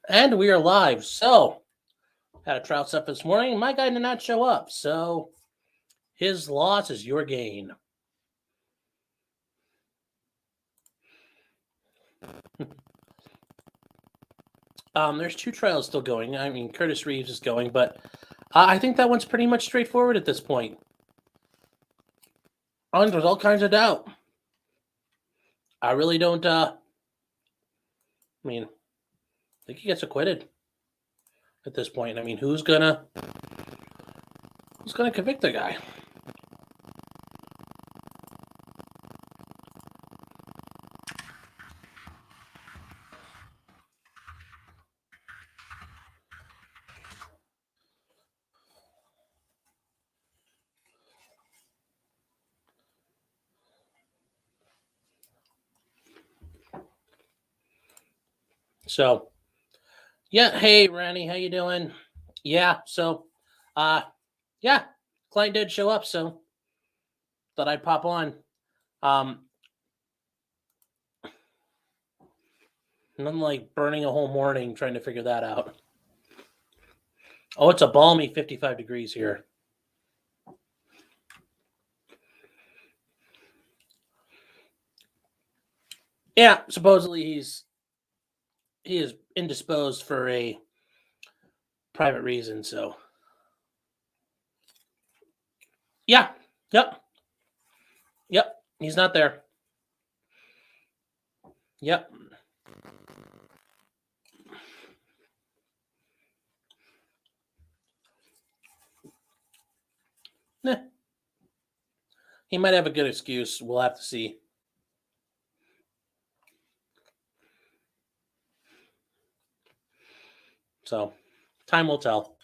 And we are live. So, had a trial stuff this morning. My guy did not show up. So, his loss is your gain. There's two trials still going. I mean, Curtis Reeves is going, but I think that one's pretty much straightforward at this point. There's all kinds of doubt. I really don't. I think he gets acquitted at this point. I mean, who's gonna convict the guy? So, yeah. Hey, Randy, how you doing? Yeah. So, yeah, client did show up, so thought I'd pop on. Nothing like burning a whole morning trying to figure that out. Oh, it's a balmy 55 degrees here. Yeah, supposedly he is indisposed for a private reason, so. Yeah, yep. He's not there. Yep. Nah. He might have a good excuse. We'll have to see. So, time will tell.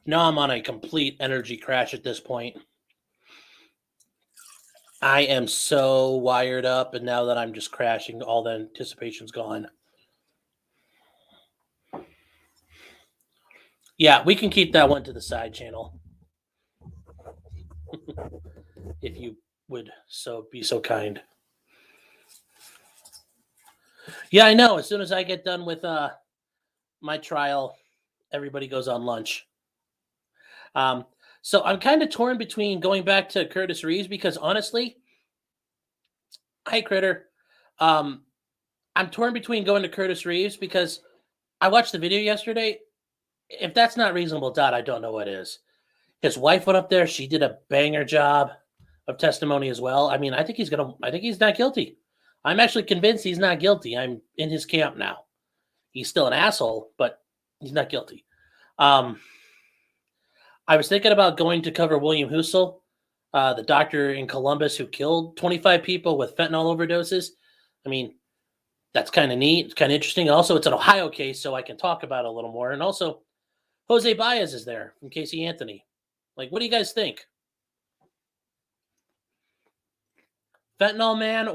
Now I'm on a complete energy crash at this point. I am so wired up, and now that I'm just crashing, all the anticipation's gone. Yeah, we can keep that one to the side channel. If you would be so kind. Yeah, I know. As soon as I get done with my trial, everybody goes on lunch. So I'm kind of torn between going back to Curtis Reeves because honestly, hi Critter. I'm torn between going to Curtis Reeves because I watched the video yesterday. If that's not reasonable doubt, I don't know what is. His wife went up there. She did a banger job of testimony as well. I mean, I think he's not guilty. I'm actually convinced he's not guilty. I'm in his camp now. He's still an asshole, but he's not guilty. I was thinking about going to cover William Husel, the doctor in Columbus who killed 25 people with fentanyl overdoses. I mean, that's kind of neat. It's kind of interesting. Also, it's an Ohio case, so I can talk about it a little more. And also, Jose Baez is there from Casey Anthony. Like, what do you guys think? Fentanyl Man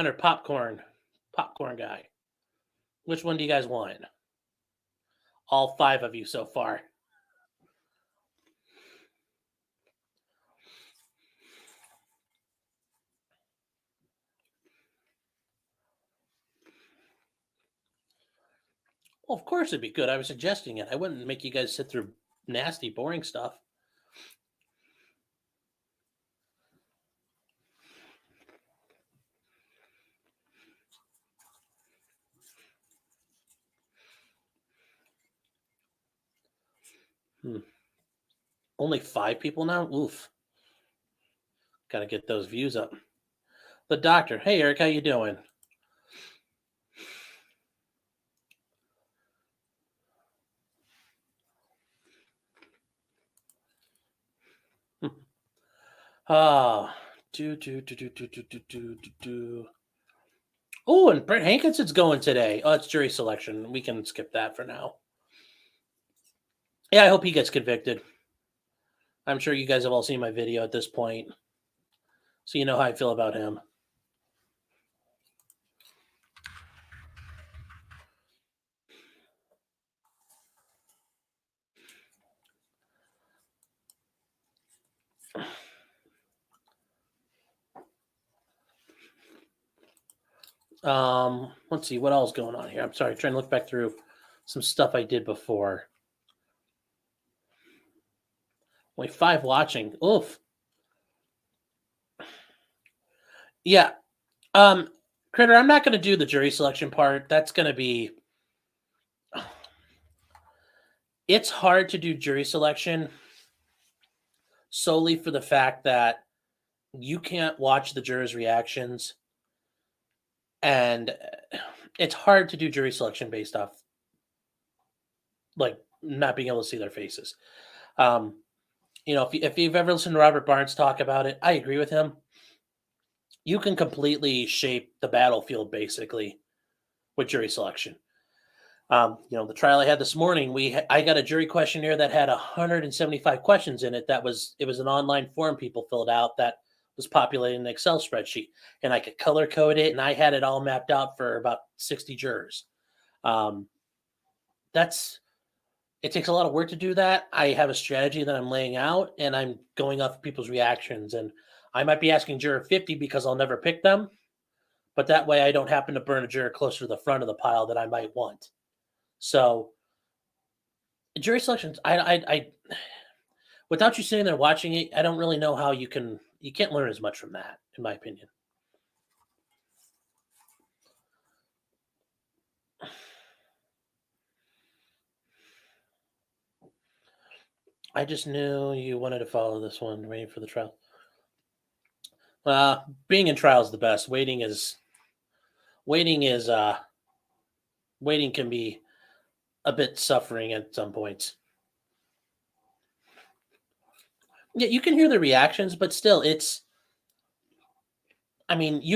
or popcorn guy? Which one do you guys want? All 5 of you so far. Well, of course it'd be good. I was suggesting it. I wouldn't make you guys sit through nasty, boring stuff. Only 5 people now? Oof. Got to get those views up. The doctor. Hey, Eric, how you doing? Oh, Oh, and Brett Hankinson's going today. Oh, it's jury selection. We can skip that for now. Yeah, I hope he gets convicted. I'm sure you guys have all seen my video at this point, so you know how I feel about him. Let's see what else is going on here. I'm sorry, trying to look back through some stuff I did before. Only 5 watching. Oof. Yeah. Critter, I'm not going to do the jury selection part. That's going to be. It's hard to do jury selection solely for the fact that you can't watch the jurors' reactions, and it's hard to do jury selection based off like not being able to see their faces. Um, if you've ever listened to Robert Barnes talk about it, I agree with him. You can completely shape the battlefield basically with jury selection. The trial I had this morning, I got a jury questionnaire that had 175 questions in it. It was an online form people filled out that was populated in an Excel spreadsheet, and I could color code it, and I had it all mapped out for about 60 jurors. It takes a lot of work to do that. I have a strategy that I'm laying out, and I'm going off of people's reactions, and I might be asking juror 50 because I'll never pick them, but that way I don't happen to burn a juror closer to the front of the pile that I might want. So jury selections, I without you sitting there watching it, I don't really know how you can't learn as much from that, in my opinion. I just knew you wanted to follow this one, waiting for the trial. Being in trial is the best. Waiting can be a bit suffering at some points. Yeah, you can hear the reactions, but still, you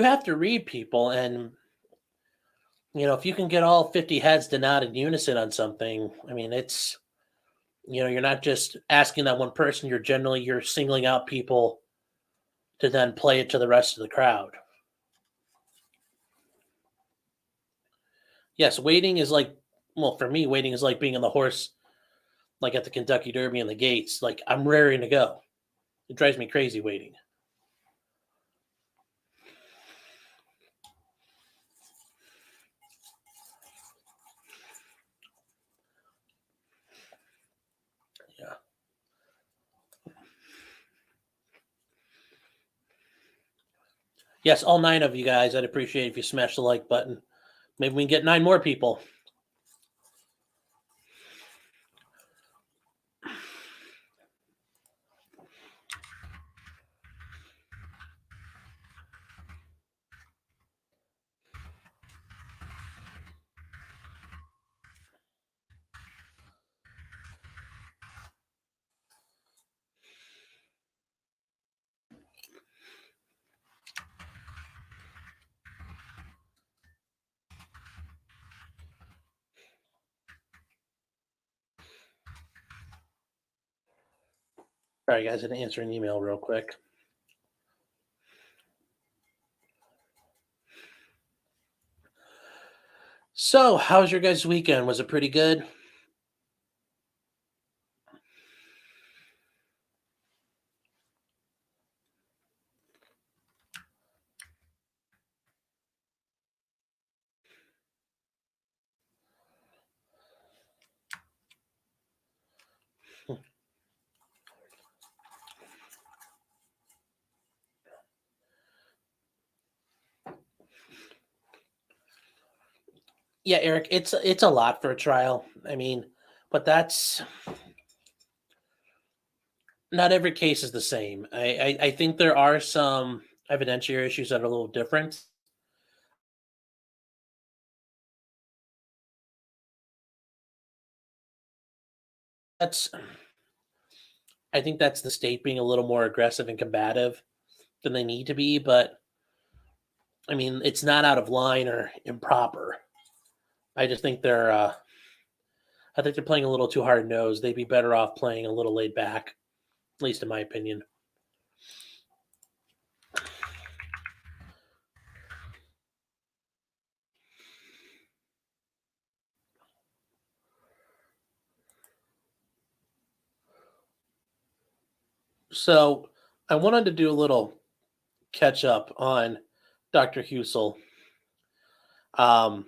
have to read people, and if you can get all 50 heads to nod in unison on something, you're not just asking that one person. You're singling out people to then play it to the rest of the crowd. Yes, waiting is like, well, for me, waiting is like being on the horse, like at the Kentucky Derby in the gates. Like I'm raring to go. It drives me crazy waiting. Yeah. Yes, all 9 of you guys. I'd appreciate if you smash the like button. Maybe we can get 9 more people. All right, guys, I'm gonna answer an email real quick. So, how was your guys' weekend? Was it pretty good? Yeah, Eric, it's a lot for a trial. But that's not every case is the same. I think there are some evidentiary issues that are a little different. That's I think that's the state being a little more aggressive and combative than they need to be, but it's not out of line or improper. I just think they're playing a little too hard nosed. They'd be better off playing a little laid back, at least in my opinion. So I wanted to do a little catch up on Dr. Husel. And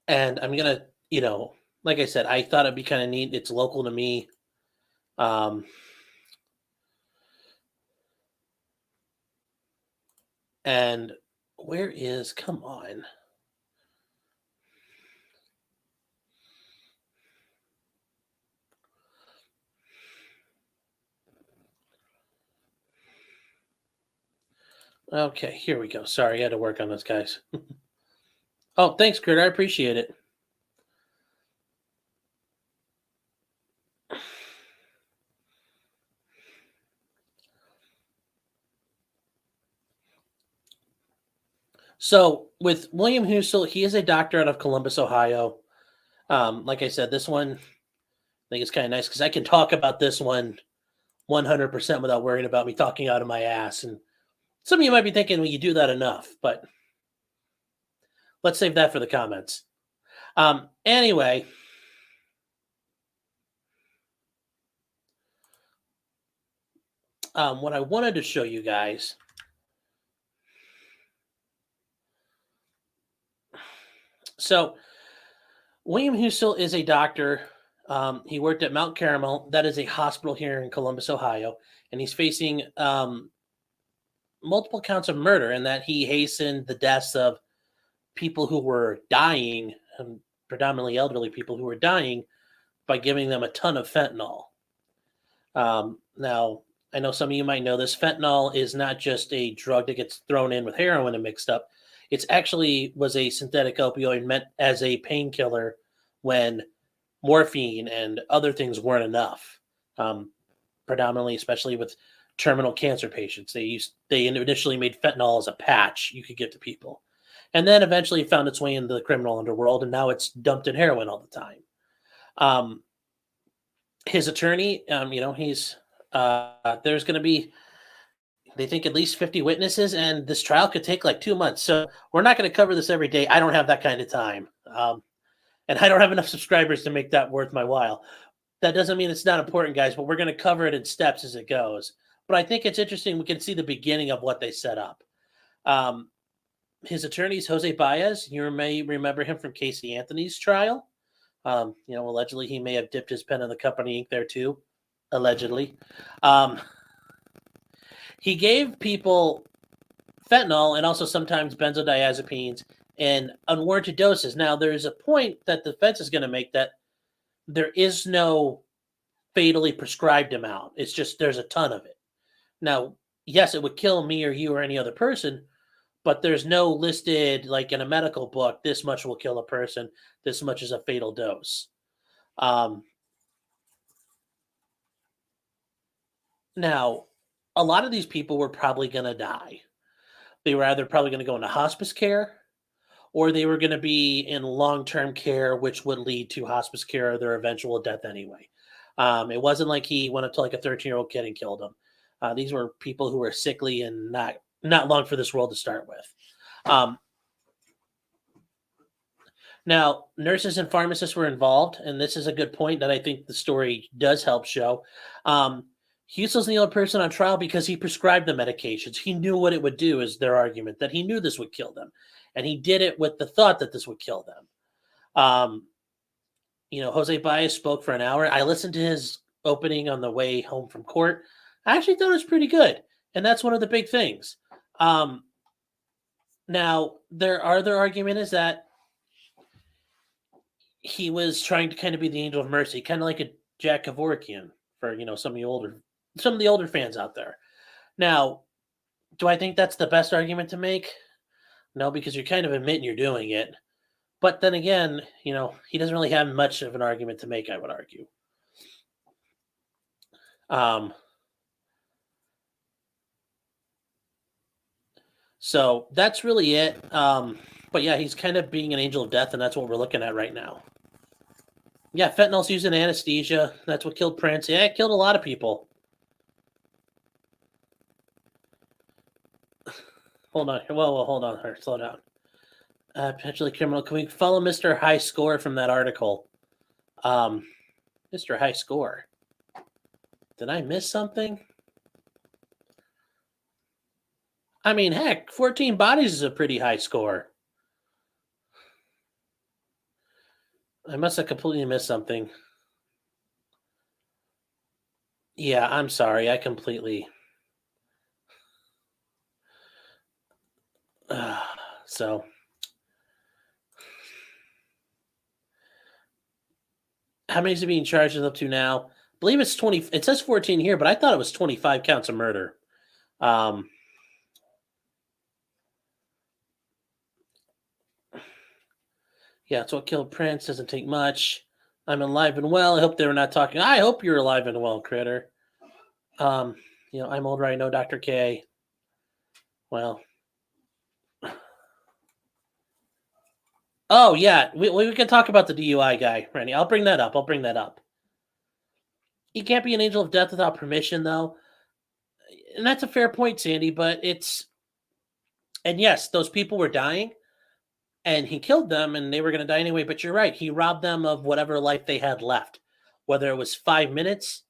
I'm gonna, like I said, I thought it'd be kind of neat. It's local to me. Um, and where is? Come on. Okay, here we go. Sorry, I had to work on this, guys. Oh, thanks, Kurt. I appreciate it. So with William Husel, he is a doctor out of Columbus, Ohio. Like I said, this one I think is kind of nice because I can talk about this one 100% without worrying about me talking out of my ass. And some of you might be thinking, well, you do that enough, but let's save that for the comments. Anyway, what I wanted to show you guys. So William Husel is a doctor. He worked at Mount Carmel. That is a hospital here in Columbus, Ohio. And he's facing multiple counts of murder in that he hastened the deaths of people who were dying, predominantly elderly people who were dying, by giving them a ton of fentanyl. Now, I know some of you might know this. Fentanyl is not just a drug that gets thrown in with heroin and mixed up. It's actually was a synthetic opioid meant as a painkiller when morphine and other things weren't enough. Predominantly, especially with terminal cancer patients, they initially made fentanyl as a patch you could give to people, and then eventually found its way into the criminal underworld, and now it's dumped in heroin all the time. His attorney, he's there's going to be, they think, at least 50 witnesses, and this trial could take like 2 months. So we're not going to cover this every day. I don't have that kind of time. And I don't have enough subscribers to make that worth my while. That doesn't mean it's not important, guys, but we're going to cover it in steps as it goes. But I think it's interesting. We can see the beginning of what they set up. His attorney is Jose Baez. You may remember him from Casey Anthony's trial. Allegedly he may have dipped his pen in the company ink there too. Allegedly. He gave people fentanyl and also sometimes benzodiazepines in unwarranted doses. Now, there's a point that the defense is going to make that there is no fatally prescribed amount. It's just there's a ton of it. Now, yes, it would kill me or you or any other person, but there's no listed, like in a medical book, this much will kill a person, this much is a fatal dose. Now, a lot of these people were probably going to die. They were either probably going to go into hospice care, or they were going to be in long-term care, which would lead to hospice care or their eventual death anyway. It wasn't like he went up to like a 13-year-old kid and killed him. These were people who were sickly and not long for this world to start with. Now, nurses and pharmacists were involved, and this is a good point that I think the story does help show. Husel's the only person on trial because he prescribed the medications. He knew what it would do, is their argument, that he knew this would kill them. And he did it with the thought that this would kill them. Jose Baez spoke for an hour. I listened to his opening on the way home from court. I actually thought it was pretty good. And that's one of the big things. Now, their other argument is that he was trying to kind of be the angel of mercy, kind of like a Jack Kevorkian for, some of the older fans out there. Now, do I think that's the best argument to make? No, because you're kind of admitting you're doing it. But then again, he doesn't really have much of an argument to make, I would argue. So that's really it. But yeah, he's kind of being an angel of death, and that's what we're looking at right now. Yeah, fentanyl's used in anesthesia. That's what killed Prince. Yeah, it killed a lot of people. Hold on. Whoa, hold on. Here, slow down. Potentially criminal. Can we follow Mr. High Score from that article? Mr. High Score. Did I miss something? I mean, heck, 14 bodies is a pretty high score. I must have completely missed something. Yeah, I'm sorry. I completely. So. How many is it being charged up to now? I believe it's 20. It says 14 here, but I thought it was 25 counts of murder. Yeah, it's what killed Prince. Doesn't take much. I'm alive and well. I hope they were not talking. I hope you're alive and well, critter. I'm old, right? No, Dr. K. Well. Oh, yeah. We can talk about the DUI guy, Randy. I'll bring that up. He can't be an angel of death without permission, though. And that's a fair point, Sandy, but it's. And yes, those people were dying. And he killed them and they were going to die anyway. But you're right. He robbed them of whatever life they had left. Whether it was 5 minutes,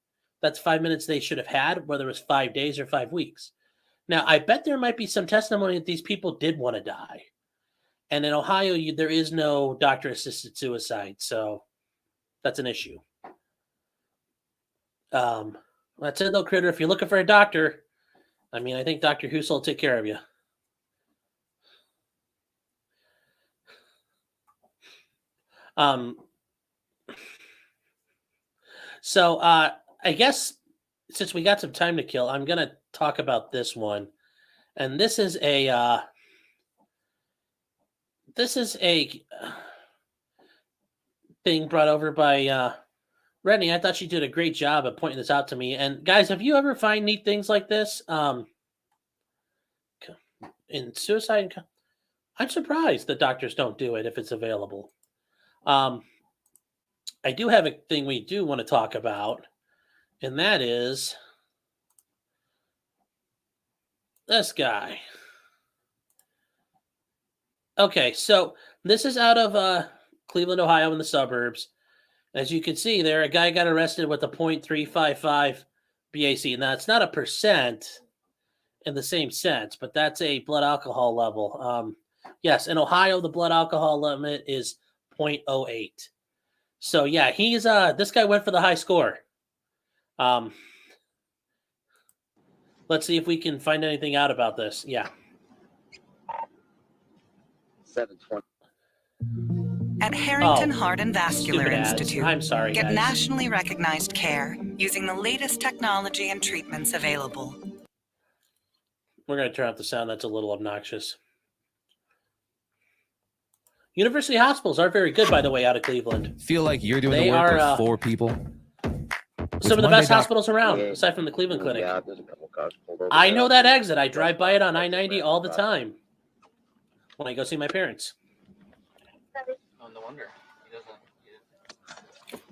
that's 5 minutes they should have had, whether it was 5 days or 5 weeks. Now, I bet there might be some testimony that these people did want to die. And in Ohio, there is no doctor-assisted suicide. So that's an issue. That's it, though, Critter. If you're looking for a doctor, I think Dr. Husel will take care of you. So I guess since we got some time to kill, I'm going to talk about this one. And this is a thing brought over by Redney. I thought she did a great job of pointing this out to me. And guys, have you ever find neat things like this in suicide? I'm surprised that doctors don't do it if it's available. I do have a thing we do want to talk about, and that is this guy. Okay, so this is out of Cleveland, Ohio, in the suburbs. As you can see there, a guy got arrested with a .355 BAC. Now, it's not a percent in the same sense, but that's a blood alcohol level. Yes, in Ohio, the blood alcohol limit is 0.08. So, yeah, he's this guy went for the high score. Let's see if we can find anything out about this. Yeah. 720. At Harrington Heart and Vascular Institute, I'm sorry, get guys. nationally recognized care using the latest technology and treatments available. We're going to turn off the sound. That's a little obnoxious. University hospitals are very good, by the way, out of Cleveland. Feel like you're doing the work of 4 people? Some of the best hospitals around, aside from the Cleveland Clinic. Yeah, there's a couple cars pulled over I there. know that exit. I drive by it on I-90 all the time when I go see my parents. Oh, no wonder. He doesn't.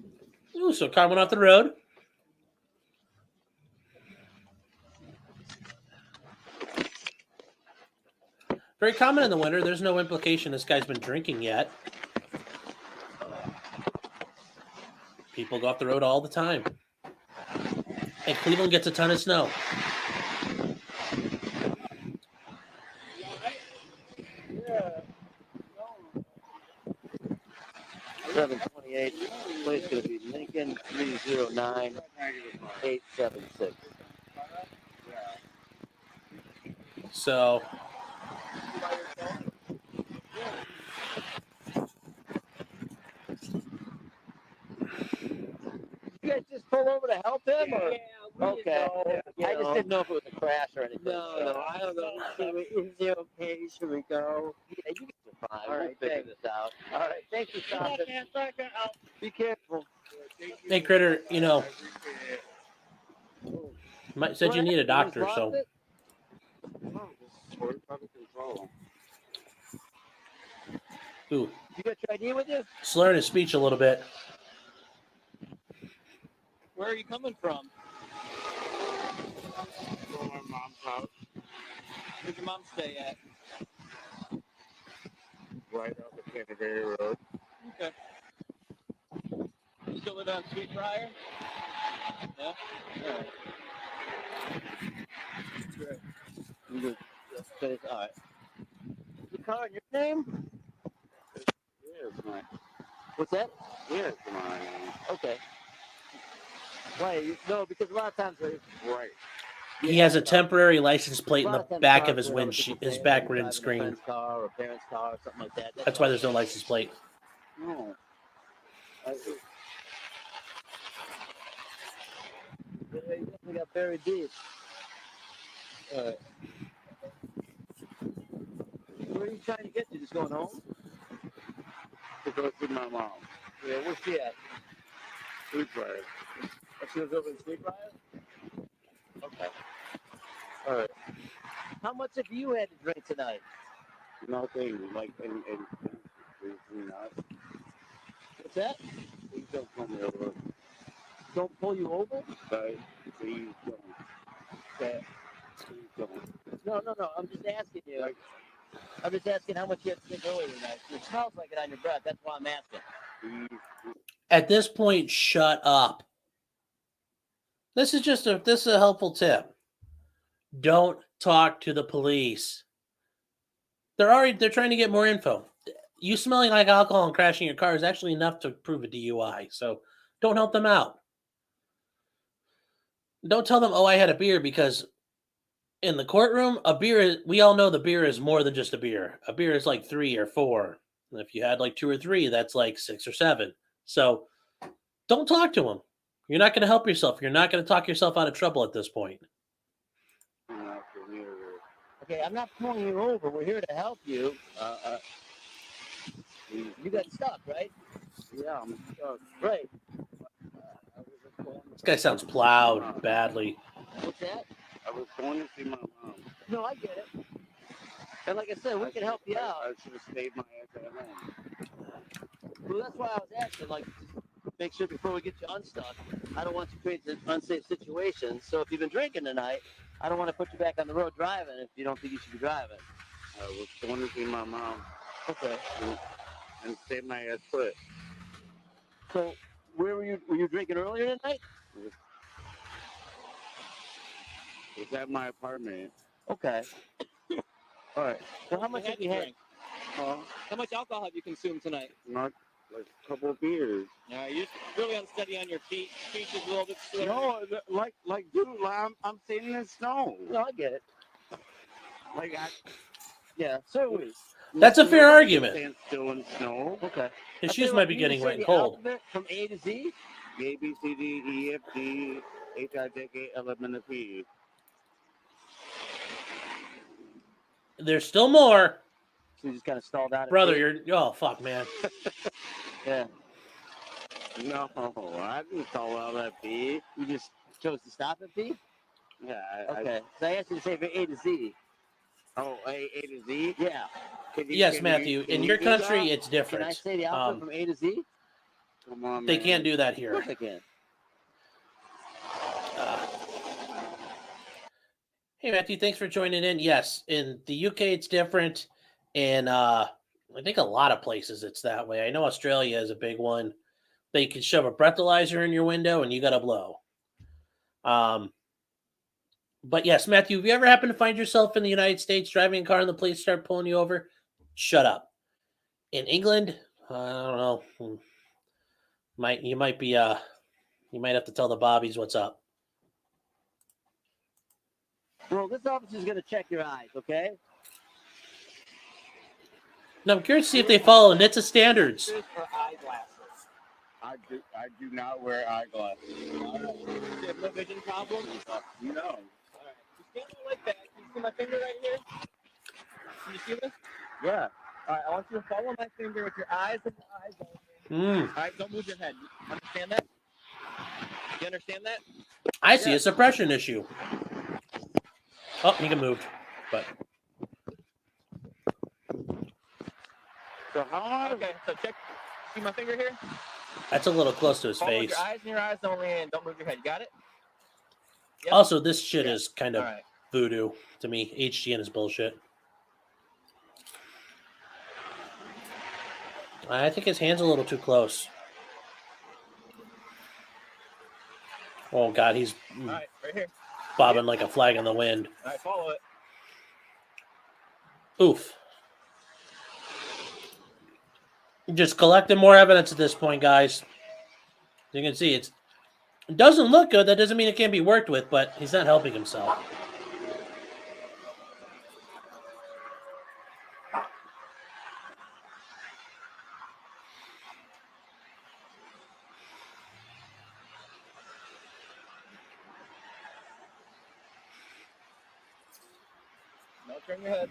Ooh, so car went off the road. Very common in the winter. There's no implication this guy's been drinking yet. People go off the road all the time. And Cleveland gets a ton of snow. .728. Place going to be Lincoln 309-876. So You guys just pull over to help him? Or? Yeah, Okay. I just didn't know if it was a crash or anything. No, I don't know. Is it okay? Should we go? Yeah, you can survive. All right, We'll figure this out. All right, thanks for stopping. Be careful. hey, Critter, said you need a doctor, so. Ooh, You got your ID with you? slurring his speech a little bit. Where are you coming from? From my mom's house, Where'd your mom stay at? right off the Canterbury Road. Okay. You still live on Sweet Briar? Yeah? All right. You good. All right. The car in your name? Yeah, it's mine. What's that? Yeah, it's my name. Okay. Why? No, because a lot of times, Right. He has a temporary license plate a in lot the of times back cars, of his you know, people his say, back you're driving a windscreen. friend's car or a parent's car or something like that. That's why there's no license plate. No. You definitely got buried deep. All right. Where are you trying to get to? Just going home? To go see my mom. Yeah, where's she at? Sleep right. Oh, she was over in Sweetbriar? Okay. All right. How much have you had to drink tonight? Nothing. Like, and not. What's that? Please don't pull me over. Don't pull you over? But please don't. Okay. Please don't. No. I'm just asking you. Like, I'm just asking how much you had to drink earlier tonight. It smells like it on your breath. That's why I'm asking. please. At this point, shut up. This is a helpful tip. Don't talk to the police. They're trying to get more info. You smelling like alcohol and crashing your car is actually enough to prove a DUI. So don't help them out. Don't tell them, oh, I had a beer, because in the courtroom, we all know the beer is more than just a beer. A beer is like 3 or 4. And if you had like 2 or 3, that's like 6 or 7. So don't talk to them. You're not going to help yourself. You're not going to talk yourself out of trouble at this point. Okay, I'm not pulling you over. We're here to help you. You got stuck, right? Yeah, I'm stuck. Right. This guy sounds plowed badly. What's that? I was going to see my mom. No, I get it. And like I said, we can help you out. I should have stayed my ass at home. Well, that's why I was asking, like, make sure before we get you unstuck, I don't want you to create an unsafe situation. So if you've been drinking tonight, I don't want to put you back on the road driving if you don't think you should be driving. I was going to see my mom. Okay. And stay my ass put. So where were you drinking earlier tonight? It's at my apartment. Okay. All right. So how much have you had? How much alcohol have you consumed tonight? Not like a couple of beers. You're just really unsteady on your feet. Feet is a little bit slow. No, dude, I'm sitting in snow. No, I get it. Like, Yeah, so That's a fair argument. Stand still in snow. Okay. His shoes might be getting wet and cold. From A to Z? A, B, C, D, E, F, G, H, I, J, K, L, M, N, O, P. There's still more. So you just kind of stalled out. Brother, oh, fuck, man. Yeah. No, I didn't call out that P. You just chose to stop at P? Yeah. Okay. So I asked you to say A to Z. Oh, A to Z? Yeah. Yes, Matthew. In your country, it's Can I different. say the alphabet from A to Z? Come on, They man. can't do that Of here. course I can. Hey, Matthew, thanks for joining in. Yes, in the UK, it's different. And I think a lot of places it's that way. I know Australia is a big one. They can shove a breathalyzer in your window and you got to blow. But yes, Matthew, if you ever happen to find yourself in the United States driving a car and the police start pulling you over, shut up. In England, I don't know. You might have to tell the bobbies what's up. Well, this officer is going to check your eyes, okay? Now, I'm curious to see if they follow NHTSA standards. Or eyeglasses. I do not wear eyeglasses. All right. Do you have no vision problems? No. All right. Just stand there like that. Can you see my finger right here? Can you see this? Yeah. All right. I want you to follow my finger with your eyes and your eyes only. All right. Don't move your head. You understand that? You understand that? I see a suppression issue. Oh, he can move, but So how? Okay. So check. See my finger here? that's a little close to his Follow face. your eyes and your eyes only, and don't move your head. Got it? Yep. Also, this shit is kind All of right. voodoo to me. HGN is bullshit. I think his hand's a little too close. Oh, God, he's All right. Right here. bobbing like a flag in the wind. All right. Follow it. Oof. Just collecting more evidence at this point, guys. You can see it doesn't look good. That doesn't mean it can't be worked with, but he's not helping himself. No, turn your head.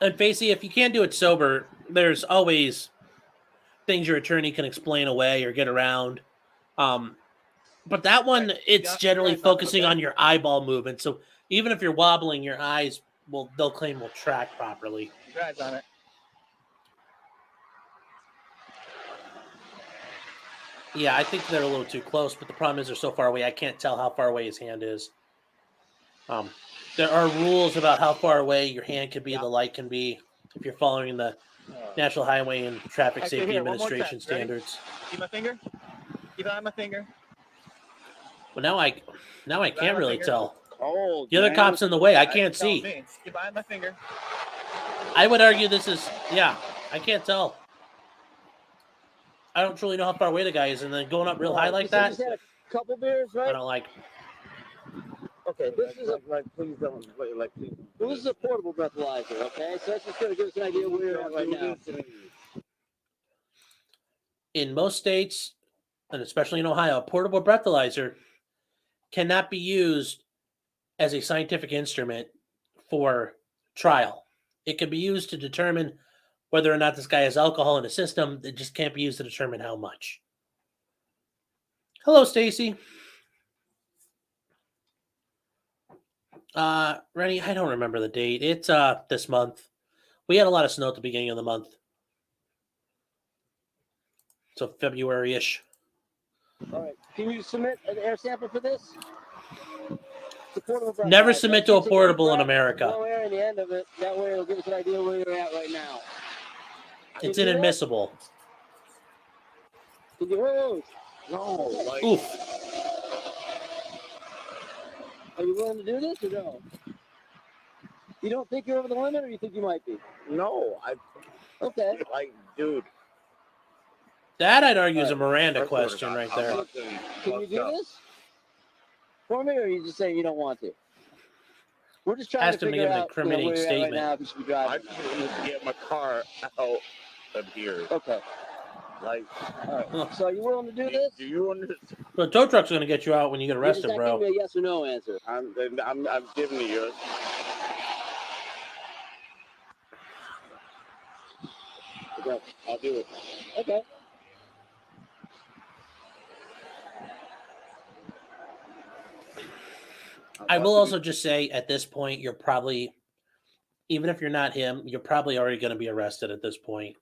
And Facey, if you can't do it sober, there's always things your attorney can explain away or get around. But that one, it's generally focusing on your eyeball movement. So even if you're wobbling, your eyes they'll claim will track properly. Keep your eyes on it. Yeah, I think they're a little too close, but the problem is they're so far away, I can't tell how far away his hand is. There are rules about how far away your hand can be, the light can be, if you're following the National Highway and Traffic Safety Administration standards. See my finger? Keep an eye on my finger. Well, now I can't really tell. Oh, The other cop's in the way. I can't see. Keep an eye on my finger. I would argue this is, I can't tell. I don't truly know how far away the guy is, and then going up real high like that, You just had a couple beers, right? I don't like. Okay, this is a please don't, please. this is a portable breathalyzer. Okay, so that's just gonna give us an idea where you're at right now. In most states, and especially in Ohio, a portable breathalyzer cannot be used as a scientific instrument for trial. It can be used to determine whether or not this guy has alcohol in his system. It just can't be used to determine how much. Hello, Stacy. Rennie, I don't remember the date. It's this month. We had a lot of snow at the beginning of the month. So February-ish. All right, can you submit an air sample for this? It's a portable breathalyzer. Never submit to a Take portable in breath, America. blow air in the end of it. That way it'll give us an idea where you're at right now. It's inadmissible. Can you whoa, No, like, Oof. Are you willing to do this or no? You don't think you're over the limit, or you think you might be? no, Okay. dude. That, I'd argue, is a Miranda question right there. Can you do this for me, or are you just saying you don't want to? We're just trying Has to to make figure an out incriminating where you're at right statement. now, if you should be I driving. just want to get my car out of here. Okay. Like, All right. So are you willing to do this? do you understand? The tow truck's going to get you out when you get You're just arrested, not bro. giving me a yes or no answer. I'm giving you yours. Okay. I'll do it. Okay. I will also just say at this point, you're probably, even if you're not him, you're probably already going to be arrested at this point.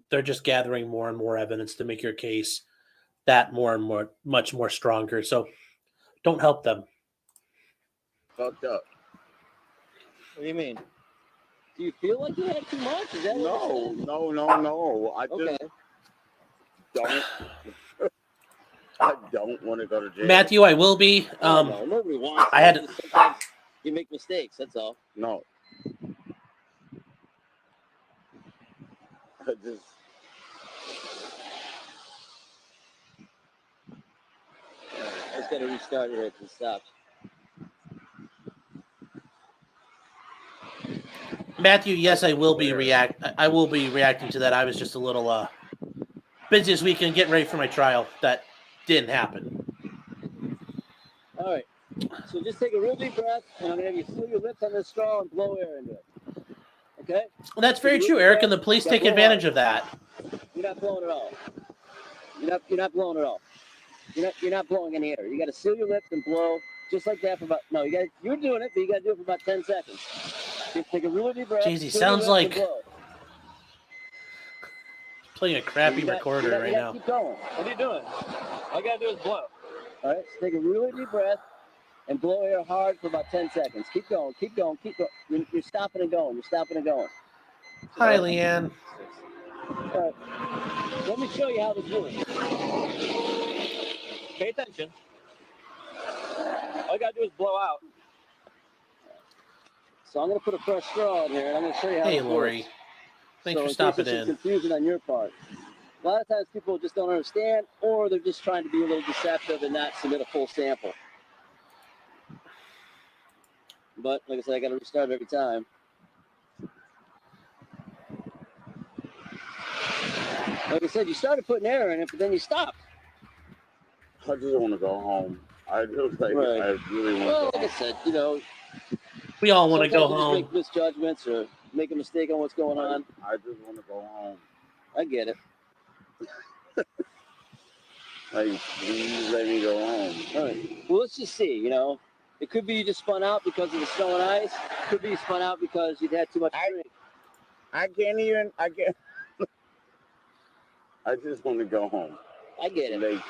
They're just gathering more and more evidence to make your case that much more stronger. So don't help them. Fucked up. What do you mean? Do you feel like you had too much? Is that what you're saying? No. I Okay. just don't want to go to jail. Matthew, I will be. No, nobody wants. I had- Sometimes you make mistakes. That's all. No. I just got to restart it and stop. Matthew, yes, I will be reacting to that. I was just a little busy this weekend getting ready for my trial. That didn't happen. All right. So just take a real deep breath, and I'm going to have you seal your lips on this straw and blow air into it. Okay? Well, that's very true, Eric, and the police take advantage of that. You're not blowing at all. You're not blowing at all. You're not blowing any air. You got to seal your lips and blow just like that for about. No, you're doing it, but you got to do it for about 10 seconds. Just take a really deep breath. Jeez, he seal sounds your lips like and blow. playing a crappy You got- recorder you got- right you got to now. Keep going. What are you doing? All you gotta do is blow. All right, so take a really deep breath and blow air hard for about 10 seconds. Keep going, keep going, keep going. You're stopping and going. You're stopping and going. Hi, Leanne. All right. Let me show you how to do it. Pay attention. All you gotta do is blow out. So I'm going to put a fresh straw in here, and I'm going to show you how Hey, it Lori. works. Thanks for in case stopping there's in. some confusion on your part. A lot of times people just don't understand, or they're just trying to be a little deceptive and not submit a full sample. But like I said, I got to restart every time. Like I said, you started putting air in it, but then you stopped. I just want to go home. I just like. Right. I really want. Well, like I said, you know, We all want to go sometimes you home. just make misjudgments or make a mistake on what's going on. I just want to go home. I get it. Like, please let me go home. All right. Well, let's just see. You know, it could be you just spun out because of the snow and ice. It could be you spun out because you'd had too much drink. I can't. I just want to go home. I get it. Like,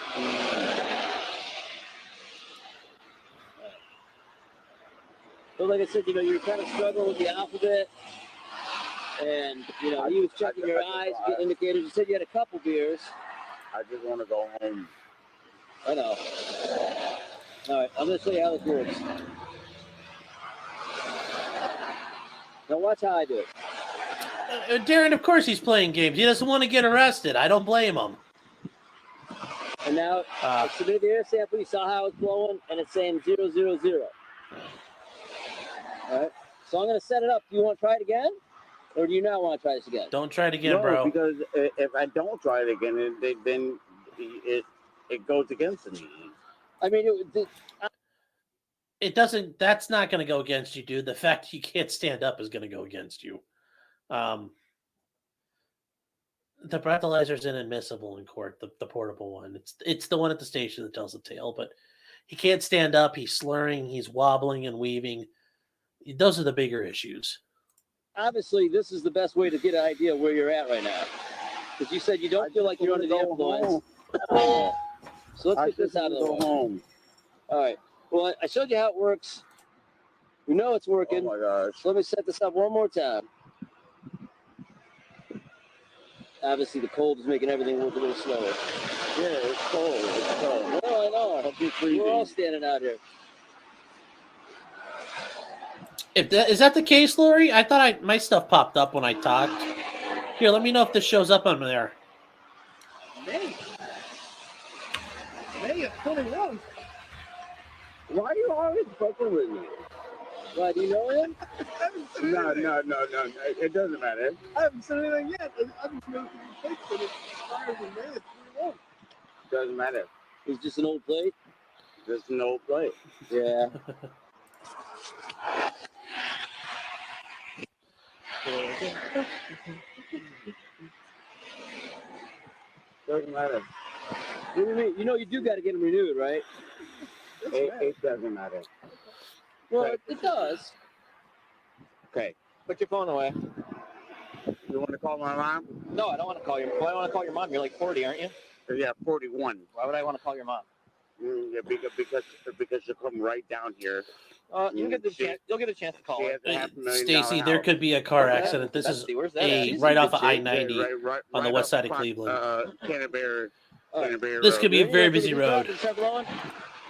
But like I said, you know, you're kind of struggling with the alphabet, and you know, you was checking your eyes, getting indicators. You said you had a couple beers. I just want to go home. I know. All right, I'm gonna show you how this works. Now watch how I do it. Darren, of course he's playing games. He doesn't want to get arrested. I don't blame him. And now I submitted the air sample. You saw how it's blowing, and it's saying 0, 0, 0. All right. So I'm gonna set it up. Do you want to try it again, or do you not want to try this again? Don't try it again, No, bro. because if I don't try it again, then it goes against me. I mean, It doesn't. That's not going to go against you, dude. The fact you can't stand up is going to go against you. The breathalyzer is inadmissible in court. The portable one. It's the one at the station that tells the tale. But he can't stand up. He's slurring. He's wobbling and weaving. Those are the bigger issues. obviously, this is the best way to get an idea where you're at right now, because you said you don't feel like you're under the influence. So let's get this out of the way. Home. All right. Well, I showed you how it works. We know it's working. Oh my gosh. So let me set this up one more time. Obviously, the cold is making everything work a little slower. Yeah, it's cold. It's cold. Well, I know. We're all standing out here. Is that the case, Lori? I thought my stuff popped up when I talked. Here, let me know if this shows up on there. May of 21. Why are you always fucking with me? Why, do you know him? No. It doesn't matter. I haven't said anything yet. I'm just making a mistake, but it expires in May of 21. Doesn't matter. He's just an old plate? Just an old plate. Yeah. Doesn't matter. What do you mean? You know you do got to get him renewed, right? It doesn't matter. Well, it does. Okay. Put your phone away. You want to call my mom? No, I don't want to call your. Why do I want to call your mom? You're like 40, aren't you? Yeah, 41. Why would I want to call your mom? Yeah, because she'll come right down here. You'll get the chance. You'll get a chance to call her. Stacy, there could be a car accident. This is right off of I-90 on the west side of Cleveland. Canterbury. This could be a very busy road.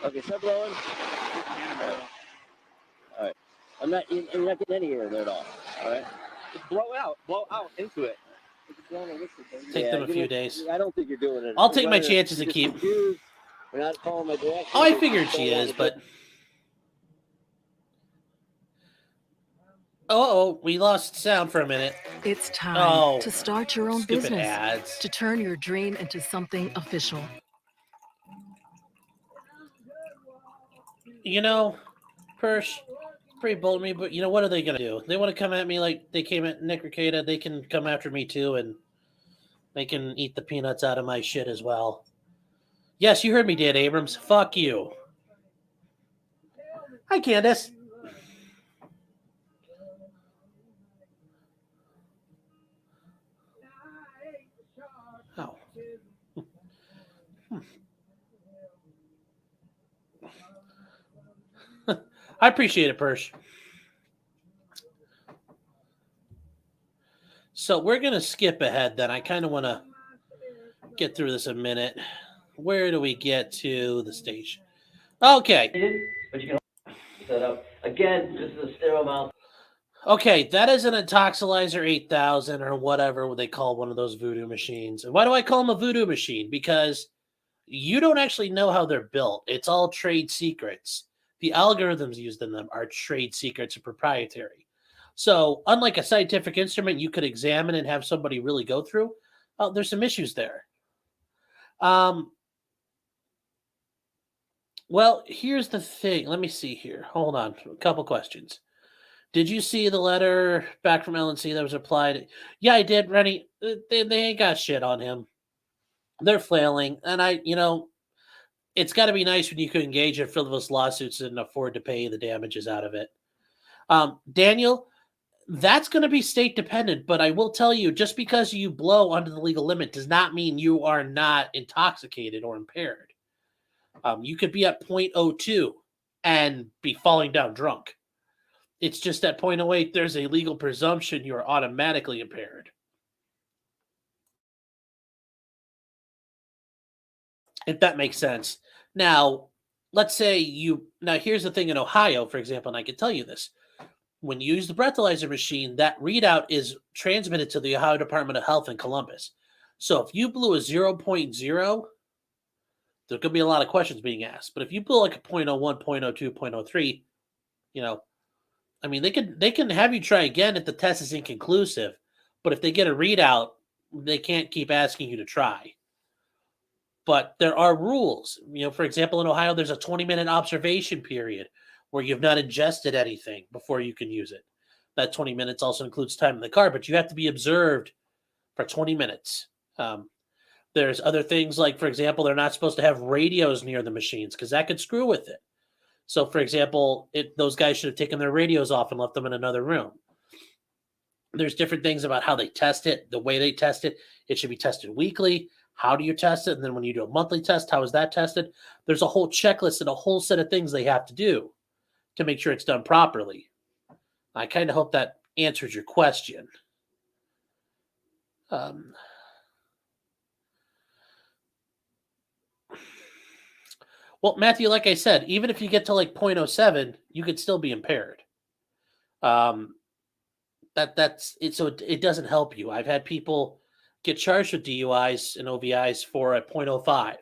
Okay, start blowing. All right. You're not getting any air there at all. All right. Just blow out into it. Take them a few days. I don't think you're doing it. I'll take my chances and keep. We're not calling my direction. Oh, I figured she is, but. Oh, we lost sound for a minute. It's time to start your own Stupid business, ads. to turn your dream into something official. You know, Persh, pretty bold of me, but you know, what are they going to do? They want to come at me like they came at Nick Ricada. They can come after me too, and they can eat the peanuts out of my shit as well. Yes, you heard me, Dan Abrams. Fuck you. Hi, Candace. Oh. I appreciate it, Persh. So we're going to skip ahead then. I kind of want to get through this a minute. Where do we get to the station? Okay. But you can set up again. This is a stereo mount. Okay, that is an Intoxilizer 8000 or whatever they call one of those voodoo machines. And why do I call them a voodoo machine? Because you don't actually know how they're built. It's all trade secrets. The algorithms used in them are trade secrets and proprietary. So, unlike a scientific instrument you could examine and have somebody really go through, there's some issues there. Well, here's the thing. Let me see here. Hold on. A couple questions. Did you see the letter back from LNC that was replied? Yeah, I did, Rennie. They ain't got shit on him. They're flailing. And it's got to be nice when you can engage in frivolous lawsuits and afford to pay the damages out of it. Daniel, that's going to be state dependent, but I will tell you, just because you blow under the legal limit does not mean you are not intoxicated or impaired. You could be at 0.02 and be falling down drunk. It's just at 0.08, there's a legal presumption you are automatically impaired. If that makes sense. Now, let's say here's the thing in Ohio, for example, and I can tell you this. When you use the breathalyzer machine, that readout is transmitted to the Ohio Department of Health in Columbus. So if you blew a 0.0, there's going to be a lot of questions being asked. But if you blew like a 0.01, 0.02, 0.03, they can have you try again if the test is inconclusive. But if they get a readout, they can't keep asking you to try. But there are rules. For example, in Ohio, there's a 20-minute observation period where you've not ingested anything before you can use it. That 20 minutes also includes time in the car, but you have to be observed for 20 minutes. There's other things like, for example, they're not supposed to have radios near the machines because that could screw with it. So, for example, those guys should have taken their radios off and left them in another room. There's different things about how they test it, the way they test it. It should be tested weekly. How do you test it? And then when you do a monthly test, how is that tested? There's a whole checklist and a whole set of things they have to do to make sure it's done properly. I kind of hope that answers your question. Well, Matthew, like I said, even if you get to like 0.07, you could still be impaired. That's it. So it doesn't help you. I've had people get charged with DUIs and OVIs for a 0.05.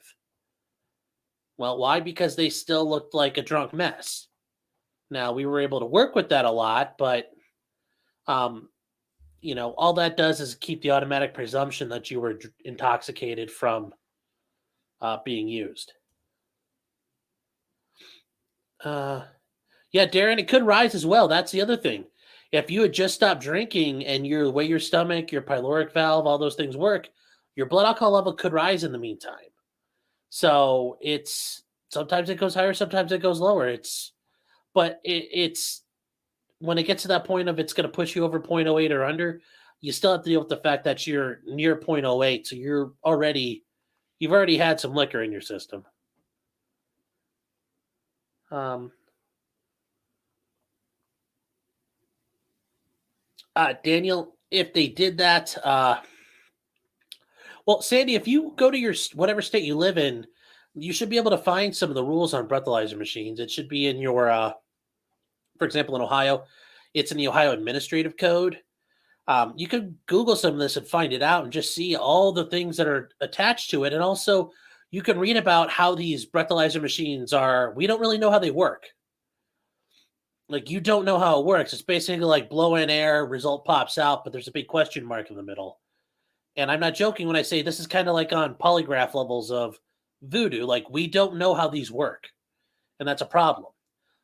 Well, why? Because they still looked like a drunk mess. Now, we were able to work with that a lot, but, all that does is keep the automatic presumption that you were intoxicated from being used. Yeah, Darren, it could rise as well. That's the other thing. If you had just stopped drinking and the way your stomach, your pyloric valve, all those things work, your blood alcohol level could rise in the meantime. So sometimes it goes higher, sometimes it goes lower. But it's when it gets to that point of it's going to push you over 0.08 or under, you still have to deal with the fact that you're near 0.08. So you've already had some liquor in your system. Daniel, if they did that, well, Sandy, if you go to your whatever state you live in, you should be able to find some of the rules on breathalyzer machines. It should be in your, for example, in Ohio, it's in the Ohio Administrative Code. You can Google some of this and find it out and just see all the things that are attached to it. And also, you can read about how these breathalyzer machines are. We don't really know how they work. Like, you don't know how it works. It's basically like blow in air, result pops out, but there's a big question mark in the middle. And I'm not joking when I say this is kind of like on polygraph levels of voodoo. Like, we don't know how these work, and that's a problem.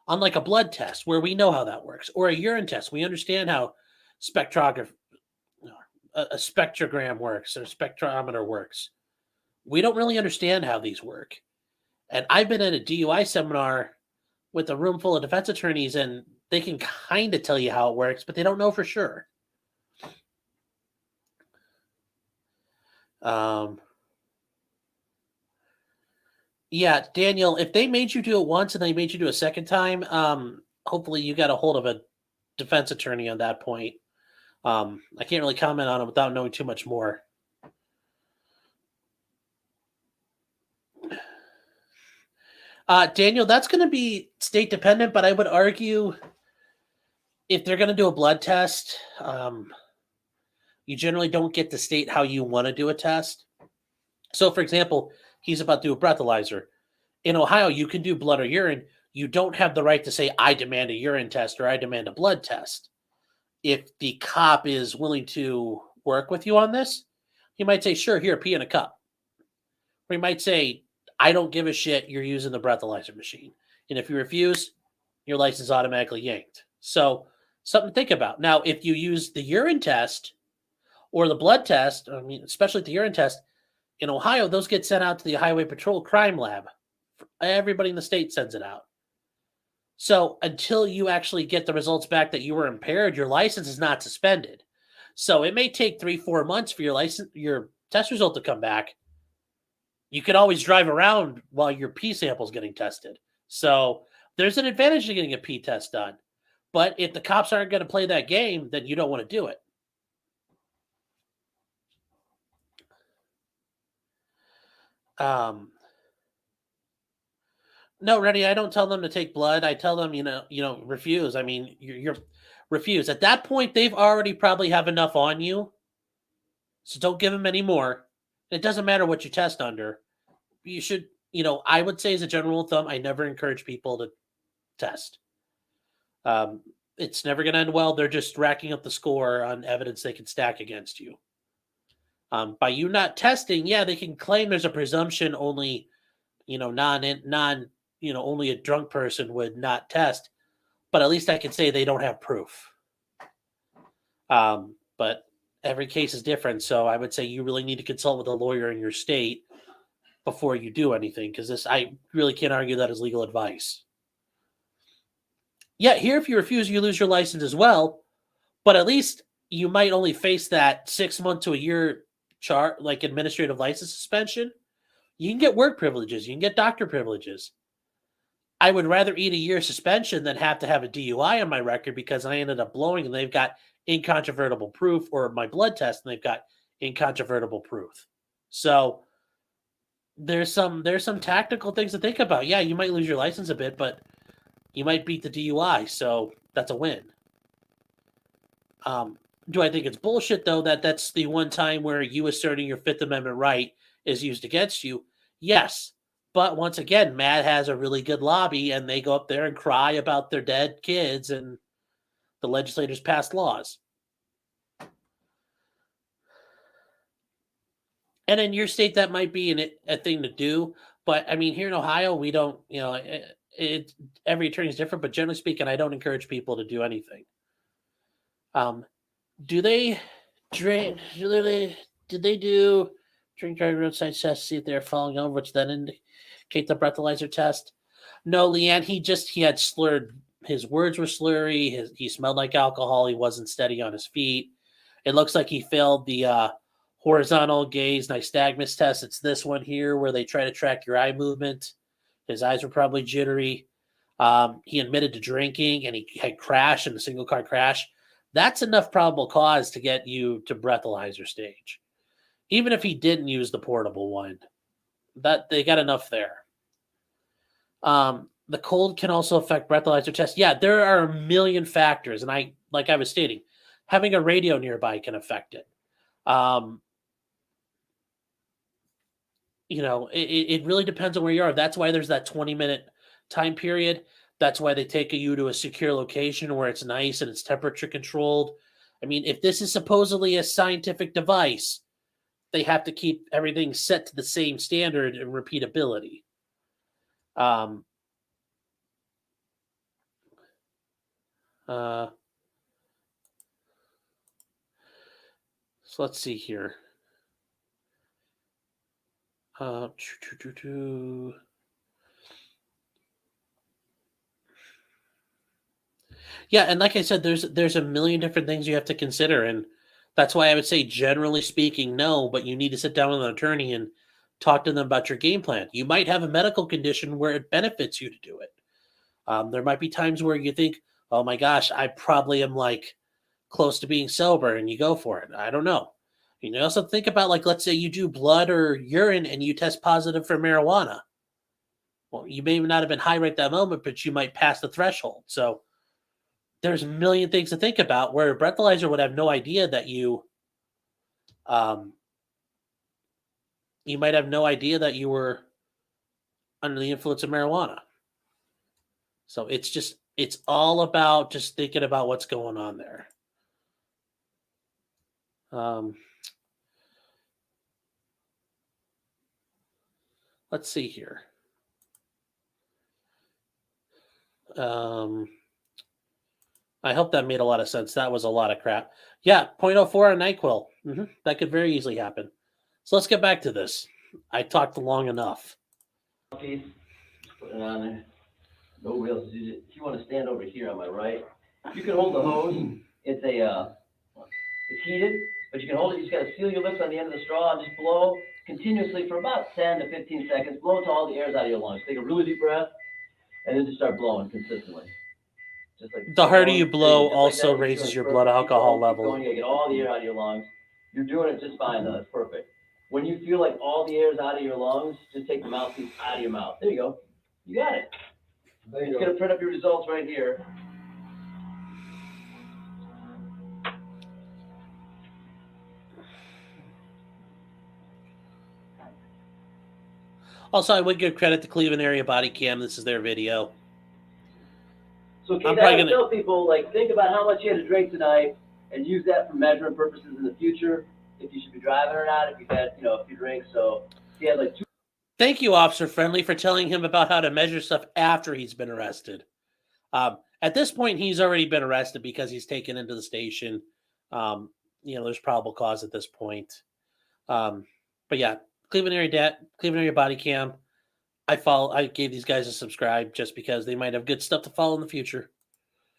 Unlike a blood test where we know how that works, or a urine test, we understand how a spectrogram works or a spectrometer works. We don't really understand how these work. And I've been at a DUI seminar with a room full of defense attorneys, and they can kind of tell you how it works, but they don't know for sure. Yeah, Daniel, if they made you do it once and they made you do a second time, hopefully you got a hold of a defense attorney on that point. I can't really comment on it without knowing too much more. Daniel, that's going to be state dependent, but I would argue if they're going to do a blood test, you generally don't get to state how you want to do a test. So, for example, he's about to do a breathalyzer. In Ohio, you can do blood or urine. You don't have the right to say, I demand a urine test or I demand a blood test. If the cop is willing to work with you on this, he might say, sure, here, pee in a cup. Or he might say, I don't give a shit, you're using the breathalyzer machine. And if you refuse, your license is automatically yanked. So, something to think about. Now, if you use the urine test or the blood test, I mean, especially the urine test, in Ohio, those get sent out to the Highway Patrol Crime Lab. Everybody in the state sends it out. So until you actually get the results back that you were impaired, your license is not suspended. So it may take 3-4 months for your test result to come back. You can always drive around while your pee sample is getting tested. So there's an advantage to getting a pee test done. But if the cops aren't going to play that game, then you don't want to do it. No, Reddy, I don't tell them to take blood. I tell them, refuse. I mean, you're refuse. At that point, they've already probably have enough on you. So don't give them any more. It doesn't matter what you test under. You should, I would say as a general rule of thumb, I never encourage people to test. It's never going to end well. They're just racking up the score on evidence they can stack against you. By you not testing, yeah, they can claim there's a presumption only, only a drunk person would not test, but at least I can say they don't have proof. But every case is different, so I would say you really need to consult with a lawyer in your state before you do anything, because I really can't argue that as legal advice. Yeah, here if you refuse, you lose your license as well, but at least you might only face that 6 month to a year like administrative license suspension. You can get work privileges. You can get doctor privileges. I would rather eat a year suspension than have to have a DUI on my record because I ended up blowing and they've got incontrovertible proof, or my blood test and they've got incontrovertible proof. So there's some tactical things to think about. Yeah, you might lose your license a bit, but you might beat the DUI, so that's a win. Do I think it's bullshit, though, that's the one time where you asserting your Fifth Amendment right is used against you? Yes. But once again, Matt has a really good lobby, and they go up there and cry about their dead kids, and the legislators passed laws. And in your state, that might be a thing to do. But, I mean, here in Ohio, we don't, every attorney is different. But generally speaking, I don't encourage people to do anything. Do they drink? Did they do drink driving roadside test to see if they're falling over, which then indicate the breathalyzer test? No, Leanne. He had slurred. His words were slurry. He smelled like alcohol. He wasn't steady on his feet. It looks like he failed the horizontal gaze nystagmus test. It's this one here where they try to track your eye movement. His eyes were probably jittery. He admitted to drinking, and he had crashed in a single car crash. That's enough probable cause to get you to breathalyzer stage. Even if he didn't use the portable one, that they got enough there. The cold can also affect breathalyzer tests. Yeah, there are a million factors, and like I was stating, having a radio nearby can affect it. It really depends on where you are. That's why there's that 20-minute time period. That's why they take you to a secure location where it's nice and it's temperature controlled. I mean, if this is supposedly a scientific device, they have to keep everything set to the same standard and repeatability. So let's see here. Yeah, and like I said, there's a million different things you have to consider, and that's why I would say, generally speaking, no, but you need to sit down with an attorney and talk to them about your game plan. You might have a medical condition where it benefits you to do it. There might be times where you think, oh my gosh, I probably am like close to being sober, and you go for it. I don't know. You also think about, like, let's say you do blood or urine and you test positive for marijuana. Well, you may not have been high right that moment, but you might pass the threshold. So there's a million things to think about where a breathalyzer would have no idea that you might have no idea that you were under the influence of marijuana. So it's all about just thinking about what's going on there. Let's see here. I hope that made a lot of sense. That was a lot of crap. Yeah, 0.04 on NyQuil. That could very easily happen. So let's get back to this. I talked long enough. Put it on there. No wheels. If you want to stand over here on my right, you can hold the hose. It's heated, but you can hold it. You just got to seal your lips on the end of the straw and just blow continuously for about 10 to 15 seconds. Blow until all the air's out of your lungs. Take a really deep breath, and then just start blowing consistently. Just like the harder you blow just also like raises your blood alcohol level. You get all the air out of your lungs. You're doing it just fine, though. That's perfect. When you feel like all the air is out of your lungs, just take the mouthpiece out of your mouth. There you go. You got it. It's going to print up your results right here. Also, I would give credit to Cleveland Area Body Cam. This is their video. So, Keith, I would tell people, like, think about how much you had to drink tonight and use that for measurement purposes in the future. If you should be driving or not, if you had, if you drink. So, if you had like 2. Thank you, Officer Friendly, for telling him about how to measure stuff after he's been arrested. At this point, he's already been arrested because he's taken into the station. There's probable cause at this point. But yeah, Cleveland Area Body Cam. I gave these guys a subscribe just because they might have good stuff to follow in the future.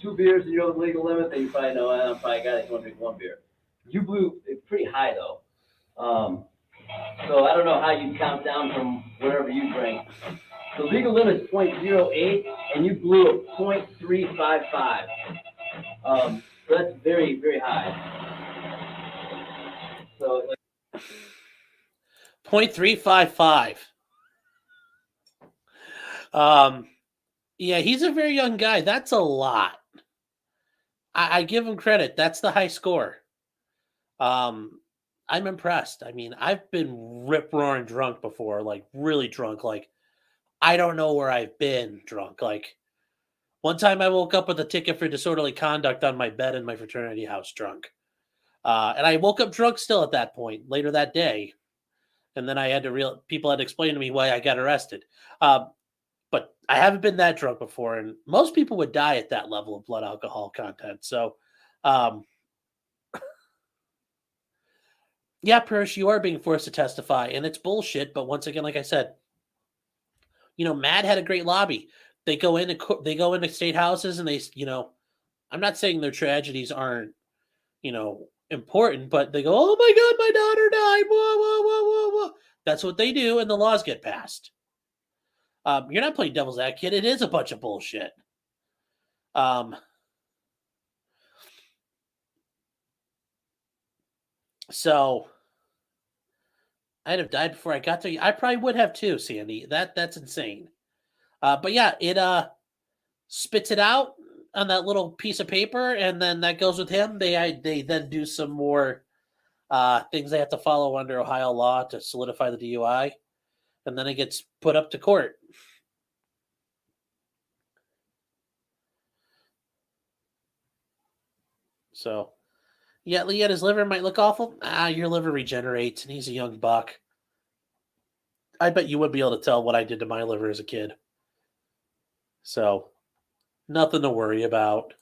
2 beers and you're the legal limit, then you probably know I'm probably a guy that can only drink 1 beer. You blew it pretty high though. So I don't know how you count down from whatever you drank. The legal limit is 0.08 and you blew a 0.355. So that's very, very high. So 0.355. Yeah, he's a very young guy. That's a lot. I give him credit. That's the high score. I'm impressed. I mean, I've been rip-roaring drunk before, like really drunk. Like, I don't know where I've been drunk. Like, one time I woke up with a ticket for disorderly conduct on my bed in my fraternity house drunk. And I woke up drunk still at that point later that day. And then I had to people had to explain to me why I got arrested. But I haven't been that drunk before. And most people would die at that level of blood alcohol content. So, yeah, Parish, you are being forced to testify, and it's bullshit. But once again, like I said, MAD had a great lobby. They go into state houses, and they, I'm not saying their tragedies aren't, important, but they go, "Oh my God, my daughter died!" Whoa, whoa, whoa, whoa, whoa. That's what they do, and the laws get passed. You're not playing devil's advocate. It is a bunch of bullshit. So I'd have died before I got to you. I probably would have too, Sandy. That's insane. But yeah, it spits it out on that little piece of paper, and then that goes with him. They then do some more things they have to follow under Ohio law to solidify the DUI, and then it gets put up to court. So, yeah, his liver might look awful. Your liver regenerates, and he's a young buck. I bet you would be able to tell what I did to my liver as a kid. So, nothing to worry about.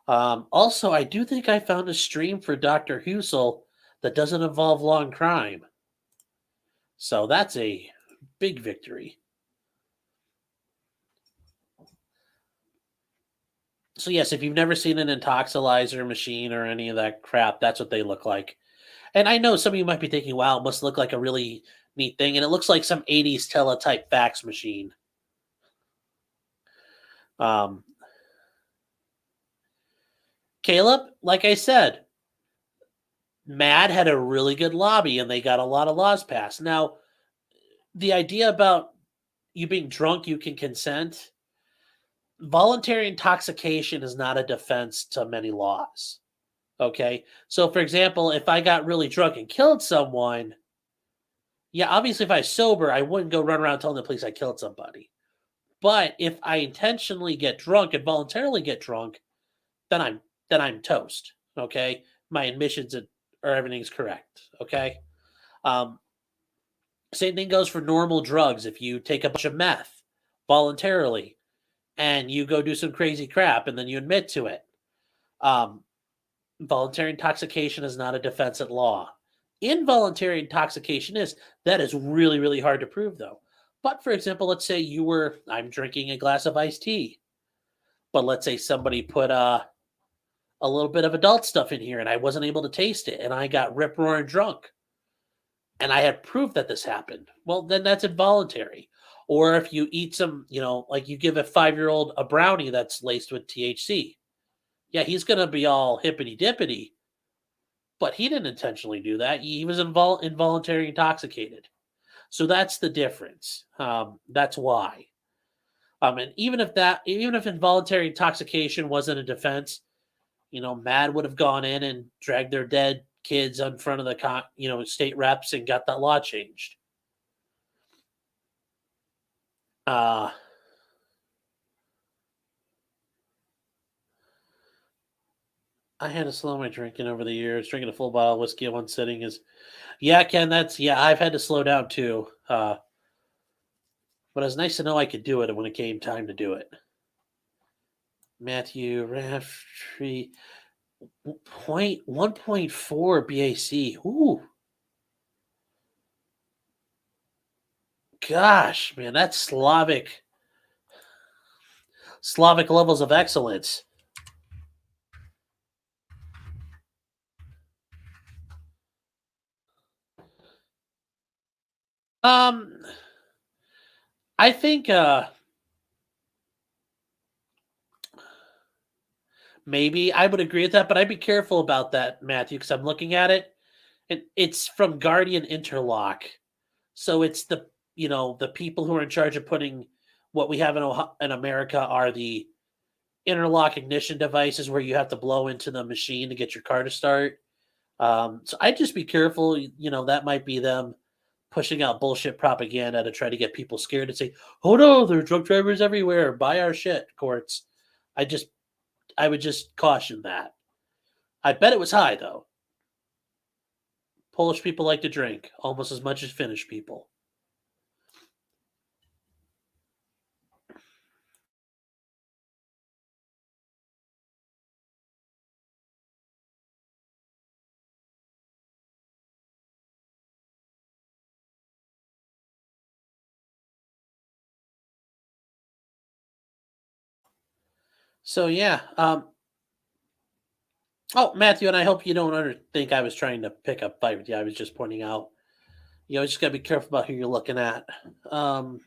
Also, I do think I found a stream for Dr. Husel that doesn't involve long crime. So, that's a big victory. So, yes, if you've never seen an intoxilizer machine or any of that crap, that's what they look like. And I know some of you might be thinking, wow, it must look like a really neat thing. And it looks like some 80s teletype fax machine. Caleb, like I said, MAD had a really good lobby and they got a lot of laws passed. Now, the idea about you being drunk, you can consent. Voluntary intoxication is not a defense to many laws. Okay. So, for example, if I got really drunk and killed someone, yeah, obviously, if I was sober, I wouldn't go run around telling the police I killed somebody. But if I intentionally get drunk and voluntarily get drunk, then I'm toast. Okay, my admissions or everything's correct. Okay. Um, Same thing goes for normal drugs. If you take a bunch of meth voluntarily and you go do some crazy crap and then you admit to it, um, voluntary intoxication is not a defense at law. Involuntary intoxication is. That is really, really hard to prove, though. But for example, let's say I'm drinking a glass of iced tea, but let's say somebody put a little bit of adult stuff in here and I wasn't able to taste it and I got rip roaring drunk and I had proof that this happened. Well, then that's involuntary. Or if you eat some, like you give a 5-year-old a brownie that's laced with THC. Yeah, he's going to be all hippity dippity, but he didn't intentionally do that. He was involuntary intoxicated. So that's the difference. That's why. And even if involuntary intoxication wasn't a defense, Mad would have gone in and dragged their dead kids in front of the state reps and got that law changed. I had to slow my drinking over the years. Drinking a full bottle of whiskey in one sitting is, yeah, Ken. I've had to slow down too. But it's nice to know I could do it when it came time to do it. Matthew Raftree, 1.4 BAC. Ooh. Gosh, man, that's Slavic levels of excellence. I think maybe I would agree with that, but I'd be careful about that, Matthew, because I'm looking at it, and it's from Guardian Interlock, so it's the people who are in charge of putting what we have in America are the interlock ignition devices where you have to blow into the machine to get your car to start. So I'd just be careful. That might be them pushing out bullshit propaganda to try to get people scared and say, "Oh no, there are drunk drivers everywhere. Buy our shit, courts." I would just caution that. I bet it was high though. Polish people like to drink almost as much as Finnish people. So yeah. Oh, Matthew, and I hope you don't think I was trying to pick up fight with you. I was just pointing out, just gotta be careful about who you're looking at. Grew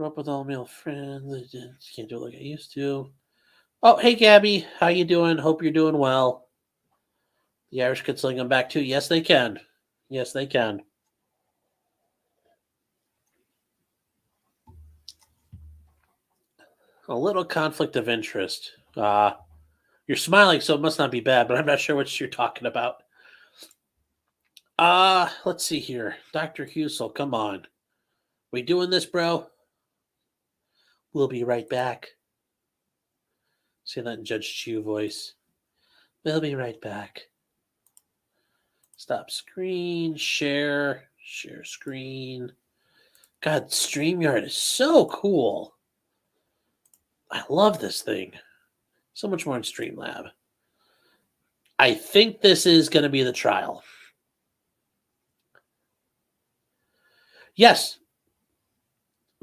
up with all male friends. Can't do it like I used to. Oh, hey, Gabby, how you doing? Hope you're doing well. The Irish could sling them back too. Yes, they can. Yes, they can. A little conflict of interest. You're smiling, so it must not be bad, but I'm not sure what you're talking about. Let's see here. Dr. Husel, come on. We doing this, bro? We'll be right back. Say that in Judge Chu voice. We'll be right back. Stop screen, share screen. God, StreamYard is so cool. I love this thing. So much more in Streamlab. I think this is going to be the trial. Yes.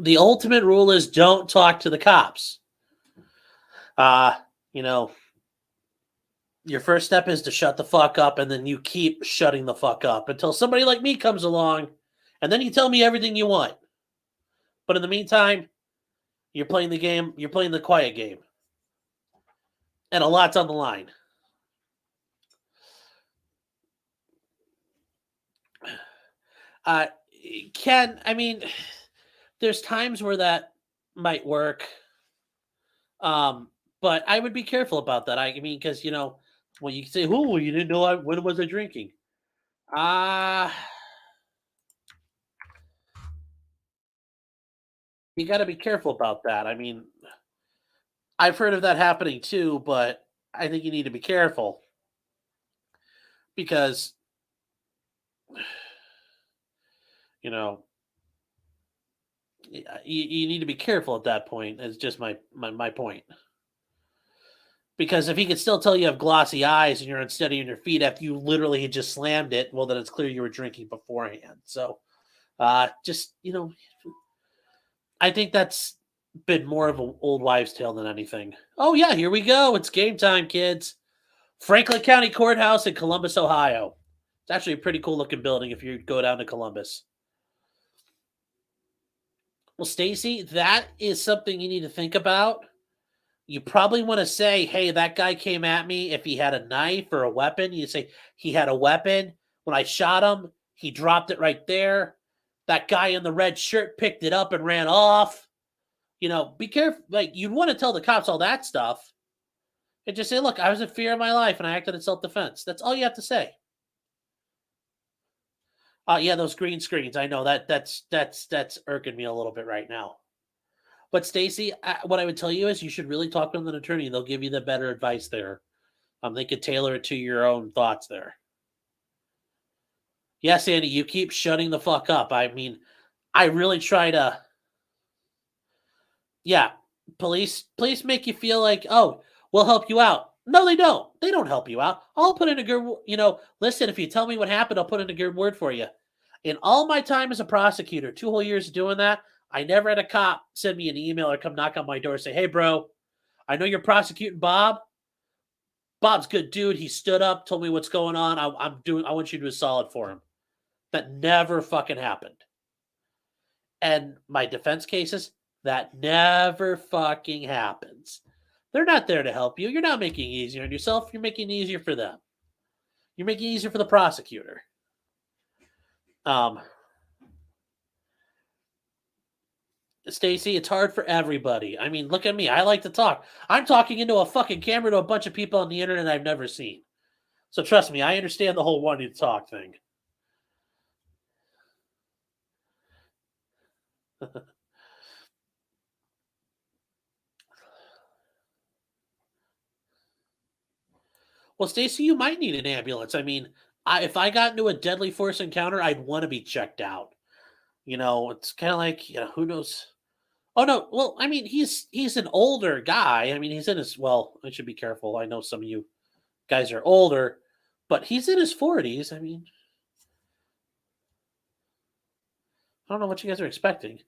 The ultimate rule is don't talk to the cops. Your first step is to shut the fuck up, and then you keep shutting the fuck up until somebody like me comes along, and then you tell me everything you want. But in the meantime, you're playing the game, you're playing the quiet game. And a lot's on the line. I mean, there's times where that might work. But I would be careful about that. I mean, because when you say, "Oh, you didn't know when was I drinking?" You got to be careful about that. I mean, I've heard of that happening too, but I think you need to be careful because you know you need to be careful at that point. Is just my point. Because if he can still tell you have glossy eyes and you're unsteady on your feet after you literally had just slammed it, well, then it's clear you were drinking beforehand. So, just I think that's been more of an old wives' tale than anything. Oh yeah, here we go. It's game time, kids. Franklin County Courthouse in Columbus, Ohio. It's actually a pretty cool looking building if you go down to Columbus. Well, Stacy, that is something you need to think about. You probably want to say, hey, that guy came at me. If he had a knife or a weapon, you say he had a weapon. When I shot him, he dropped it right there. That guy in the red shirt picked it up and ran off. Be careful. Like, you'd want to tell the cops all that stuff and just say, look, I was in fear of my life and I acted in self-defense. That's all you have to say. Yeah, those green screens. I know that's irking me a little bit right now. But Stacy, what I would tell you is you should really talk with an attorney. They'll give you the better advice there. They could tailor it to your own thoughts there. Yes, Andy, you keep shutting the fuck up. I mean, I really try to. Yeah, police make you feel like, oh, we'll help you out. No, they don't. They don't help you out. I'll put in a good, listen, if you tell me what happened, I'll put in a good word for you. In all my time as a prosecutor, 2 whole years of doing that, I never had a cop send me an email or come knock on my door and say, hey, bro, I know you're prosecuting Bob. Bob's a good dude. He stood up, told me what's going on. I want you to do a solid for him. That never fucking happened. And my defense cases, that never fucking happens. They're not there to help you. You're not making it easier on yourself. You're making it easier for them. You're making it easier for the prosecutor. Stacy, it's hard for everybody. I mean, look at me. I like to talk. I'm talking into a fucking camera to a bunch of people on the internet I've never seen. So trust me, I understand the whole wanting to talk thing. Well, Stacy, you might need an ambulance. I mean, if I got into a deadly force encounter, I'd want to be checked out. It's kind of like, who knows? Oh no, well, I mean, he's an older guy. I mean, he's in his, well, I should be careful. I know some of you guys are older, but he's in his 40s. I mean, I don't know what you guys are expecting.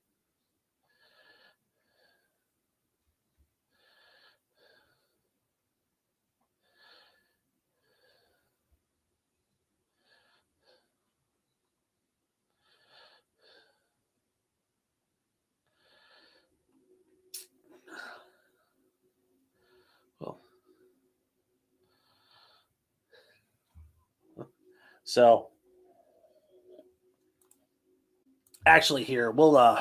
Well, so actually here, we'll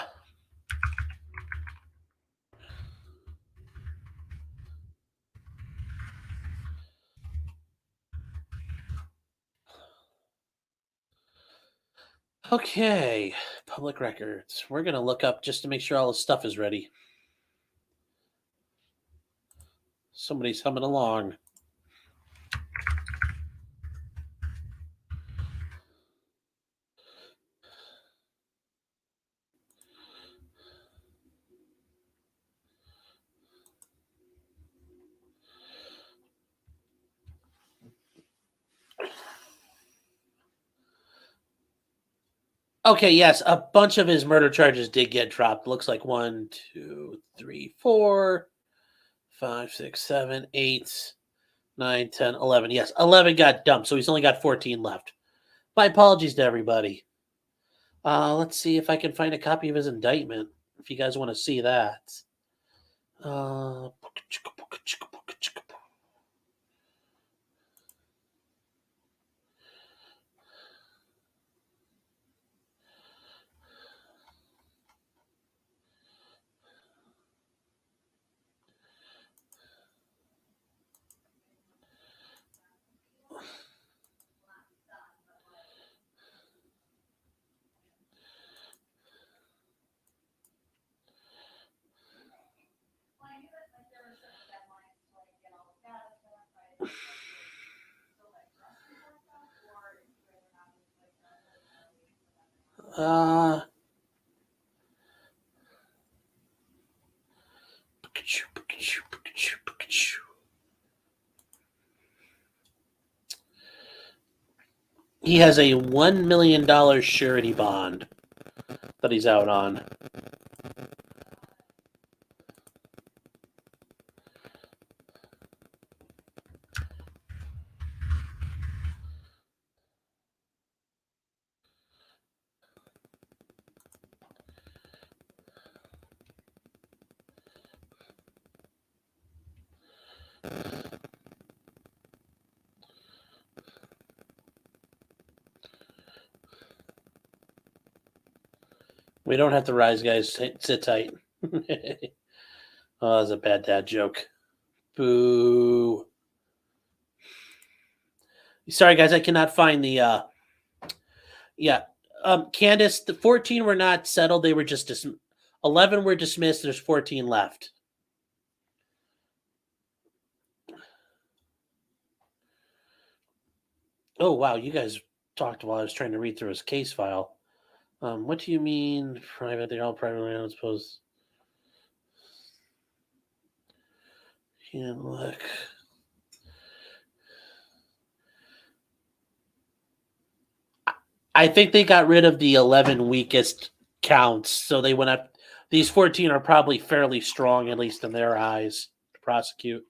okay, public records. We're going to look up just to make sure all the stuff is ready. Somebody's humming along. Okay, yes, a bunch of his murder charges did get dropped. Looks like 1, 2, 3, 4, 5, 6, 7, 8, 9, 10, 11. Yes, 11 got dumped, so he's only got 14 left. My apologies to everybody. Let's see if I can find a copy of his indictment, if you guys want to see that. Uh, he has a $1 million surety bond that he's out on. We don't have to rise, guys. Sit tight. Oh, that was a bad dad joke. Boo. Sorry, guys. I cannot find the... Candace, the 14 were not settled. They were just... 11 were dismissed. There's 14 left. Oh, wow. You guys talked while I was trying to read through his case file. What do you mean private? They're all privately owned, I suppose. Yeah, look. I think they got rid of the 11 weakest counts, so they went up. These 14 are probably fairly strong, at least in their eyes, to prosecute.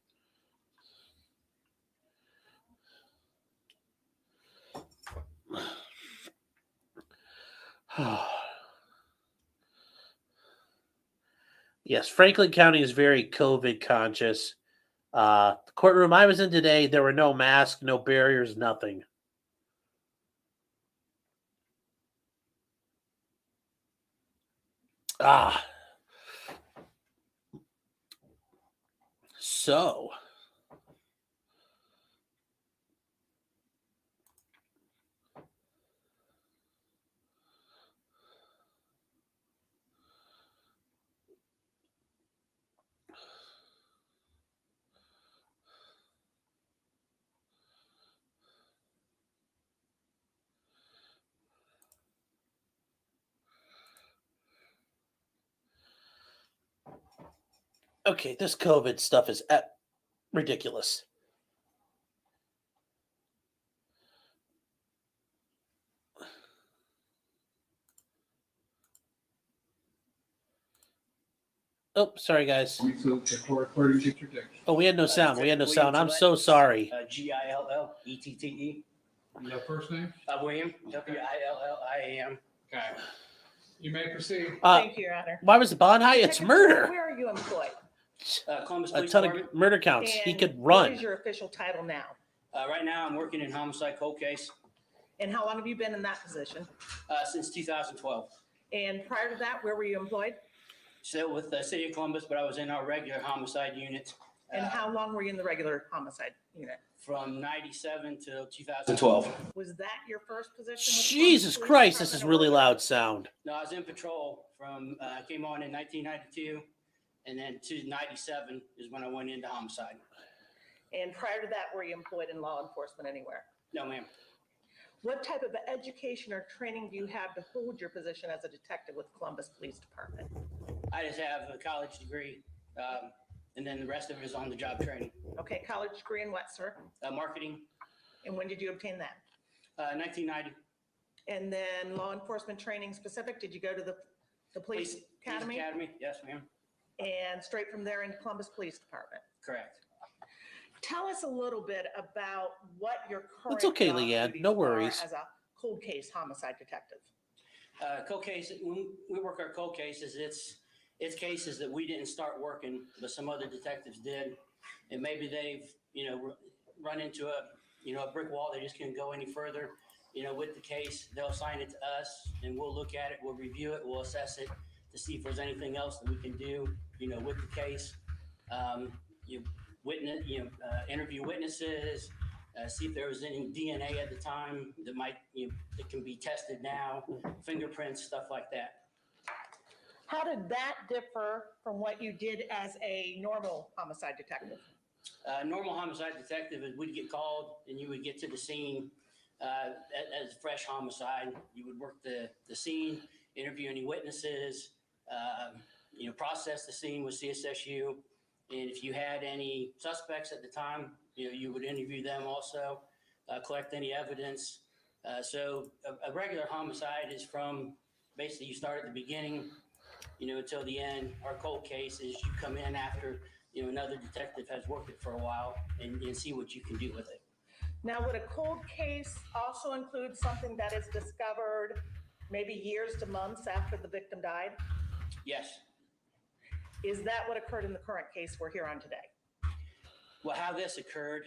Yes, Franklin County is very COVID conscious. The courtroom I was in today, there were no masks, no barriers, nothing. So. Okay, this COVID stuff is ridiculous. Oh, sorry, guys. Oh, we had no sound. We had no sound. I'm so sorry. Gillette. The first name? William. William. Okay. You may proceed. Thank you, Your Honor. Why was the bond high? It's murder. Where are you employed? Columbus A Police ton Department. of murder counts. He And could What run. is your official title now? Right now, I'm working in homicide cold case And how long have you been in that position? since 2012. And prior to that, where were you employed? Still with the city of Columbus, but I was in our regular homicide unit. And how long were you in the regular homicide unit? From 97 till 2012. Was that your first position? with Jesus Columbus Police Christ, this is Department really or- loud sound. No, I was in patrol from, came on in 1992, and then to 97 is when I went into homicide. And prior to that, were you employed in law enforcement anywhere? No, ma'am. What type of education or training do you have to hold your position as a detective with Columbus Police Department? I just have a college degree, and then the rest of it is on the job training. Okay, college degree in what, sir? Marketing, And when did you obtain that? 1990. And then law enforcement training specific, did you go to the police academy? Academy, yes, ma'am. And straight from there in Columbus Police Department? Correct. Tell us a little bit about what your current It's okay, job Leanne. duties No are worries. as a cold case homicide detective. Cold case, when we work our cold cases, it's cases that we didn't start working, but some other detectives did. And maybe they've, run into a brick wall. They just can't go any further, with the case. They'll assign it to us and we'll look at it, we'll review it, we'll assess it to see if there's anything else that we can do, with the case. Interview witnesses, see if there was any DNA at the time that can be tested now, fingerprints, stuff like that. How did that differ from what you did as a normal homicide detective? Normal homicide detective is we'd get called and you would get to the scene. as a fresh homicide. You would work the scene, interview any witnesses, process the scene with CSSU. And if you had any suspects at the time, you would interview them also, collect any evidence. So a regular homicide is from basically you start at the beginning, until the end. Our cold case is you come in after, another detective has worked it for a while and see what you can do with it. Now, would a cold case also include something that is discovered maybe years to months after the victim died? Yes. Is that what occurred in the current case we're here on today? Well, how this occurred,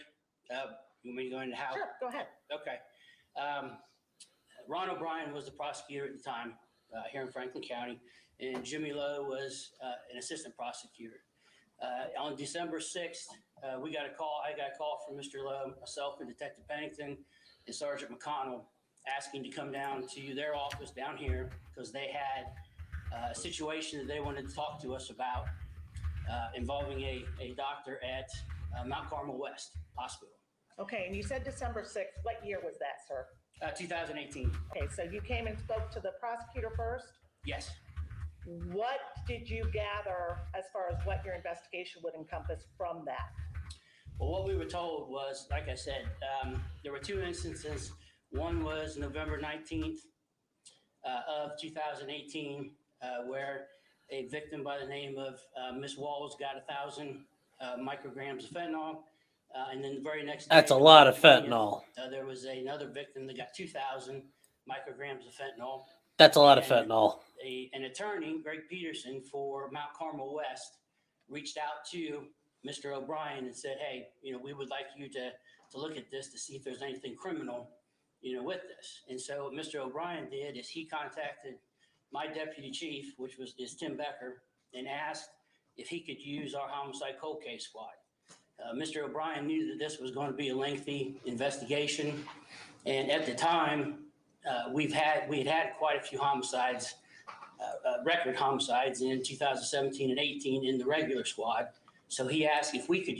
you want me to go into how? Sure, go ahead. Okay. Ron O'Brien was the prosecutor at the time here in Franklin County, and Jimmy Lowe was an assistant prosecutor. On December 6th, I got a call from Mr. Lowe, myself, and Detective Pennington and Sergeant McConnell asking to come down to their office down here because they had a situation that they wanted to talk to us about involving a doctor at Mount Carmel West Hospital. Okay, and you said December 6th. What year was that, sir? 2018. Okay, so you came and spoke to the prosecutor first? Yes. What did you gather as far as what your investigation would encompass from that? Well, what we were told was, like I said, there were two instances. One was November 19th of 2018, where a victim by the name of Miss Walls got 1,000 micrograms of fentanol. And then the very next day, that's a lot of fentanyl. There was another victim that got 2,000 micrograms of fentanyl. That's a lot of fentanyl. An attorney, Greg Peterson, for Mount Carmel West, reached out to Mr. O'Brien and said, hey, we would like you to look at this to see if there's anything criminal, with this. And so what Mr. O'Brien did is he contacted my deputy chief, which is Tim Becker, and asked if he could use our homicide cold case squad. Mr. O'Brien knew that this was going to be a lengthy investigation. And at the time, we had had quite a few homicides, record homicides in 2017 and 18 in the regular squad. So he asked if we could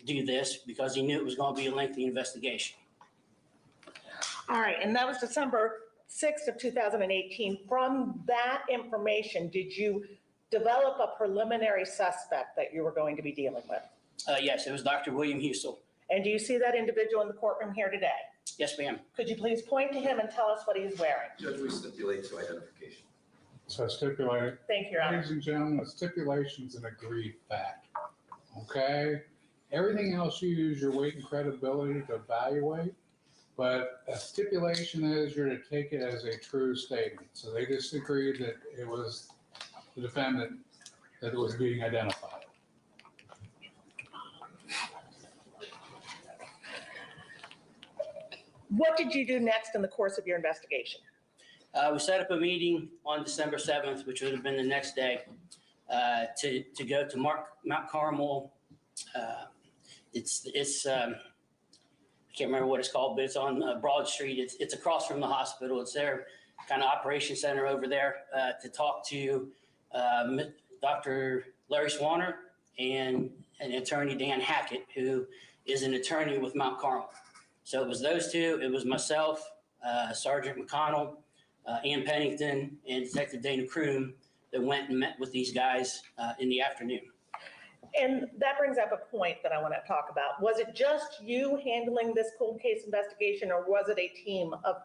do this because he knew it was going to be a lengthy investigation. All right, and that was December 6th of 2018. From that information, did you develop a preliminary suspect that you were going to be dealing with? Yes, it was Dr. William Husel. And do you see that individual in the courtroom here today? Yes, ma'am. Could you please point to him and tell us what he's wearing? Judge, we stipulate to identification. So stipulate. Thank you, Your Honor. Ladies and gentlemen, a stipulation is an agreed fact. Okay? Everything else you use your weight and credibility to evaluate, but a stipulation is you're to take it as a true statement. So they disagreed that it was the defendant that was being identified. What did you do next in the course of your investigation? We set up a meeting on December 7th, which would have been the next day, to go to Mount Carmel. It's I can't remember what it's called, but it's on Broad Street. It's across from the hospital. It's their kind of operation center over there to talk to Dr. Larry Swanner and attorney Dan Hackett, who is an attorney with Mount Carmel. So it was those two. It was myself, Sergeant McConnell, Ann Pennington, and Detective Dana Courtroom that went and met with these guys in the afternoon. And that brings up a point that I want to talk about. Was it just you handling this cold case investigation, or was it a team of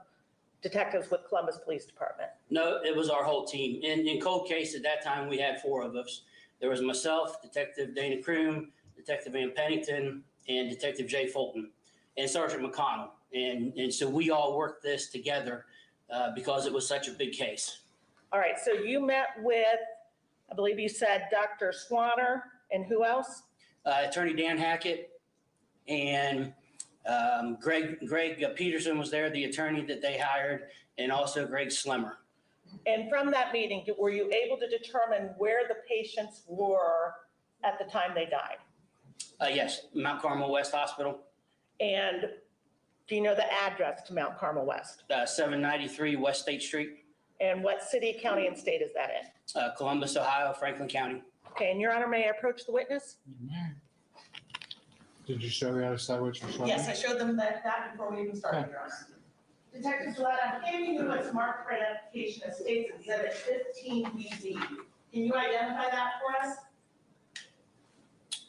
detectives with Columbus Police Department? No, it was our whole team. In cold case at that time, we had 4 of us. There was myself, Detective Dana Courtroom, Detective Ann Pennington, and Detective Jay Fulton, and Sergeant McConnell. And so we all worked this together because it was such a big case. All right, so you met with, I believe you said Dr. Swanner, and who else? Attorney Dan Hackett and Greg Peterson was there, the attorney that they hired, and also Greg Slimmer. And from that meeting, were you able to determine where the patients were at the time they died? Yes, Mount Carmel West Hospital. And do you know the address to Mount Carmel West? 793 West State Street. And what city, county, and state is that in? Columbus, Ohio, Franklin County. Okay, and Your Honor, may I approach the witness? Did you show the other side what you showed? Yes, I showed them that before we even started, Your Honor. Detective Gillette, I'm handing you what's marked for identification as State's Exhibit 15BB. Can you identify that for us?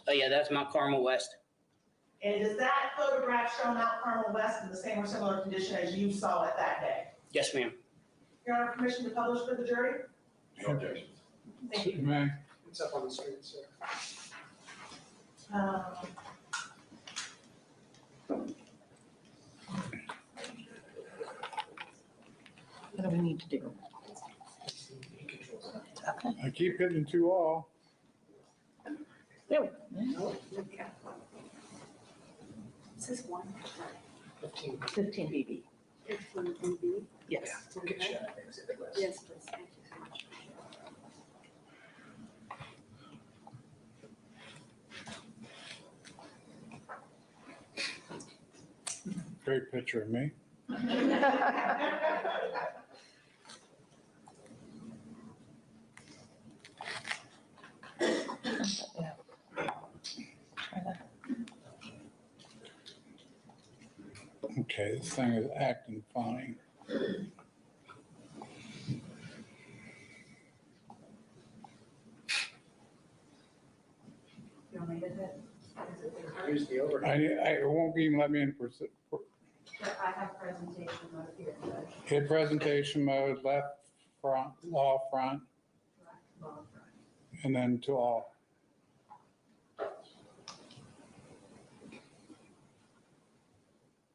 Oh yeah, that's Mount Carmel West. And does that photograph show Mount Carmel West in the same or similar condition as you saw it that day? Yes, ma'am. Your Honor, permission to publish for the jury? No objections. Thank you. May. It's up on the screen, sir. What do we need to do? Okay. I keep hitting 2 all. There we go. This is 1. 15 BB. 15 BB? Yes. Get you out of exhibit list. Yes, please. Thank you so much. Great picture of me. Okay, this thing is acting funny. You want me to hit? Here's the overhead. It won't even let me in. I have presentation mode here, Judge. Hit presentation mode, left front, law front, and then to all.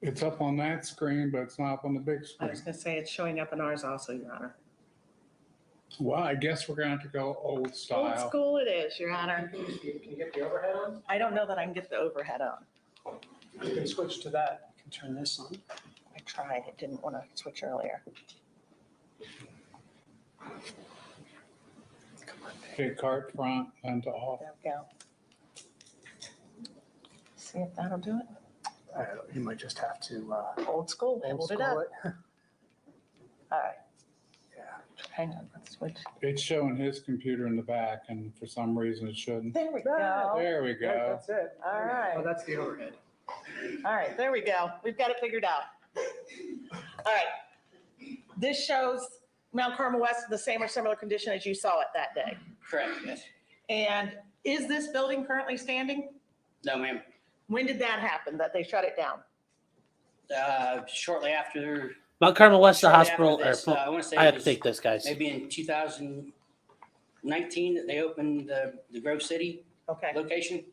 It's up on that screen, but it's not up on the big I screen. was going to say it's showing up in ours also, Your Honor. Well, I guess we're going to have to go old Old style. school it is, Your Honor. Can you get the overhead on? I don't know that I can get the overhead on. You can switch to that. You can turn this on. I tried. It didn't want to switch earlier. Okay, cart front, then to off. There we go. See if that'll do it. You might just have to, Old school, old hold it up. school it. All right, Yeah. hang on, let's switch. It's showing his computer in the back, and for some reason it shouldn't. There we go. There we Right, go. that's it. All right. Oh, that's the overhead. All right, there we go. We've got it figured out. All right. This shows Mount Carmel West in the same or similar condition as you saw it that day. Correct, yes. And is this building currently standing? No, ma'am. When did that happen, that they shut it down? Shortly after. Mount Carmel West, the shortly hospital. after this, I want to say I it have to was take this, guys. Maybe in 2019 that they opened the Grove City Okay. location.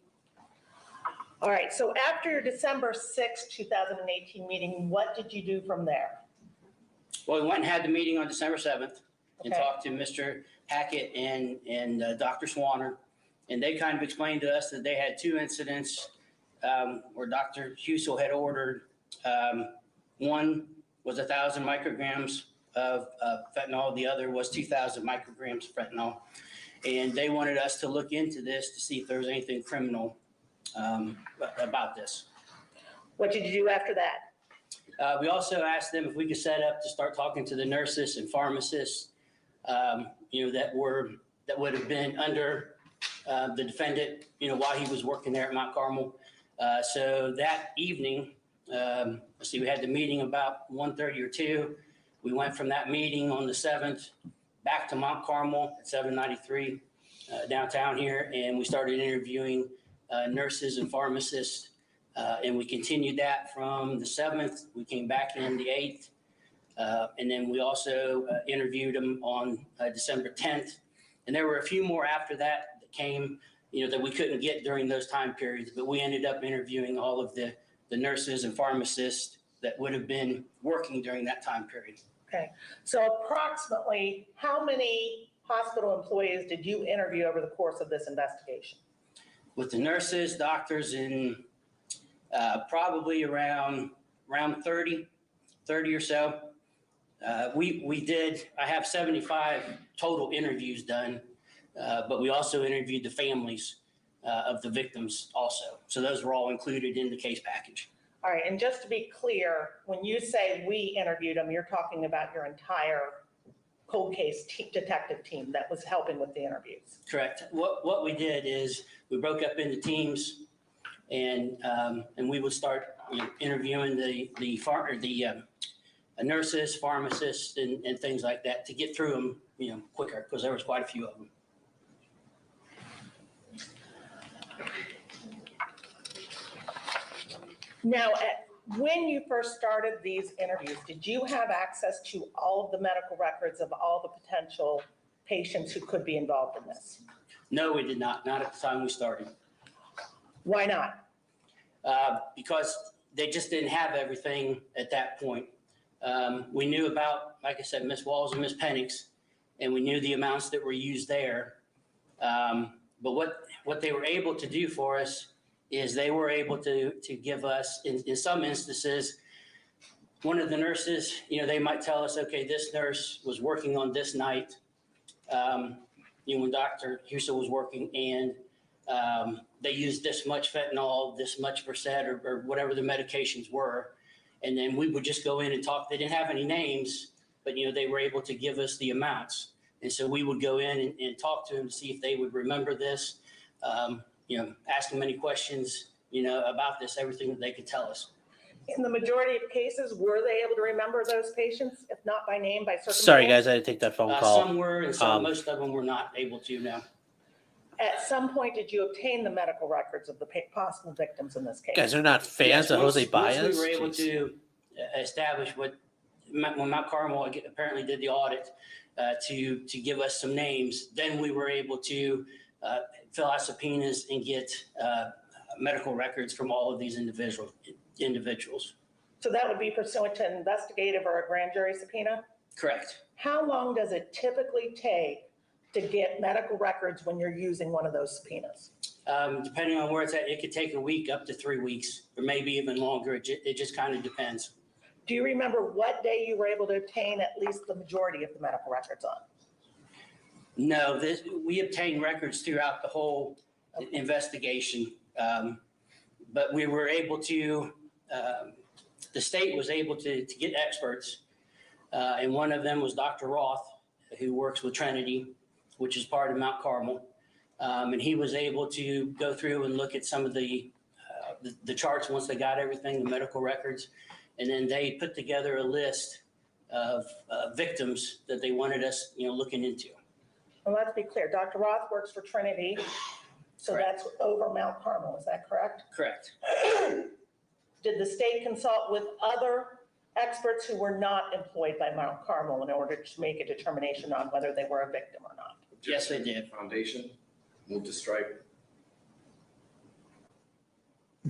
All right, so after your December 6, 2018 meeting, what did you do from there? Well, we went and had the meeting on December 7th and Okay. talked to Mr. Hackett and Dr. Swanner. And they kind of explained to us that they had 2 incidents where Dr. Husel had ordered. One was 1,000 micrograms of fentanyl. The other was 2,000 micrograms of fentanyl. And they wanted us to look into this to see if there was anything criminal about this. What did you do after that? We also asked them if we could set up to start talking to the nurses and pharmacists, that would have been under the defendant, while he was working there at Mount Carmel. So that evening, we had the meeting about 1:30 or 2. We went from that meeting on the 7th back to Mount Carmel at 793 downtown here, and we started interviewing nurses and pharmacists. And we continued that from the 7th. We came back in the 8th. And then we also interviewed them on December 10th. And there were a few more after that came, that we couldn't get during those time periods. But we ended up interviewing all of the nurses and pharmacists that would have been working during that time period. Okay, so approximately how many hospital employees did you interview over the course of this investigation? With the nurses, doctors, and probably around 30 or so. I have 75 total interviews done, but we also interviewed the families of the victims also. So those were all included in the case package. All right, and just to be clear, when you say we interviewed them, you're talking about your entire cold case detective team that was helping with the interviews. Correct. What we did is we broke up into teams, and we would start interviewing the nurses, pharmacists, and things like that to get through them, quicker, because there was quite a few of them. Now, when you first started these interviews, did you have access to all of the medical records of all the potential patients who could be involved in this? No, we did not at the time we started. Why not? Because they just didn't have everything at that point. We knew about, like I said, Miss Walls and Miss Penix, and we knew the amounts that were used there. But what they were able to do for us is they were able to give us, in some instances, one of the nurses, they might tell us, okay, this nurse was working on this night, when Dr. Husel was working, and they used this much fentanyl, this much Versed, or whatever the medications were. And then we would just go in and talk. They didn't have any names, but, they were able to give us the amounts. And so we would go in and talk to them to see if they would remember this, ask them any questions, about this, everything that they could tell us. In the majority of cases, were they able to remember those patients, if not by name, by circumstance? Sorry, guys, I had to take that phone call. Some were, and most of them were not able to now. At some point, did you obtain the medical records of the possible victims in this case? Guys, they're not fans of Jose Baez. Once we were able to establish when Mount Carmel apparently did the audit to give us some names, then we were able to fill out subpoenas and get medical records from all of these individuals. So that would be pursuant to an investigative or a grand jury subpoena? Correct. How long does it typically take to get medical records when you're using one of those subpoenas? Depending on where it's at, it could take a week up to 3 weeks, or maybe even longer. It just kind of depends. Do you remember what day you were able to obtain at least the majority of the medical records on? No, we obtained records throughout the whole investigation, but we were able to, the state was able to get experts, and one of them was Dr. Roth, who works with Trinity, which is part of Mount Carmel, and he was able to go through and look at some of the charts once they got everything, the medical records, and then they put together a list of victims that they wanted us, looking into. Well, let's be clear. Dr. Roth works for Trinity, so Correct. that's over Mount Carmel. Is that correct? Correct. Did the state consult with other experts who were not employed by Mount Carmel in order to make a determination on whether they were a victim or not? Yes, they did. Foundation, move to strike.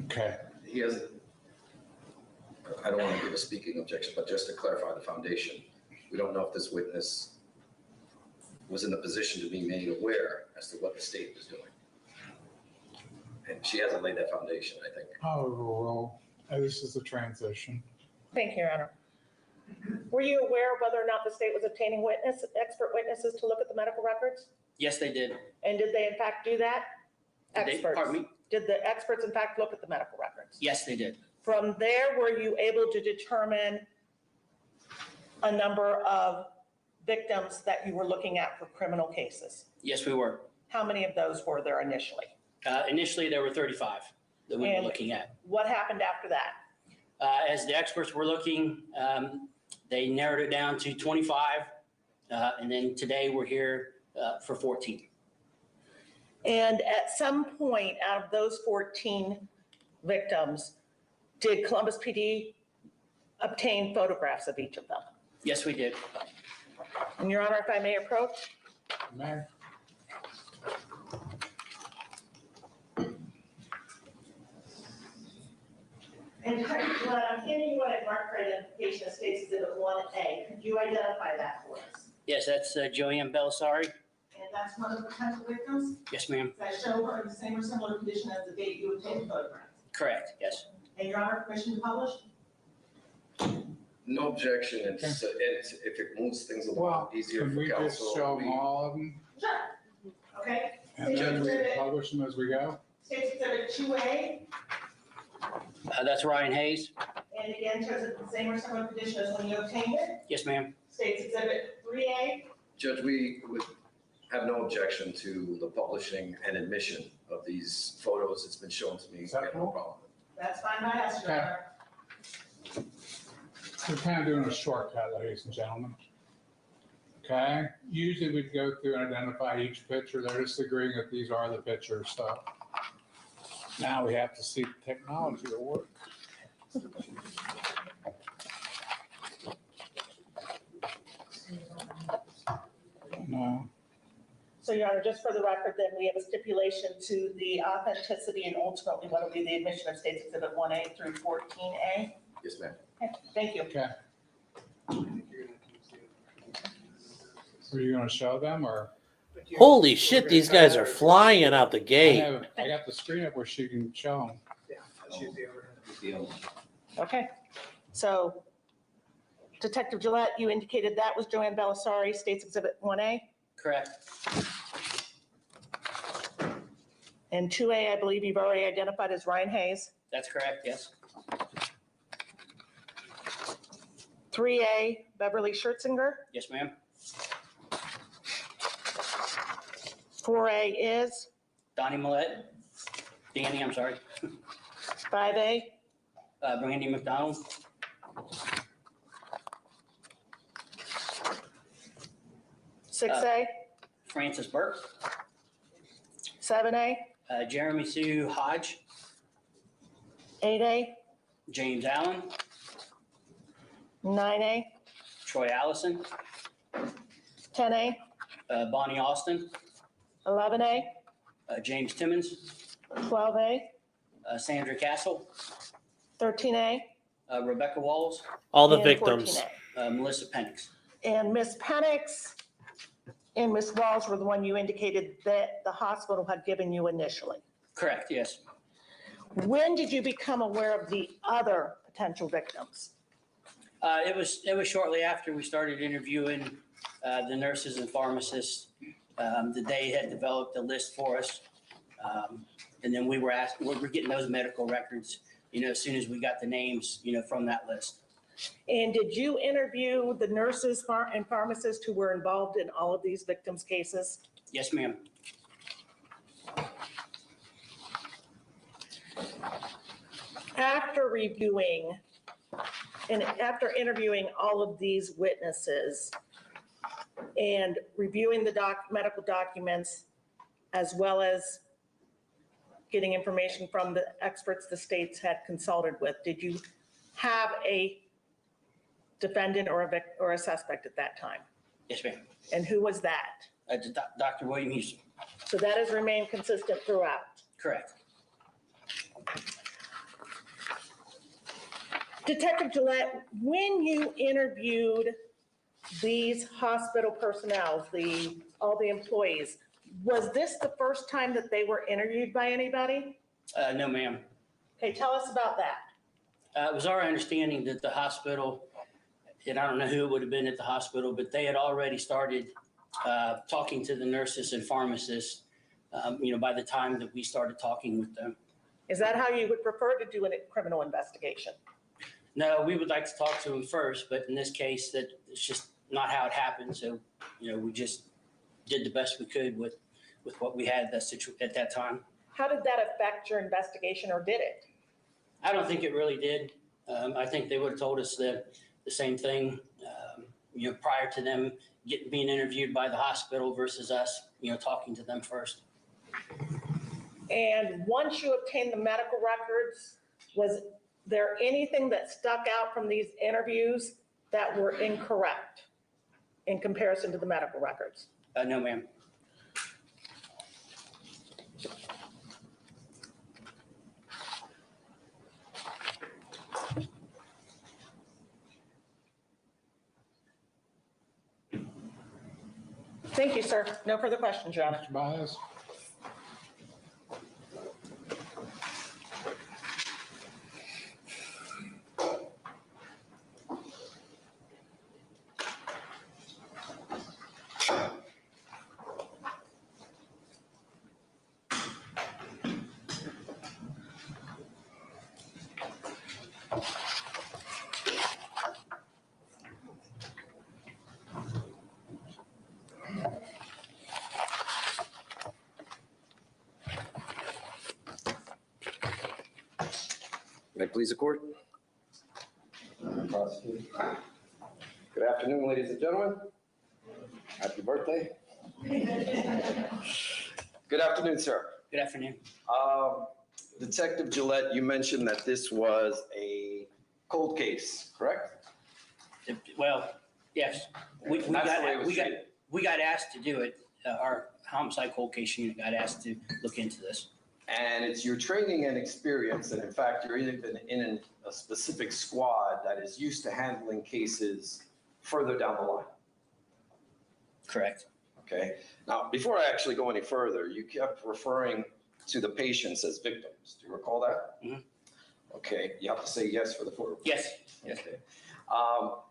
Okay. He has, I don't want to give a speaking objection, but just to clarify the foundation, we don't know if this witness was in the position to be made aware as to what the state was doing. And she hasn't laid that foundation, I think. Oh, well, this is a transition. Thank you, Your Honor. Were you aware of whether or not the state was obtaining expert witnesses to look at the medical records? Yes, they did. And did they in fact do that? Pardon me? Did the experts in fact look at the medical records? Yes, they did. From there, were you able to determine a number of victims that you were looking at for criminal cases? Yes, we were. How many of those were there initially? Initially, there were 35 that we were looking at. What happened after that? As the experts were looking, they narrowed it down to 25, and then today we're here for 14. And at some point out of those 14 victims, did Columbus PD obtain photographs of each of them? Yes, we did. And Your Honor, if I may approach? May. And what I'm handing you what marked for identification of State's Exhibit 1A. Could you identify that for us? Yes, that's Joanne Belisari. And that's one of the potential victims Yes, ma'am. that show her in the same or similar condition as the date you obtained the photograph. Correct, yes. And Your Honor, permission to publish? No objection, it's, if it moves things along Well, easier can for we just council. show them all of them? Sure. Okay. And then we publish them as we go? State's Exhibit 2A, That's Ryan Hayes. and again, shows it in the same or similar condition as when you obtained it. Yes, ma'am. State's Exhibit 3A, Judge, we would have no objection to the publishing and admission of these photos. It's been shown to me. Is that I have no cool? problem. that's fine by us, Your Okay. Honor. We're kind of doing a shortcut, ladies and gentlemen. Okay, usually we'd go through and identify each picture. They're just agreeing that these are the pictures, so now we have to see the technology to work. No. So, Your Honor, just for the record, then we have a stipulation to the authenticity and ultimately what will be the admission of States Exhibit 1A through 14A. Yes, ma'am. Okay, thank you. Okay. Are you going to show them or? Holy shit, these guys are flying out the gate. I got the screen up where she can show them. Okay, so Detective Gillette, you indicated that was Joanne Belisari, States Exhibit 1A, Correct. and 2A, I believe you've already identified as Ryan Hayes. That's correct, yes. 3A, Beverly Schertzinger. Yes, ma'am. 4A is Donnie Millette. Danny, I'm sorry. 5A, Brandy McDonald. 6A, Francis Burke. 7A, Jeremy Sue Hodge. 8A, James Allen. 9A, Troy Allison. 10A, Bonnie Austin. 11A, James Timmons. 12A, Sandra Castle. 13A, Rebecca Walls. All the and victims. 14A. Melissa Penix. And Miss Penix and Miss Walls were the one you indicated that the hospital had given you initially. Correct, yes. When did you become aware of the other potential victims? It was shortly after we started interviewing the nurses and pharmacists. The day had developed a list for us, and then we were getting those medical records. As soon as we got the names, from that list. And did you interview the nurses and pharmacists who were involved in all of these victims' cases? Yes, ma'am. After reviewing and after interviewing all of these witnesses and reviewing the medical documents, as well as getting information from the experts the states had consulted with, did you have a defendant or a suspect at that time? Yes, ma'am. And who was that? Dr. William Husel. So that has remained consistent throughout. Correct. Detective Gillette, when you interviewed these hospital personnel, all the employees, was this the first time that they were interviewed by anybody? No, ma'am. Okay, tell us about that. It was our understanding that the hospital, and I don't know who it would have been at the hospital, but they had already started talking to the nurses and pharmacists, by the time that we started talking with them. Is that how you would prefer to do a criminal investigation? No, we would like to talk to them first, but in this case, that it's just not how it happened. So, we just did the best we could with what we had at that time. How did that affect your investigation, or did it? I don't think it really did. I think they would have told us the same thing, prior to them being interviewed by the hospital versus us, talking to them first. And once you obtained the medical records, was there anything that stuck out from these interviews that were incorrect in comparison to the medical records? No, ma'am. Thank you, sir. No further questions, Your Honor. Mr. Baez? May I please the court? Prosecutor. Good afternoon, ladies and gentlemen. Happy birthday. Good afternoon, sir. Good afternoon. Detective Gillette, you mentioned that this was a cold case, correct? Well, yes, we That's the way it was treated. got asked to do it. Our homicide cold case unit got asked to look into this. And it's your training and experience, and in fact, you're even in a specific squad that is used to handling cases further down the line. Correct. Okay. Now, before I actually go any further, you kept referring to the patients as victims. Do you recall that? Mhm. Okay. You have to say yes for the court. Yes. Yes. Okay.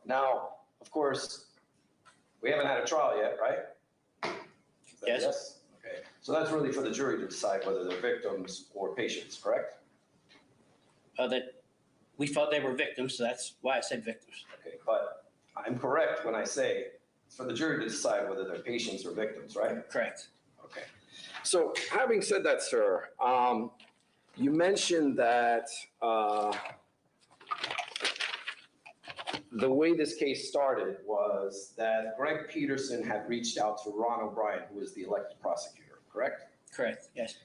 Now, of course, we haven't had a trial yet, right? Yes. Okay. So that's really for the jury to decide whether they're victims or patients, correct? That we thought they were victims, so that's why I said victims. Okay. But I'm correct when I say it's for the jury to decide whether they're patients or victims, right? Correct. Okay. So having said that, sir, you mentioned that the way this case started was that Greg Peterson had reached out to Ron O'Brien, who was the elected prosecutor, correct? Correct. Yes.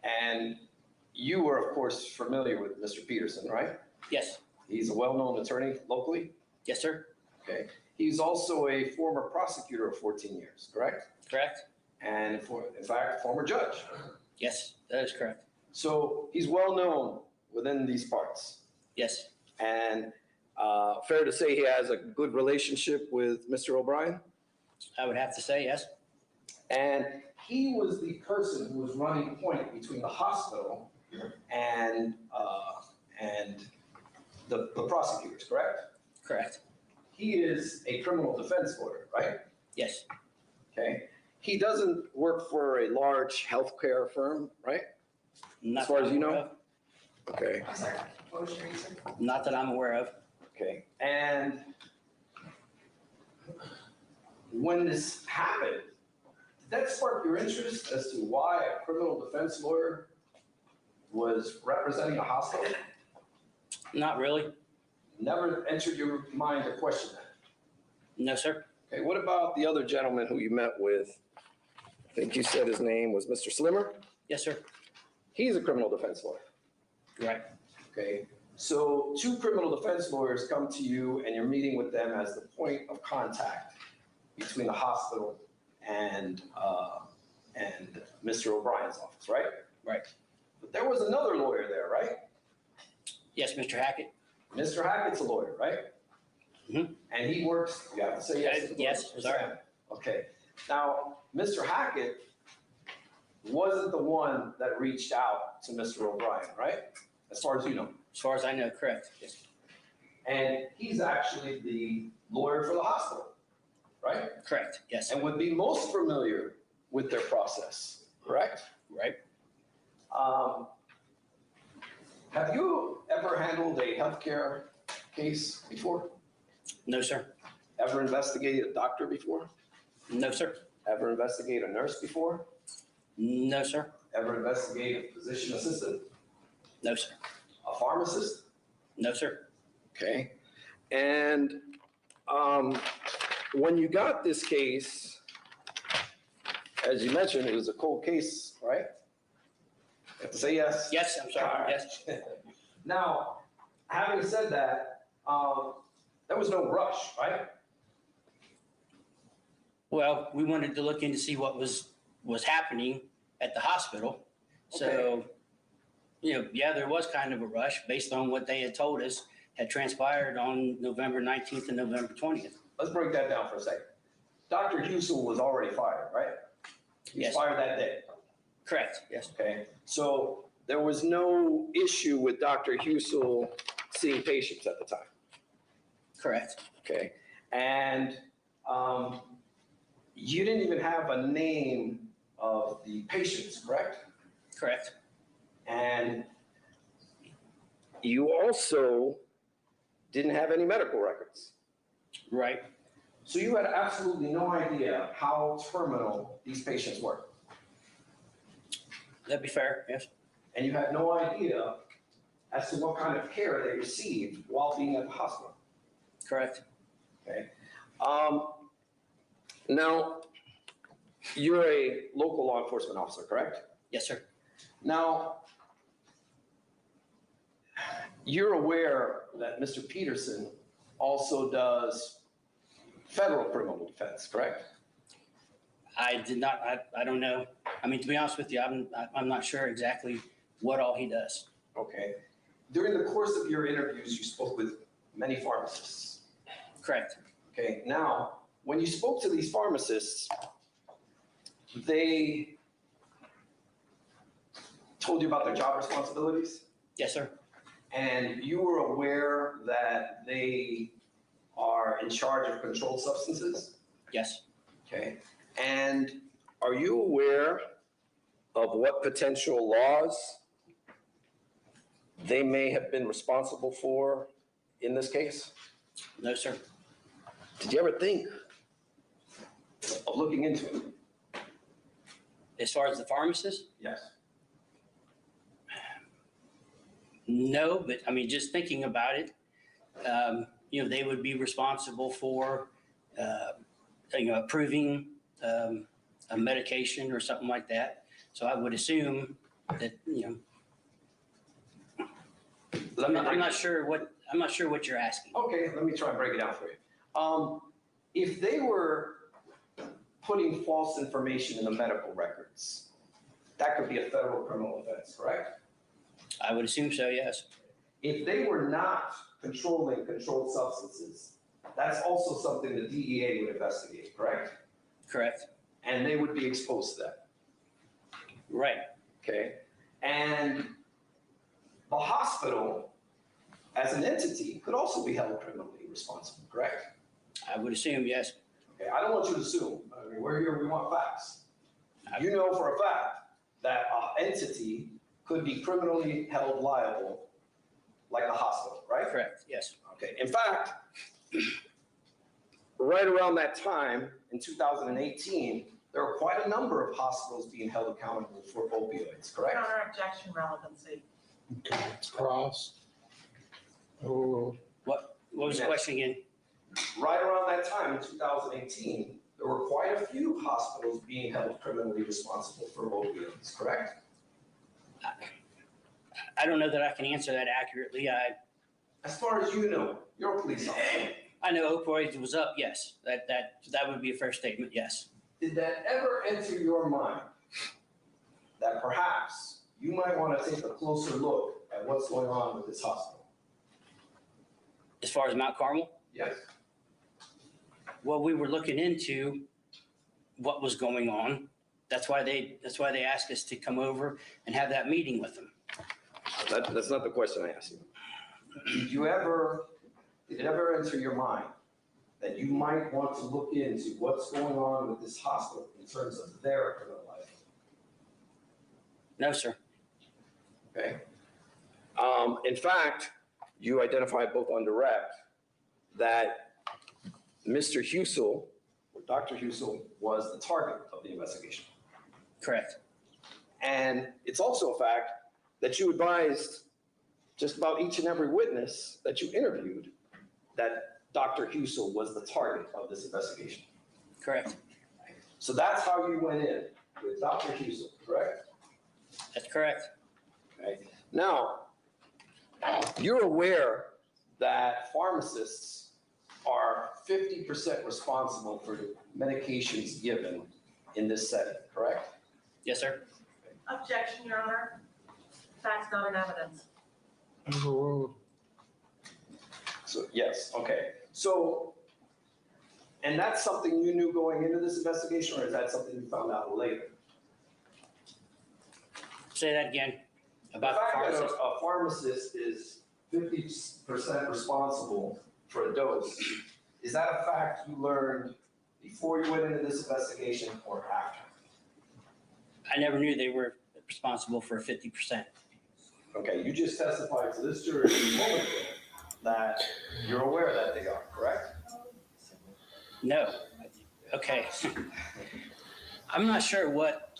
And you were, of course, familiar with Mr. Peterson, right? Yes. He's a well-known attorney locally? Yes, sir. Okay. He's also a former prosecutor of 14 years, correct? Correct. And in fact, former judge. Yes, that is correct. So he's well-known within these parts. Yes. And fair to say he has a good relationship with Mr. O'Brien? I would have to say yes. And he was the person who was running point between the hospital and the prosecutors, correct? Correct. He is a criminal defense lawyer, right? Yes. Okay. He doesn't work for a large healthcare firm, right? Not As far that as you I'm aware know? of. Okay. Not that I'm aware of. Okay. And when this happened, did that spark your interest as to why a criminal defense lawyer was representing a hospital? Not really. Never entered your mind to question that? No, sir. Okay, what about the other gentleman who you met with? I think you said his name was Mr. Slimmer? Yes, sir. He's a criminal defense lawyer. Right. Okay, so two criminal defense lawyers come to you and you're meeting with them as the point of contact between the hospital and Mr. O'Brien's office, right? Right. But there was another lawyer there, right? Yes, Mr. Hackett. Mr. Hackett's a lawyer, right? Mm-hmm. And he works, you have to say yes. Yes, sorry. Okay, now, Mr. Hackett wasn't the one that reached out to Mr. O'Brien, right? As far as you know. As far as I know, correct. Yes. And he's actually the lawyer for the hospital, right? Correct. Yes. And would be most familiar with their process, correct? Right. Have you ever handled a healthcare case before? No, sir. Ever investigated a doctor before? No, sir. Ever investigated a nurse before? No, sir. Ever investigated a physician assistant? No, sir. A pharmacist? No, sir. Okay. And when you got this case, as you mentioned, it was a cold case, right? You have to say yes? Yes, I'm sorry. All right. Yes. Now, having said that, there was no rush, right? Well, we wanted to look in to see what was happening at the hospital. So, Okay. Yeah, there was kind of a rush based on what they had told us had transpired on November 19th and November 20th. Let's break that down for a second. Dr. Husel was already fired, right? He was Yes. fired that day. Correct. Yes. Okay, so there was no issue with Dr. Husel seeing patients at the time. Correct. Okay, and you didn't even have a name of the patients, correct? Correct. And you also didn't have any medical records. Right. So you had absolutely no idea how terminal these patients were. That'd be fair. Yes. And you had no idea as to what kind of care they received while being at the hospital. Correct. Okay. Now, you're a local law enforcement officer, correct? Yes, sir. Now, you're aware that Mr. Peterson also does federal criminal defense, correct? I did not, I don't know. I mean, to be honest with you, I'm not sure exactly what all he does. Okay. During the course of your interviews, you spoke with many pharmacists. Correct. Okay. Now, when you spoke to these pharmacists, they told you about their job responsibilities? Yes, sir. And you were aware that they are in charge of controlled substances? Yes. Okay. And are you aware of what potential laws they may have been responsible for in this case? No, sir. Did you ever think of looking into it? As far as the pharmacist? Yes. No, but I mean, just thinking about it, they would be responsible for, approving a medication or something like that. So I would assume that, I'm not sure what you're asking. Okay, let me try and break it down for you. If they were putting false information in the medical records, that could be a federal criminal offense, correct? I would assume so, yes. If they were not controlling controlled substances, that's also something the DEA would investigate, correct? Correct. And they would be exposed to that. Right. Okay. And the hospital, as an entity, could also be held criminally responsible, correct? I would assume, yes. Okay, I don't want you to assume. I mean, we're here, we want facts. You know for a fact that an entity could be criminally held liable like a hospital, right? Correct, yes. Okay, in fact, right around that time, in 2018, there were quite a number of hospitals being held accountable for opioids, correct? Counter objection relevancy. Okay, it's cross. Oh, What was the question again? Right around that time, in 2018, there were quite a few hospitals being held criminally responsible for opioids, correct? I don't know that I can answer that accurately. As far as you know, you're a police officer. I know opioids was up, yes. That would be a fair statement, yes. Did that ever enter your mind that perhaps you might want to take a closer look at what's going on with this hospital? As far as Mount Carmel? Yes. Well, we were looking into what was going on. That's why they asked us to come over and have that meeting with them. That's not the question I asked you. Did it ever enter your mind that you might want to look into what's going on with this hospital in terms of their criminal life? No, sir. Okay. In fact, you identified both on direct that Mr. Husel, or Dr. Husel, was the target of the investigation. Correct. And it's also a fact that you advised just about each and every witness that you interviewed that Dr. Husel was the target of this investigation. Correct. So that's how you went in with Dr. Husel, correct? That's correct. Okay. Now, you're aware that pharmacists are 50% responsible for the medications given in this setting, correct? Yes, sir. Objection, Your Honor. That's not in evidence. overruled. So, yes, okay. So, and that's something you knew going into this investigation, or is that something you found out later? Say that again. About the fact the pharmacist. that a pharmacist is 50% responsible for a dose, is that a fact you learned before you went into this investigation or after? I never knew they were responsible for 50%. Okay, you just testified to this jury a moment ago that you're aware that they are, correct? No. Okay. I'm not sure what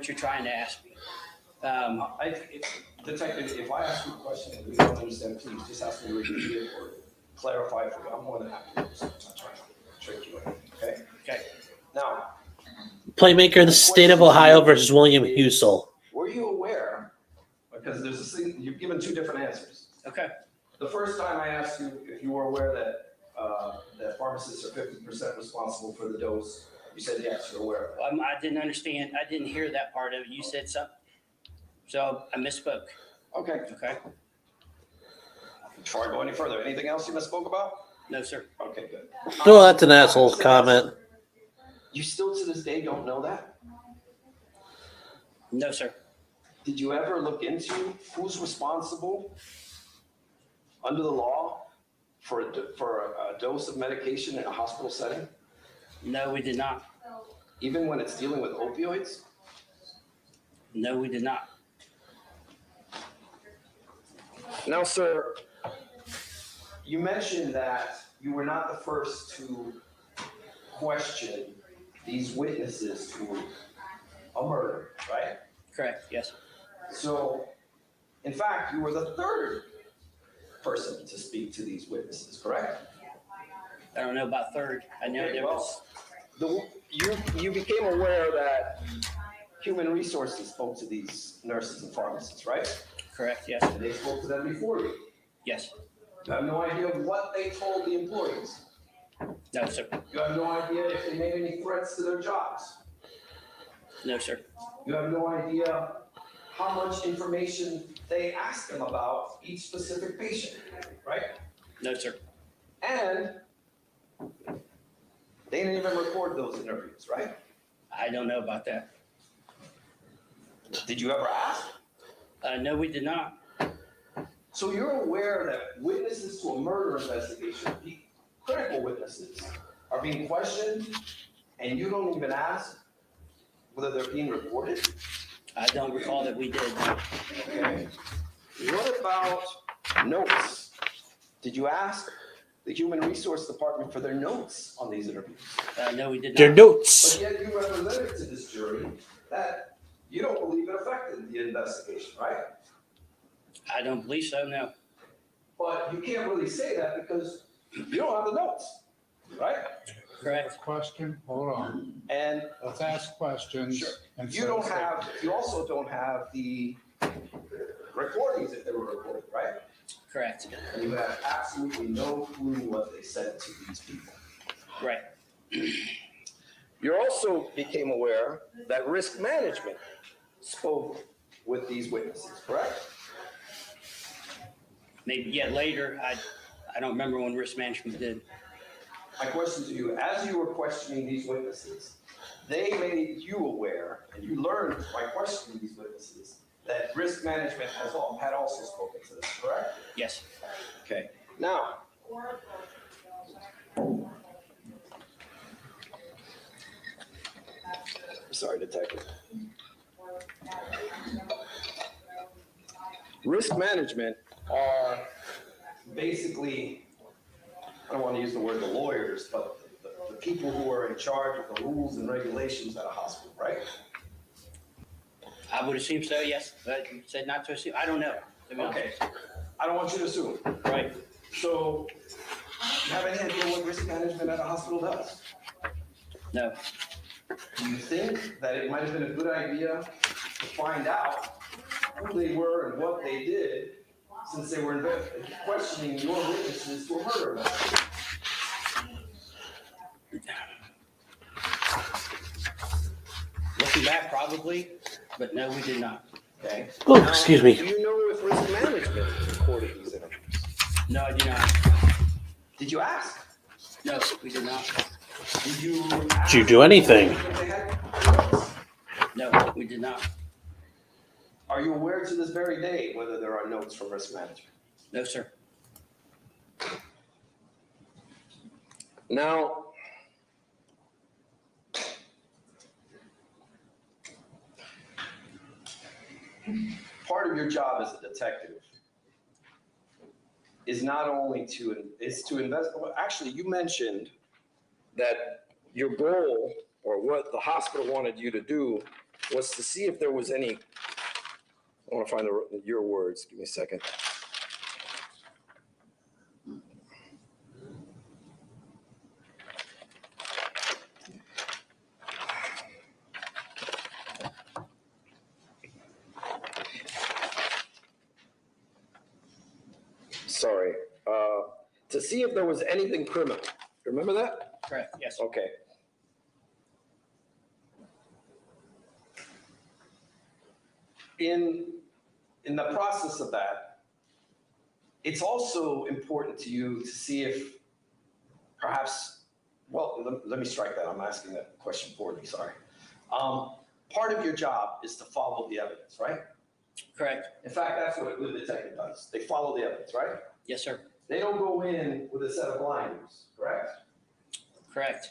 you're trying to ask me. Detective, if I ask you a question and you don't understand, please just ask me to repeat it or clarify for you. I'm more than happy to do so. I'm not trying to trick you. Okay? Okay. Now, Playmaker, the state of Ohio versus William Husel. were you aware, because there's a thing, you've given two different answers. Okay. The first time I asked you if you were aware that that pharmacists are 50% responsible for the dose, you said yes, you're aware of that. I didn't understand. I didn't hear that part of it. You said something. So I misspoke. Okay. Okay. Before I go any further, anything else you misspoke about? No, sir. Okay, good. Oh, that's an asshole comment. You still to this day don't know that? No, sir. Did you ever look into who's responsible under the law for a dose of medication in a hospital setting? No, we did not. Even when it's dealing with opioids? No, we did not. Now, sir, you mentioned that you were not the first to question these witnesses to a murder, right? Correct, yes. So, in fact, you were the third person to speak to these witnesses, correct? I don't know about third. I know Okay, there was. you became aware that Human Resources spoke to these nurses and pharmacists, right? Correct, yes. And they spoke to them before you. Yes. You have no idea what they told the employees. No, sir. You have no idea if they made any threats to their jobs. No, sir. You have no idea how much information they asked them about each specific patient, right? No, sir. And they didn't even record those interviews, right? I don't know about that. Did you ever ask? No, we did not. So you're aware that witnesses to a murder investigation, critical witnesses, are being questioned, and you don't even ask whether they're being recorded? I don't recall that we did. Okay. What about notes? Did you ask the Human Resource Department for their notes on these interviews? No, we did not. Their notes. But yet you represented to this jury that you don't believe it affected the investigation, right? I don't believe so, no. But you can't really say that because you don't have the notes, right? Correct. Question, hold on. And Let's ask questions. Sure. And you don't have, you also don't have the recordings if they were recorded, right? Correct. And you have absolutely no clue what they said to these people. Right. You also became aware that risk management spoke with these witnesses, correct? Maybe yet later. I don't remember when risk management did. My question to you, as you were questioning these witnesses, they made you aware, and you learned by questioning these witnesses, that risk management had also spoken to them, correct? Yes. Okay. Now, sorry, detective. Risk management are basically, I don't want to use the word the lawyers, but the people who are in charge of the rules and regulations at a hospital, right? I would assume so, yes. But you said not to assume. I don't know. Okay. I don't want you to assume. Right. So, you have any idea what risk management at a hospital does? No. Do you think that it might have been a good idea to find out who they were and what they did, since they were questioning your witnesses to a murder investigation? Looking back, probably, but no, we did not. Okay. Oh, excuse me. Do you know if risk management recorded these interviews? No, I do not. Did you ask? No, we did not. Did you? Did you do anything? No, we did not. Are you aware to this very day whether there are notes from risk management? No, sir. Now, part of your job as a detective is not only to invest. Well, actually, you mentioned that your goal, or what the hospital wanted you to do, was to see if there was any. I want to find your words. Give me a second. see if there was anything criminal. Remember that? Correct, yes. Okay. In the process of that, it's also important to you to see if perhaps, well, let me strike that. I'm asking that question for you, sorry. Part of your job is to follow the evidence, right? Correct. In fact, that's what a good detective does. They follow the evidence, right? Yes, sir. They don't go in with a set of blinders, correct? Correct.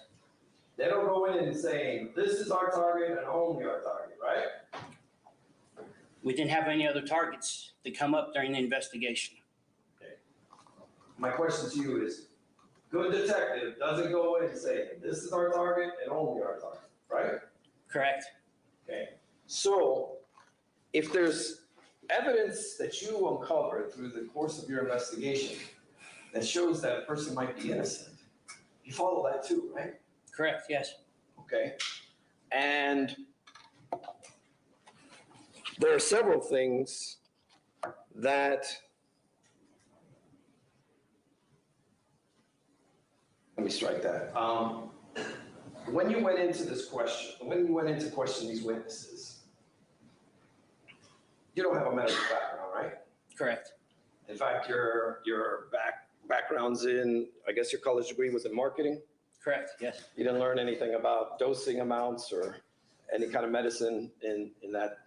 They don't go in saying, this is our target and only our target, right? We didn't have any other targets that come up during the investigation. Okay. My question to you is, good detective doesn't go in and say, this is our target and only our target, right? Correct. Okay. So if there's evidence that you uncovered through the course of your investigation that shows that a person might be innocent, you follow that too, right? Correct, yes. Okay. And there are several things that let me strike that. When you went into this question, when you went in to question these witnesses, you don't have a medical background, right? Correct. In fact, your background's in, I guess your college degree was in marketing? Correct, yes. You didn't learn anything about dosing amounts or any kind of medicine in that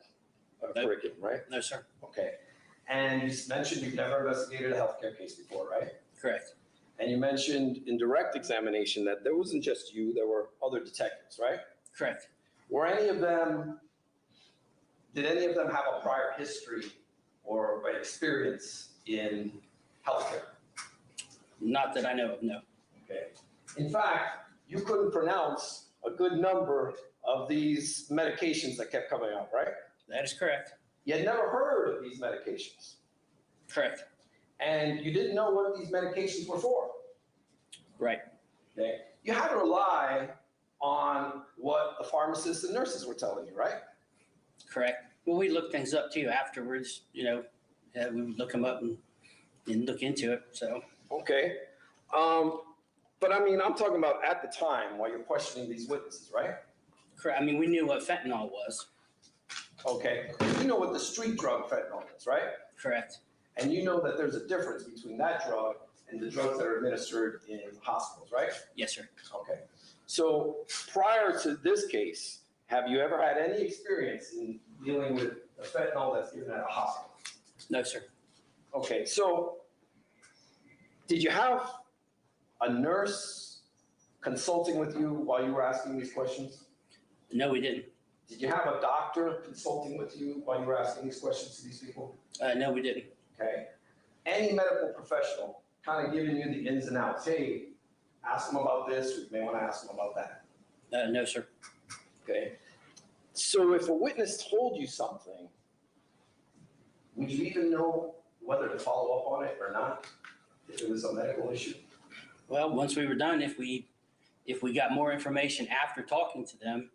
curriculum, right? No, sir. Okay. And you mentioned you've never investigated a healthcare case before, right? Correct. And you mentioned in direct examination that there wasn't just you, there were other detectives, right? Correct. Did any of them have a prior history or experience in healthcare? Not that I know of, no. Okay. In fact, you couldn't pronounce a good number of these medications that kept coming up, right? That is correct. You had never heard of these medications. Correct. And you didn't know what these medications were for. Right. Okay. You had to rely on what the pharmacists and nurses were telling you, right? Correct. Well, we looked things up too afterwards, we would look them up and look into it, so. Okay. But I mean, I'm talking about at the time while you're questioning these witnesses, right? Correct. I mean, we knew what fentanyl was. Okay. You know what the street drug fentanyl is, right? Correct. And you know that there's a difference between that drug and the drugs that are administered in hospitals, right? Yes, sir. Okay. So prior to this case, have you ever had any experience in dealing with a fentanyl that's given at a hospital? No, sir. Okay. So did you have a nurse consulting with you while you were asking these questions? No, we didn't. Did you have a doctor consulting with you while you were asking these questions to these people? No, we didn't. Okay. Any medical professional kind of giving you the ins and outs? Hey, ask them about this, or you may want to ask them about that. No, sir. Okay. So if a witness told you something, would you even know whether to follow up on it or not, if it was a medical issue? Well, once we were done, if we got more information after talking to them,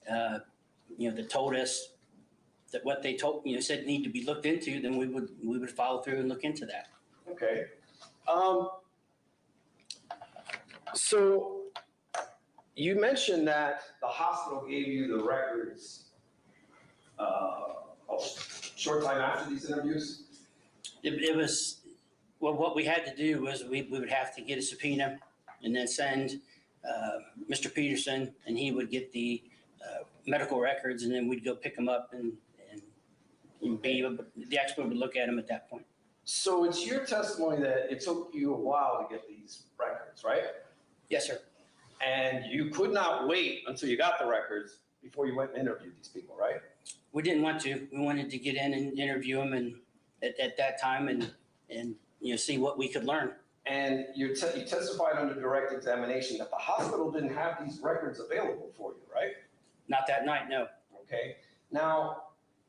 that told us that what they told, said need to be looked into, then we would follow through and look into that. Okay. So you mentioned that the hospital gave you the records a short time after these interviews? It was, well, what we had to do was we would have to get a subpoena and then send Mr. Peterson, and he would get the medical records, and then we'd go pick them up and the expert would look at them at that point. So it's your testimony that it took you a while to get these records, right? Yes, sir. And you could not wait until you got the records before you went and interviewed these people, right? We didn't want to. We wanted to get in and interview them and at that time and see what we could learn. And you testified under direct examination that the hospital didn't have these records available for you, right? Not that night, no. Okay. Now,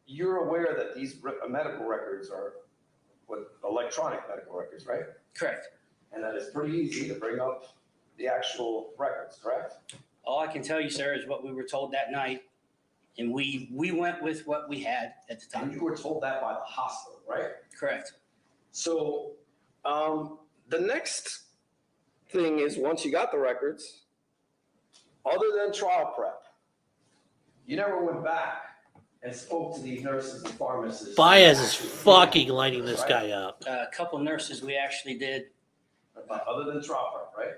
you're aware that these medical records are electronic medical records, right? Correct. And that it's pretty easy to bring up the actual records, correct? All I can tell you, sir, is what we were told that night, and we went with what we had at the time. And you were told that by the hospital, right? Correct. So the next thing is, once you got the records, other than trial prep, you never went back and spoke to these nurses and pharmacists. Baez is fucking lighting this guy up. A couple nurses we actually did. Other than trial prep, right?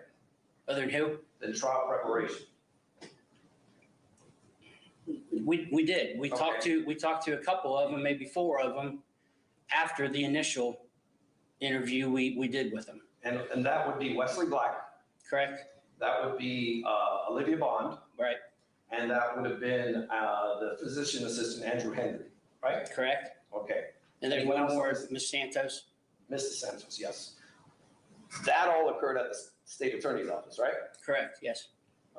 Other than who? Than trial preparation. We did. We talked to a couple of them, maybe 4 of them, after the initial interview we did with them. And that would be Wesley Black. Correct. That would be Olivia Bond. Right. And that would have been the physician assistant, Andrew Henry, right? Correct. Okay. And there's one more, Ms. Santos. Mr. Santos, yes. That all occurred at the state attorney's office, right? Correct, yes.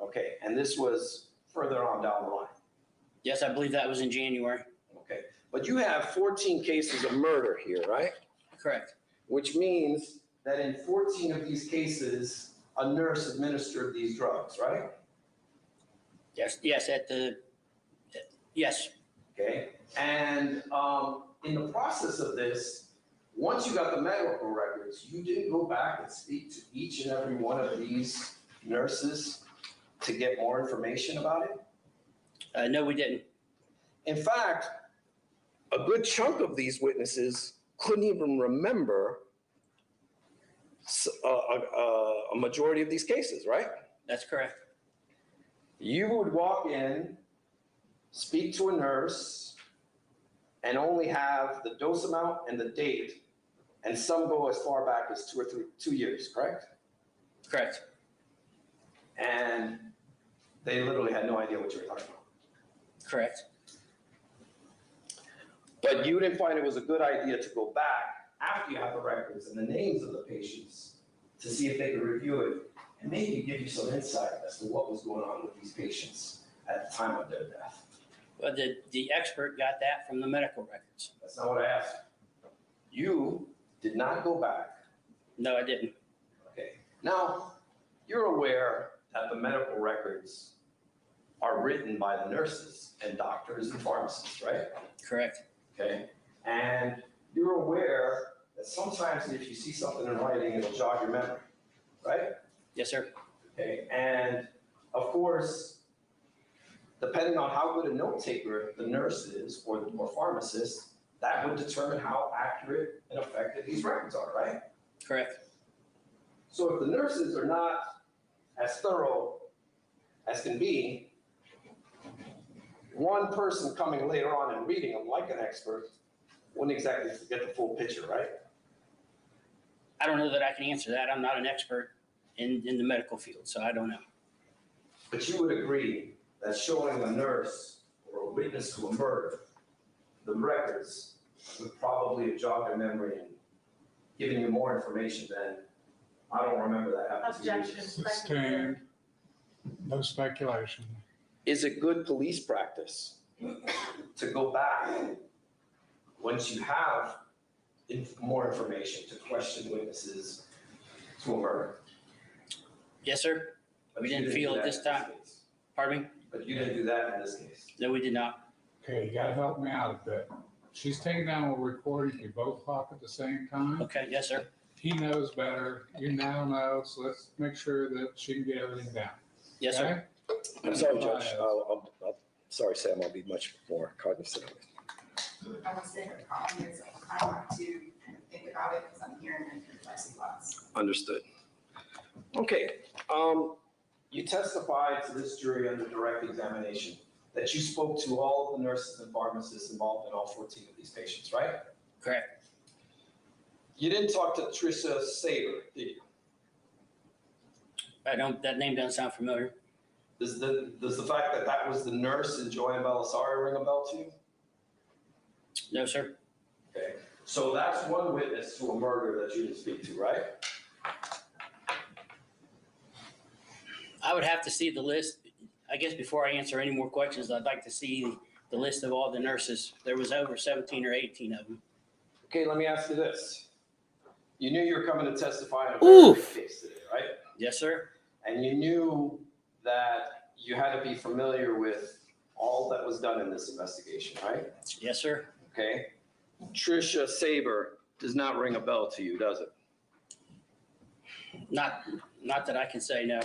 Okay, and this was further on down the line. Yes, I believe that was in January. Okay, but you have 14 cases of murder here, right? Correct. Which means that in 14 of these cases, a nurse administered these drugs, right? Yes, yes, yes. Okay, and in the process of this, once you got the medical records, you didn't go back and speak to each and every one of these nurses to get more information about it? No, we didn't. In fact, a good chunk of these witnesses couldn't even remember a majority of these cases, right? That's correct. You would walk in, speak to a nurse, and only have the dose amount and the date, and some go as far back as 2 years, correct? Correct. And they literally had no idea what you were talking about. Correct. But you didn't find it was a good idea to go back after you have the records and the names of the patients to see if they could review it and maybe give you some insight as to what was going on with these patients at the time of their death. Well, the expert got that from the medical records. That's not what I asked. You did not go back. No, I didn't. Okay. Now, you're aware that the medical records are written by the nurses and doctors and pharmacists, right? Correct. Okay. And you're aware that sometimes if you see something in writing, it'll jog your memory, right? Yes, sir. Okay. And of course, depending on how good a note taker the nurse is or pharmacist, that would determine how accurate and effective these records are, right? Correct. So if the nurses are not as thorough as can be, one person coming later on and reading them like an expert wouldn't exactly get the full picture, right? I don't know that I can answer that. I'm not an expert in the medical field, so I don't know. But you would agree that showing a nurse or a witness to a murder the records would probably have jogged their memory and given you more information than, I don't remember that happened. Objection. Sustained. No speculation. Is it good police practice to go back once you have more information to question witnesses to a murder? Yes, sir. We didn't feel it this time. Pardon me? But you didn't do that in this case. No, we did not. Okay, you gotta help me out a bit. She's taking down a recording. You both talk at the same time. Okay, yes, sir. He knows better. You now know, so let's make sure that she can get everything down. Yes, sir. Okay? I'm sorry, Judge. Sorry, Sam. I'll be much more cognizant of it. I would say her problem is I want to kind of think about it because I'm hearing it from Plexi lots. Understood. Okay. You testified to this jury under direct examination that you spoke to all of the nurses and pharmacists involved in all 14 of these patients, right? Correct. You didn't talk to Tricia Saber, did you? I don't. That name doesn't sound familiar. Does the fact that that was the nurse in Joy and Belisari ring a bell to you? No, sir. Okay. So that's one witness to a murder that you didn't speak to, right? I would have to see the list. I guess before I answer any more questions, I'd like to see the list of all the nurses. There was over 17 or 18 of them. Okay, let me ask you this. You knew you were coming to testify in a very big case today, right? Yes, sir. And you knew that you had to be familiar with all that was done in this investigation, right? Yes, sir. Okay. Tricia Saber does not ring a bell to you, does it? Not Not that I can say no.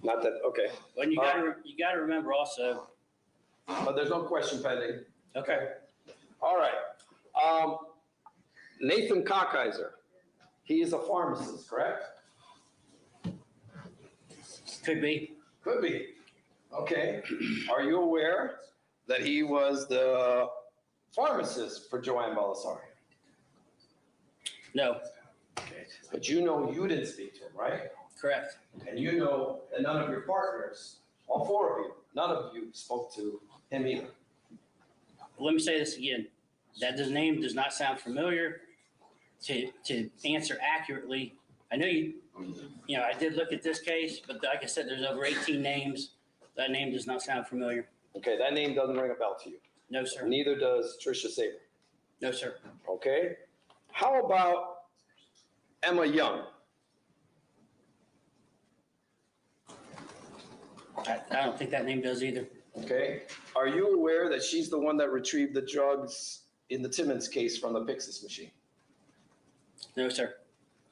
Not that, okay. But you gotta remember also. But there's no question pending. Okay. All right. Nathan Cockheiser, he is a pharmacist, correct? Could be. Could be. Okay. Are you aware that he was the pharmacist for Joanne Belisari? No. Okay. But you know you didn't speak to him, right? Correct. And you know that none of your partners, all four of you, none of you spoke to him either. Let me say this again. That name does not sound familiar. To answer accurately, I know I did look at this case, but like I said, there's over 18 names. That name does not sound familiar. Okay, that name doesn't ring a bell to you. No, sir. Neither does Tricia Saber. No, sir. Okay. How about Emma Young? I don't think that name does either. Okay. Are you aware that she's the one that retrieved the drugs in the Timmons case from the Pixis machine? No, sir.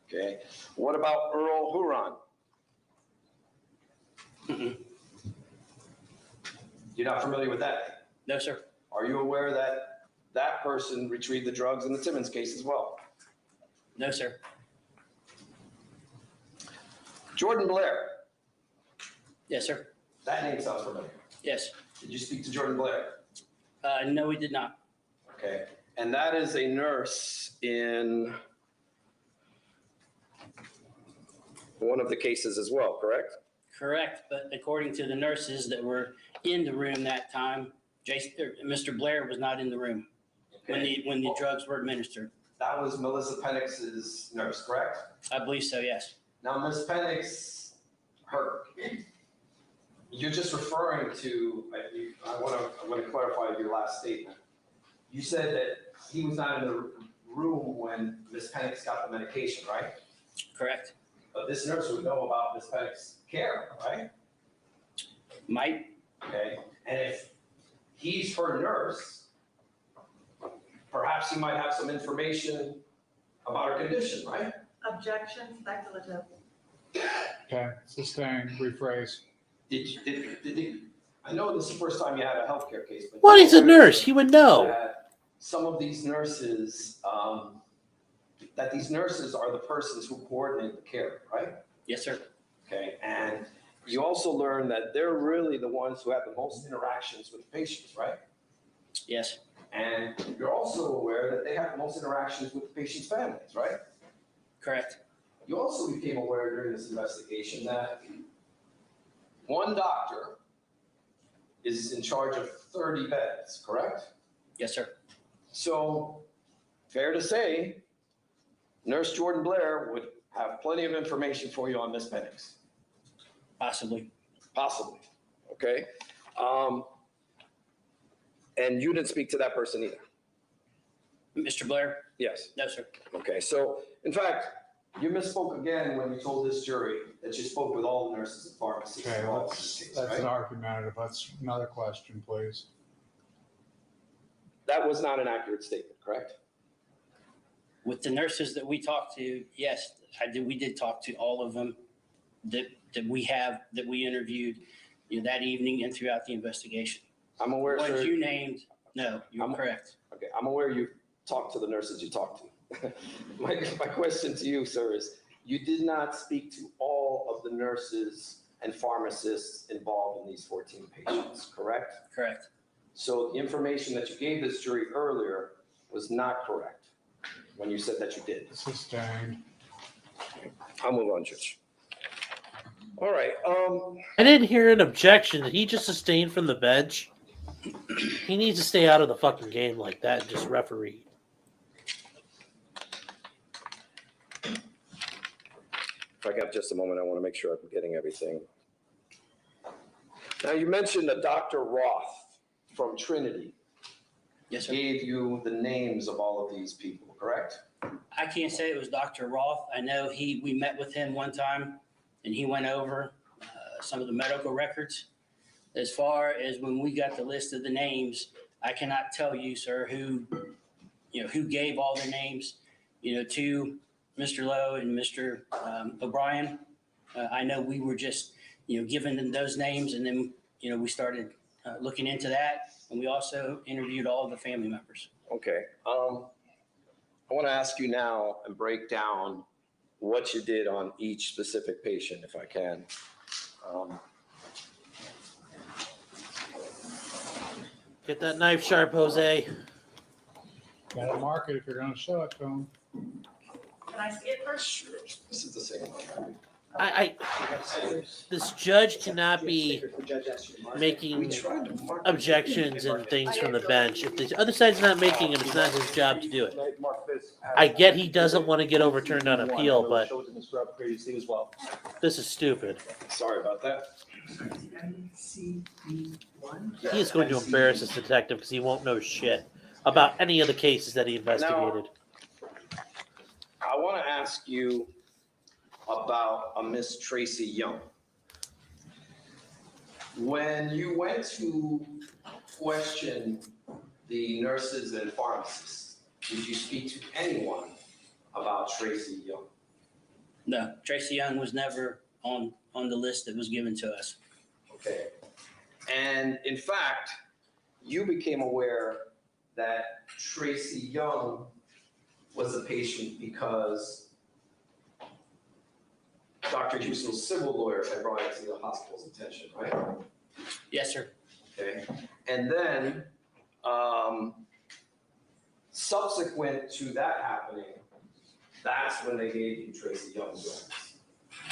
Okay. What about Earl Huron? Mm-mm. You're not familiar with that? No, sir. Are you aware that that person retrieved the drugs in the Timmons case as well? No, sir. Jordan Blair. Yes, sir. That name sounds familiar. Yes. Did you speak to Jordan Blair? No, we did not. Okay. And that is a nurse in one of the cases as well, correct? Correct, but according to the nurses that were in the room that time, Mr. Blair was not in the room when the drugs were administered. That was Melissa Penix's nurse, correct? I believe so, yes. Now, Ms. Penix, you're just referring to, I want to clarify your last statement. You said that he was not in the room when Ms. Penix got the medication, right? Correct. But this nurse would know about Ms. Penix's care, right? Might. Okay. And if he's her nurse, perhaps he might have some information about her condition, right? Objection, speculative. Okay, sustain, rephrase. I know this is the first time you had a healthcare case, but Well, he's a nurse. He would know. Some of these nurses, that these nurses are the persons who coordinate the care, right? Yes, sir. Okay, and you also learn that they're really the ones who have the most interactions with the patients, right? Yes. And you're also aware that they have the most interactions with the patient's families, right? Correct. You also became aware during this investigation that one doctor is in charge of 30 beds, correct? Yes, sir. So, fair to say, Nurse Jordan Blair would have plenty of information for you on Miss Penix. Possibly. Possibly. Okay. And you didn't speak to that person either? Mr. Blair? Yes. No, sir. Okay. So, in fact, you misspoke again when you told this jury that you spoke with all the nurses and pharmacists. Okay, involved in this case, that's right? an argumentative. That's another question, please. That was not an accurate statement, correct? With the nurses that we talked to, yes, we did talk to all of them that we interviewed that evening and throughout the investigation. I'm aware, What sir. you named, no, you're correct. Okay, I'm aware you talked to the nurses you talked to. My question to you, sir, is you did not speak to all of the nurses and pharmacists involved in these 14 patients, correct? Correct. So the information that you gave this jury earlier was not correct when you said that you did. Sustained. I'll move on, Judge. All right. I didn't hear an objection. He just sustained from the bench. He needs to stay out of the fucking game like that and just referee. If I got just a moment, I want to make sure I'm getting everything. Now, you mentioned that Dr. Roth from Trinity gave you the names of all of these people, correct? I can't say it was Dr. Roth. I know we met with him one time and he went over some of the medical records. As far as when we got the list of the names, I cannot tell you, sir, who gave all their names. to Mr. Lowe and Mr. O'Brien. I know we were just, giving them those names, and then, we started looking into that, and we also interviewed all of the family members. Okay. I want to ask you now and break down what you did on each specific patient, if I can. Get that knife sharp, Jose. Gotta mark it if you're gonna show it to them. Can I see it first? Sure. This is the same one. This judge cannot be making objections and things from the bench. If the other side's not making them, it's not his job to do it. I get he doesn't want to get overturned on appeal, but this is stupid. Sorry about that. He is going to embarrass this detective because he won't know shit about any of the cases that he investigated. I want to ask you about a Miss Tracy Young. When you went to question the nurses and pharmacists, did you speak to anyone about Tracy Young? No, Tracy Young was never on the list that was given to us. Okay. And in fact, you became aware that Tracy Young was a patient because Dr. Husel's civil lawyer had brought it to the hospital's attention, right? Yes, sir. Okay. And then, subsequent to that happening, that's when they gave you Tracy Young's.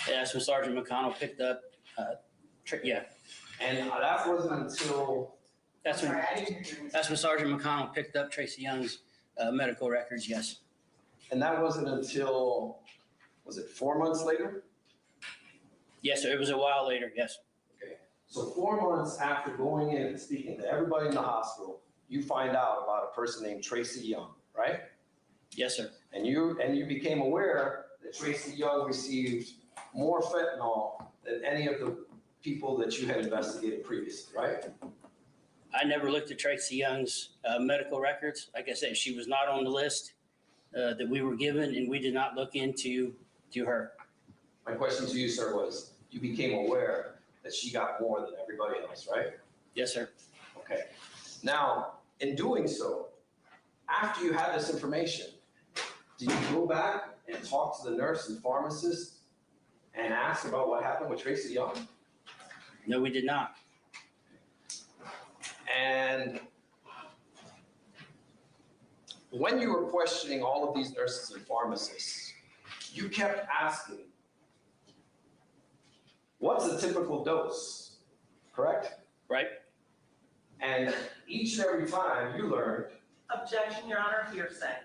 Yeah, that's when Sergeant McConnell picked up. Yeah. And that wasn't until. That's when Sergeant McConnell picked up Tracy Young's medical records. Yes. And that wasn't until, was it 4 months later? Yes, sir. It was a while later. Yes. Okay. So 4 months after going in and speaking to everybody in the hospital, you find out about a person named Tracy Young, right? Yes, sir. And you became aware that Tracy Young received more fentanyl than any of the people that you had investigated previously, right? I never looked at Tracy Young's medical records. Like I said, she was not on the list that we were given, and we did not look into her. My question to you, sir, was you became aware that she got more than everybody else, right? Yes, sir. Okay. Now, in doing so, after you had this information, did you go back and talk to the nurse and pharmacist and ask about what happened with Tracy Young? No, we did not. And when you were questioning all of these nurses and pharmacists, you kept asking, what's a typical dose, correct? Right. And each and every time you learned. Objection, Your Honor, hearsay.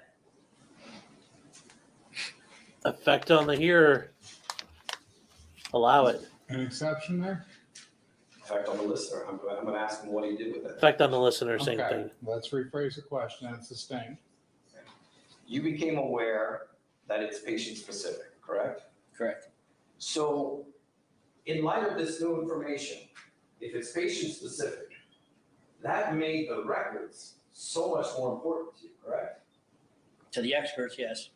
Effect on the hearer. Allow it. An exception there? Effect on the listener. I'm going to ask him what he did with it. Effect on the listener, same Okay, thing. let's rephrase the question. It's sustained. You became aware that it's patient specific, correct? Correct. So in light of this new information, if it's patient specific, that made the records so much more important to you, correct? To the experts, yes.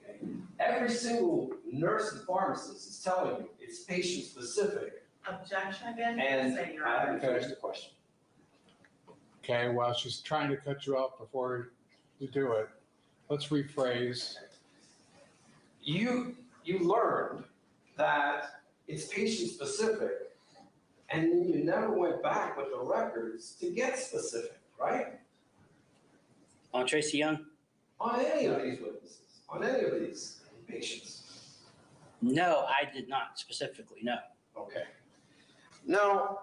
Okay. Every single nurse and pharmacist is telling you it's patient specific. Objection again, And hearsay, Your I Honor. haven't finished the question. Okay, well, she's trying to cut you off before you do it. Let's rephrase. You learned that it's patient specific, and then you never went back with the records to get specific, right? On Tracy Young? On any of these witnesses, on any of these patients. No, I did not specifically, no. Okay. Now,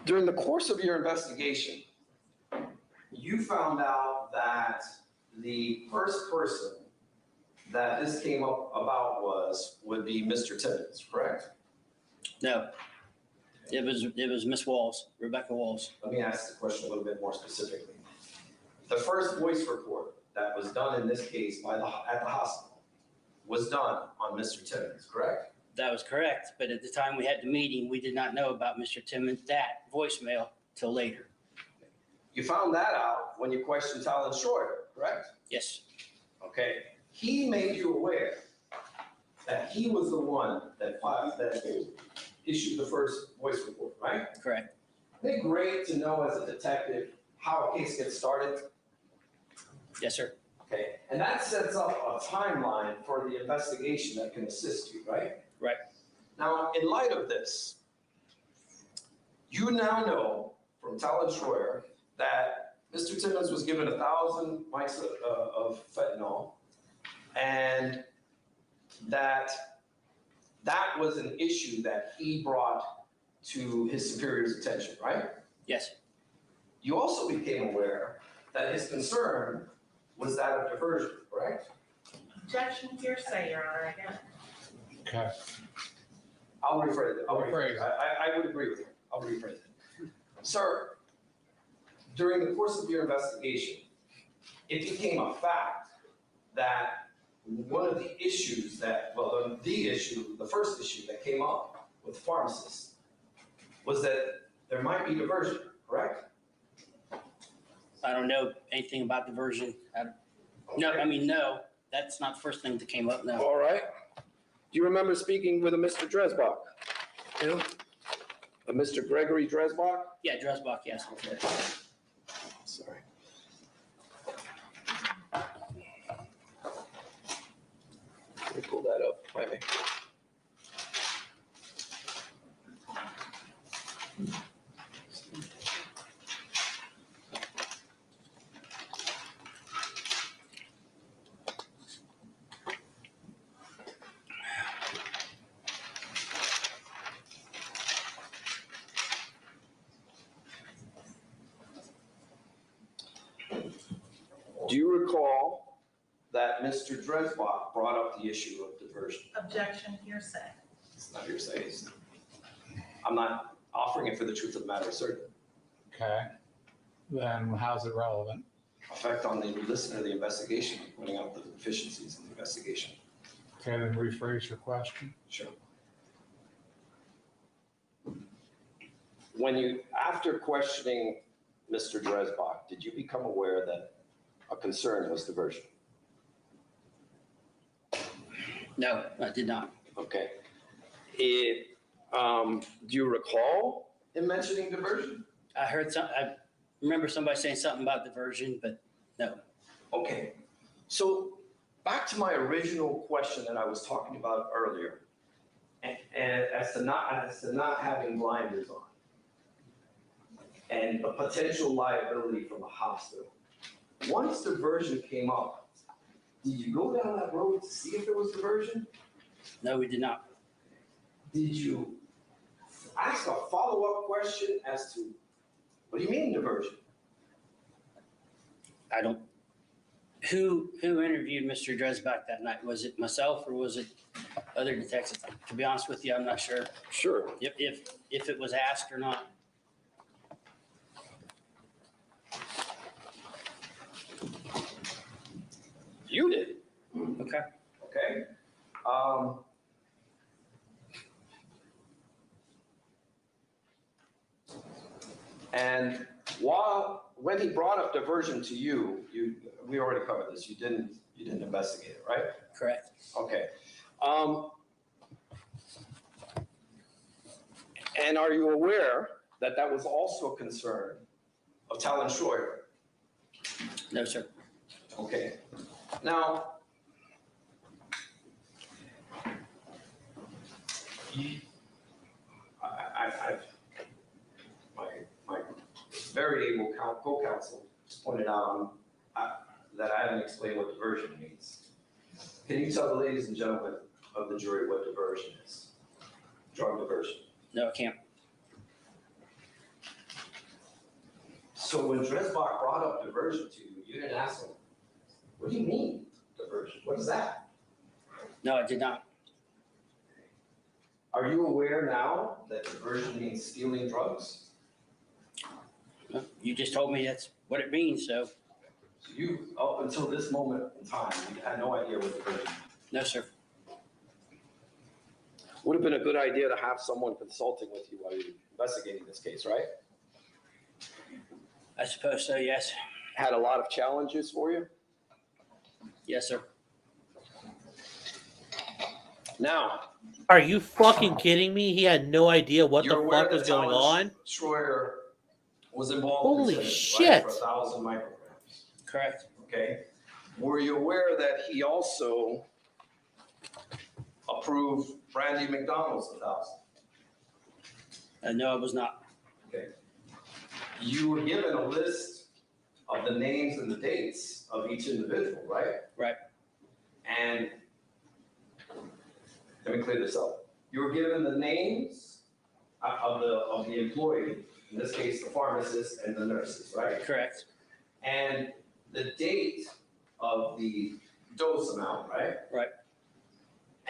during the course of your investigation, you found out that the first person that this came up about would be Mr. Timmons, correct? No. It was Miss Walls, Rebecca Walls. Let me ask the question a little bit more specifically. The first voice report that was done in this case at the hospital was done on Mr. Timmons, correct? That was correct, but at the time we had the meeting, we did not know about Mr. Timmons, that voicemail till later. You found that out when you questioned Talon Schroeder, correct? Yes, Okay. He made you aware that he was the one that issued the first voice report, right? correct. Isn't it great to know as a detective how a case gets started? Yes, sir. Okay, and that sets up a timeline for the investigation that can assist you, right? Right. Now, in light of this, you now know from Talon Schroeder that Mr. Timmons was given 1,000 mics of fentanyl, and that was an issue that he brought to his superior's attention, right? Yes, You also became aware that his concern was that of diversion, correct? Objection hearsay, Your Honor, again. Okay. I'll rephrase it. Rephrase it. I would agree with you. I'll rephrase it. Sir, during the course of your investigation, it became a fact that one of the issues the first issue that came up with pharmacists was that there might be diversion, correct? I don't know anything about diversion. No, that's not the first thing that came up, no. All right. Do you remember speaking with a Mr. Dresbach? Who? A Mr. Gregory Dresbach? Yeah, Dresbach, yes. Sorry. Let me pull that up. Wait a minute. Do you recall that Mr. Dresbach brought up the issue of diversion? Objection hearsay. It's not hearsay. I'm not offering it for the truth of the matter asserted. Okay. Then how's it relevant? Effect on the listener of the investigation, pointing out the deficiencies in the investigation. Okay, then rephrase your question. Sure. After questioning Mr. Dresbach, did you become aware that a concern was diversion? No, I did not. Okay. Do you recall him mentioning diversion? I remember somebody saying something about diversion, but no. Okay. So back to my original question that I was talking about earlier, and as to not having blinders on and a potential liability from a hospital. Once diversion came up, did you go down that road to see if there was diversion? No, we did not. Did you ask a follow-up question as to, what do you mean diversion? I don't. Who interviewed Mr. Dresbach that night? Was it myself or was it other detectives? To be honest with you, I'm not sure. Sure. If it was asked or not. You did. Okay. Okay. And when he brought up diversion to you, we already covered this. You didn't investigate it, right? Correct. Okay. And are you aware that that was also a concern of Talon Schroeder? No, sir. Okay. Now, my very able co-counsel just pointed out that I haven't explained what diversion means. Can you tell the ladies and gentlemen of the jury what diversion is? Drug diversion. No, I can't. So when Dresbach brought up diversion to you, you didn't ask him, what do you mean diversion? What is that? No, I did not. Are you aware now that diversion means stealing drugs? You just told me that's what it means, so. So you, up until this moment in time, you had no idea what diversion meant? No, sir. Would have been a good idea to have someone consulting with you while you're investigating this case, right? I suppose so, yes. Had a lot of challenges for you? Yes, sir. Now, are you fucking kidding me? He had no idea what the you're aware fuck was that going on? Schroyer was involved Holy in this, shit. right, for 1,000 micrograms. Correct. Okay. Were you aware that he also approved Brandy McDonald's 1,000? No, I was not. Okay. You were given a list of the names and the dates of each individual, right? Right. And let me clear this up. You were given the names of the employee, in this case, the pharmacist and the nurses, right? Correct. And the date of the dose amount, right? Right.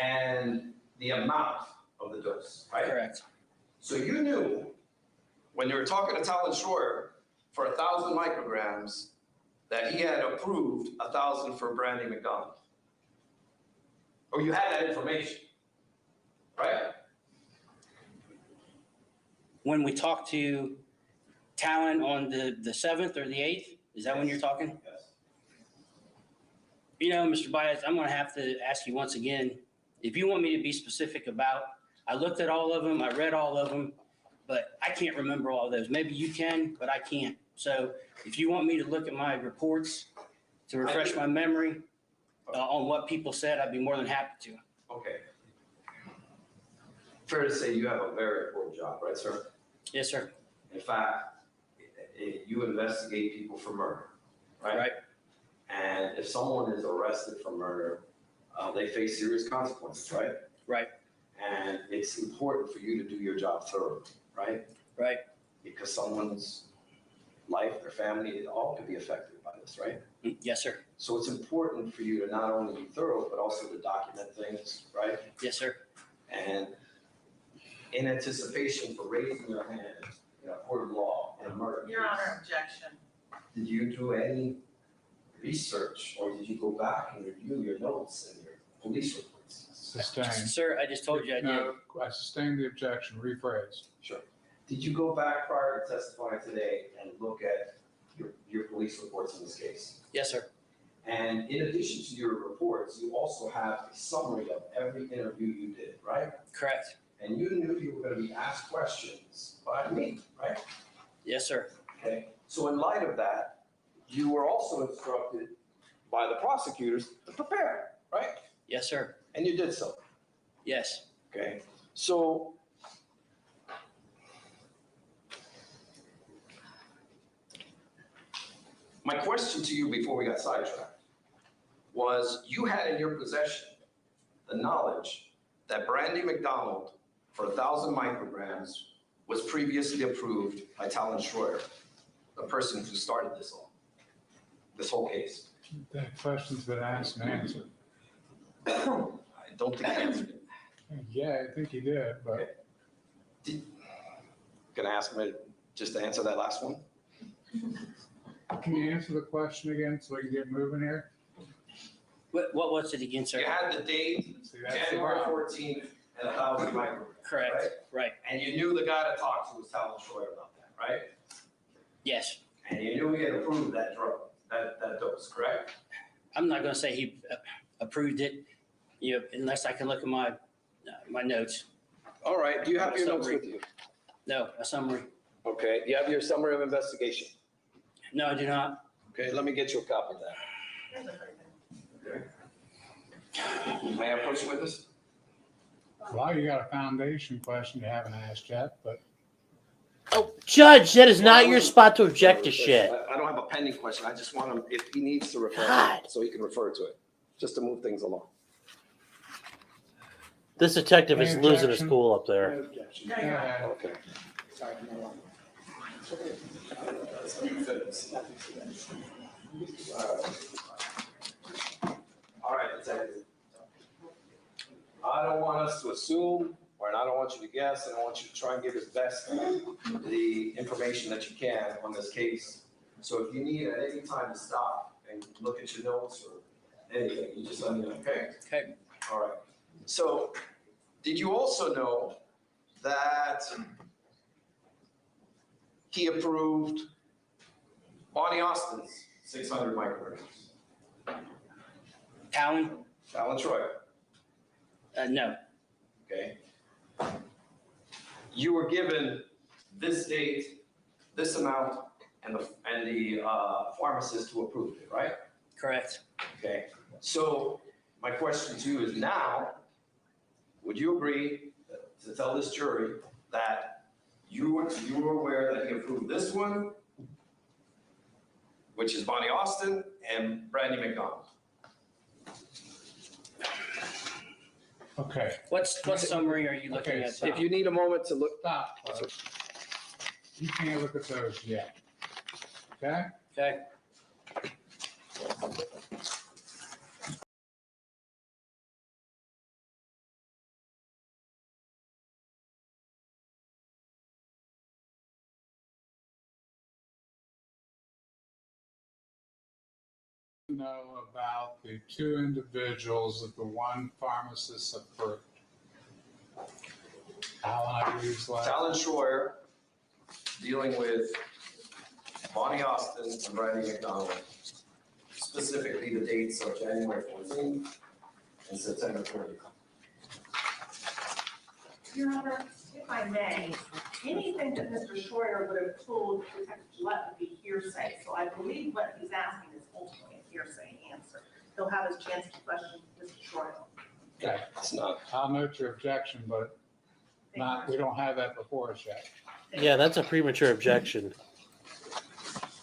And the amount of the dose, right? Correct. So you knew when you were talking to Talon Schroyer for 1,000 micrograms that he had approved 1,000 for Brandy McDonald. Or you had that information, right? When we talked to Talon on the 7th or the 8th, is that when you're talking? Yes. You know, Mr. Baez, I'm going to have to ask you once again, if you want me to be specific about, I looked at all of them, I read all of them, but I can't remember all of those. Maybe you can, but I can't. So if you want me to look at my reports to refresh my memory on what people said, I'd be more than happy to. Okay. Fair to say you have a very important job, right, sir? Yes, sir. In fact, you investigate people for murder, right? Right. And if someone is arrested for murder, they face serious consequences, right? Right. And it's important for you to do your job thoroughly, right? Right. Because someone's life, their family, it all could be affected by this, right? Yes, sir. So it's important for you to not only be thorough, but also to document things, right? Yes, sir. And in anticipation for raising your hand in a court of law in a murder case. Your Honor, objection. Did you do any research or did you go back and review your notes and your police reports? Sustained. Sir, I just told you I did. No, I sustained the objection, rephrase. Sure. Did you go back prior to testifying today and look at your police reports in this case? Yes, sir. And in addition to your reports, you also have a summary of every interview you did, right? Correct. And you knew you were going to be asked questions by me, right? Yes, sir. Okay. So in light of that, you were also instructed by the prosecutors to prepare, right? Yes, sir. And you did so. Yes. Okay. So my question to you before we got sidetracked was you had in your possession the knowledge that Brandy McDonald for 1,000 micrograms was previously approved by Talon Schroyer, the person who started this whole case. That question's been asked and answered. I don't think he answered it. Yeah, I think he did, but. Can I ask him just to answer that last one? Can you answer the question again so we can get moving here? What was it again, sir? You had the date, See, that's the January problem. 14th, and 1,000 micrograms. Correct. Right? Right. And you knew the guy to talk to was Talon Schroyer about that, right? Yes. And you knew he had approved that drug, that dose, correct? I'm not going to say he approved it, you know, unless I can look at my notes. All right. Do you have My your notes summary. with you? No, a summary. Okay. Do you have your summary of investigation? No, I do not. Okay. Let me get you a copy of that. Okay. May I approach the witness? Well, you got a foundation question you haven't asked yet, but. Oh, Judge, that is not your spot to object to shit. I don't have a pending question. I just want him, if he needs to refer, God. so he can refer to it, just to move things along. This detective is Any losing his objection? cool up there. Go ahead. Okay. All right, detective. I don't want us to assume, or I don't want you to guess, and I want you to try and give as best the information that you can on this case. So if you need at any time to stop and look at your notes or anything, you just let me know, okay? Okay. All right. So, Did you also know that he approved Bonnie Austin's 600 micrograms? Talon? Talon Troy. No. Okay. You were given this date, this amount, and the pharmacist who approved it, right? Correct. Okay. So my question to you is now, would you agree to tell this jury that you were aware that he approved this one, which is Bonnie Austin and Brandy McDonald? Okay. What summary are you looking at? If you need a moment to look. Stop. You can't look at those yet. Okay? Okay. Know about the two individuals that the one pharmacist approved. Talon Schroyer, dealing with Bonnie Austin and Brandy McDonald, specifically the dates of January 14th and September 30th. Your Honor, if I may, anything that Mr. Schroyer would have told Detective Gillette would be hearsay. So I believe what he's asking is ultimately a hearsay answer. He'll have his chance to question Mr. Schroyer. Okay. It's not. I'll note your objection, but we don't have that before us yet. Yeah, that's a premature objection.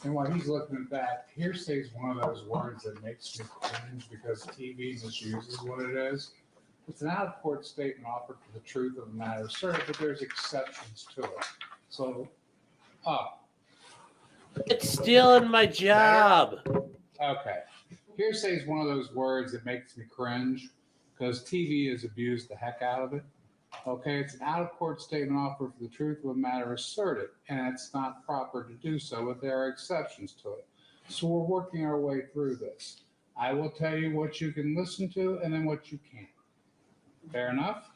And while he's looking at that, hearsay is one of those words that makes me cringe because TV just uses what it is. It's an out-of-court statement offered for the truth of the matter asserted, but there's exceptions to it. So, it's stealing my job. Okay. Hearsay is one of those words that makes me cringe because TV has abused the heck out of it. Okay, it's an out-of-court statement offered for the truth of a matter asserted, and it's not proper to do so, but there are exceptions to it. So we're working our way through this. I will tell you what you can listen to and then what you can't. Fair enough?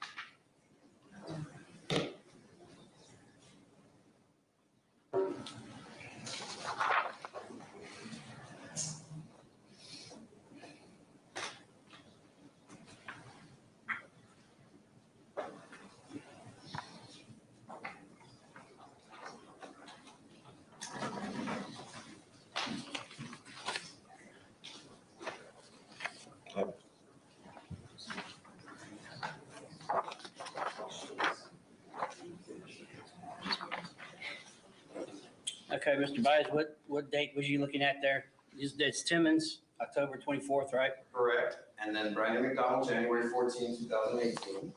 Okay, Mr. Bias, what date was you looking at there? It's Timmons, October 24th, right? Correct. And then Brandy McDonald, January 14, 2018.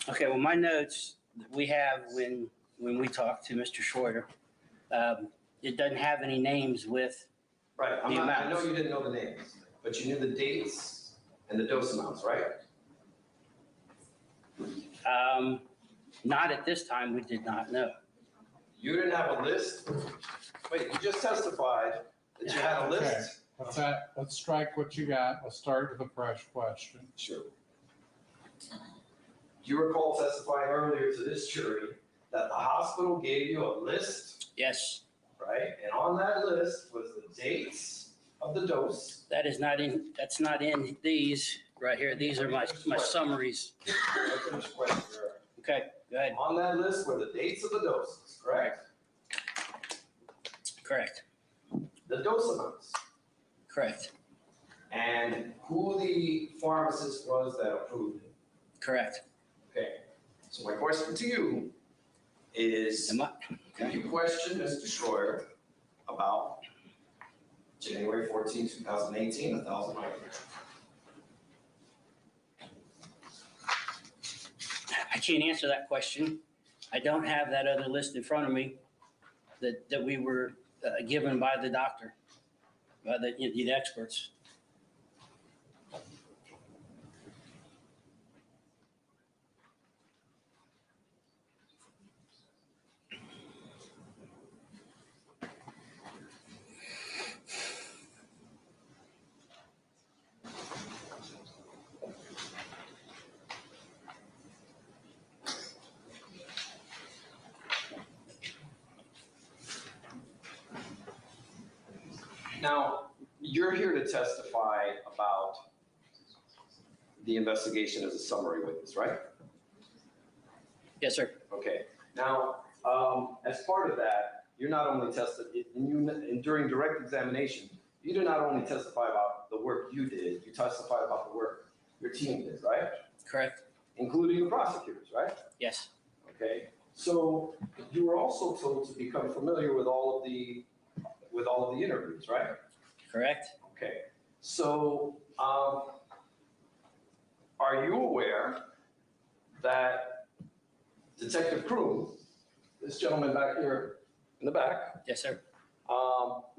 Okay, well, my notes that we have when we talked to Mr. Schroyer, it doesn't have any names with Right. the amounts. I know you didn't know the names, but you knew the dates and the dose amounts, right? Not at this time, we did not know. You didn't have a list? Wait, you just testified that you had a list? Okay. Let's strike what you got. Let's start with a fresh question. Sure. You recall testifying earlier to this jury that the hospital gave you a list? Yes. Right? And on that list was the dates of the dose. That's not in these right here. These are my summaries. Okay, go ahead. On that list were the dates of the doses, correct? Correct. The dose amounts. Correct. And who the pharmacist was that approved it. Correct. Okay. So my question to you is, can you question Mr. Schroyer about January 14, 2018, 1,000 micrograms? I can't answer that question. I don't have that other list in front of me that we were given by the doctor, by the experts. Now, you're here to testify about the investigation as a summary witness, right? Yes, sir. Okay. Now, as part of that, you're not only and during direct examination, you did not only testify about the work you did, you testified about the work your team did, right? Correct. Including the prosecutors, right? Yes. Okay. So you were also told to become familiar with all of the interviews, right? Correct. Okay. So, are you aware that Detective Courtroom, this gentleman back here in the back, Yes, sir.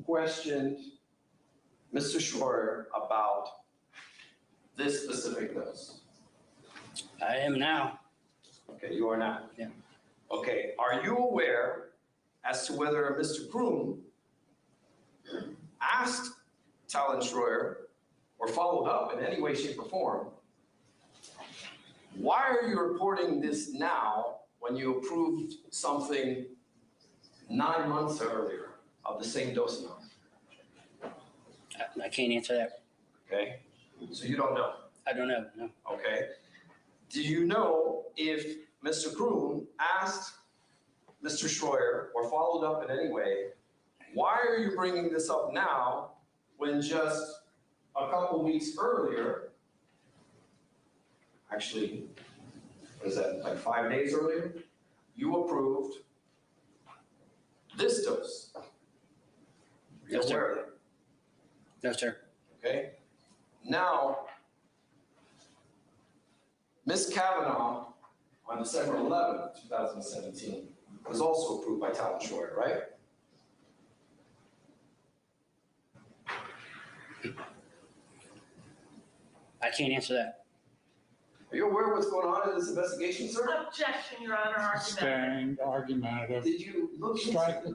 questioned Mr. Schroyer about this specific notice? I am now. Okay, you are now? Yeah. Okay, are you aware as to whether Mr. Courtroom asked Talon Schroyer or followed up in any way, shape, or form, why are you reporting this now when you approved something 9 months earlier of the same dose amount? I can't answer that. Okay, so you don't know? I don't know, no. Okay. Do you know if Mr. Courtroom asked Mr. Schroyer or followed up in any way, why are you bringing this up now when just a couple weeks earlier, actually, what is that, like 5 days earlier, you approved this dose? You're Yes, aware sir. of that? No, sir. Okay. Now, Ms. Kavanaugh on December 11th, 2017 was also approved by Talon Schroyer, right? I can't answer that. Are you aware of what's going on in this investigation, sir? Objection, Your Honor, argument. Staying argumentative. Did you look into Strike the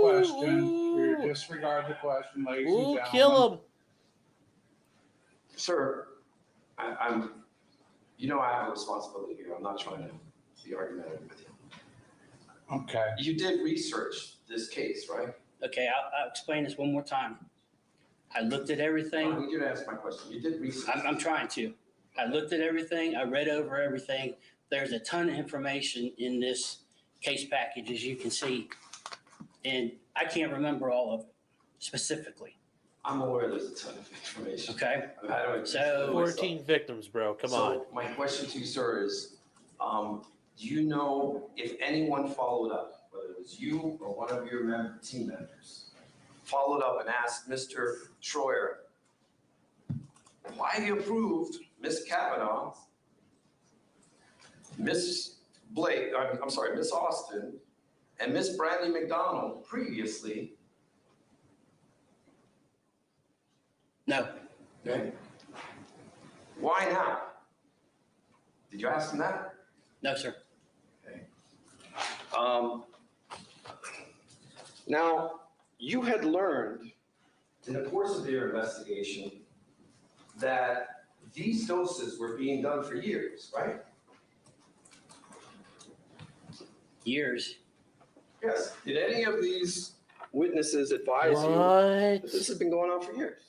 question. You disregard the question, ladies and gentlemen. Kill him. Sir, I'm, you know I have a responsibility here. I'm not trying to be argumentative with you. Okay. You did research this case, right? Okay, I'll explain this one more time. I looked at everything. I need you to answer my question. You did research. I'm trying to. I looked at everything. I read over everything. There's a ton of information in this case package, as you can see. And I can't remember all of it specifically. I'm aware there's a ton of information. Okay. I don't So 14 victims, bro. Come on. My question to you, sir, is do you know if anyone followed up, whether it was you or one of your team members, followed up and asked Mr. Schroyer why he approved Ms. Kavanaugh, Ms. Ms. Austin, and Ms. Brandy McDonald previously? No. Okay. Why now? Did you ask him that? No, sir. Okay. Now, you had learned in the course of your investigation that these doses were being done for years, right? Years. Yes. Did any of these witnesses advise you that this has been going on for years?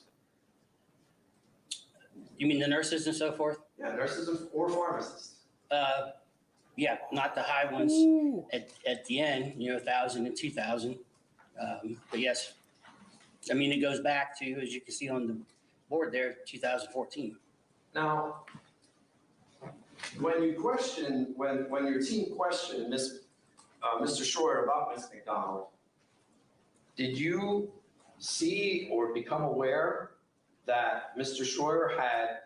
You mean the nurses and so forth? Yeah, nurses or pharmacists. Yeah, not the high ones at the end, 1,000 and 2,000. But yes, I mean, it goes back to, as you can see on the board there, 2014. Now, when your team questioned Mr. Schroyer about Ms. McDonald, did you see or become aware that Mr. Schroyer had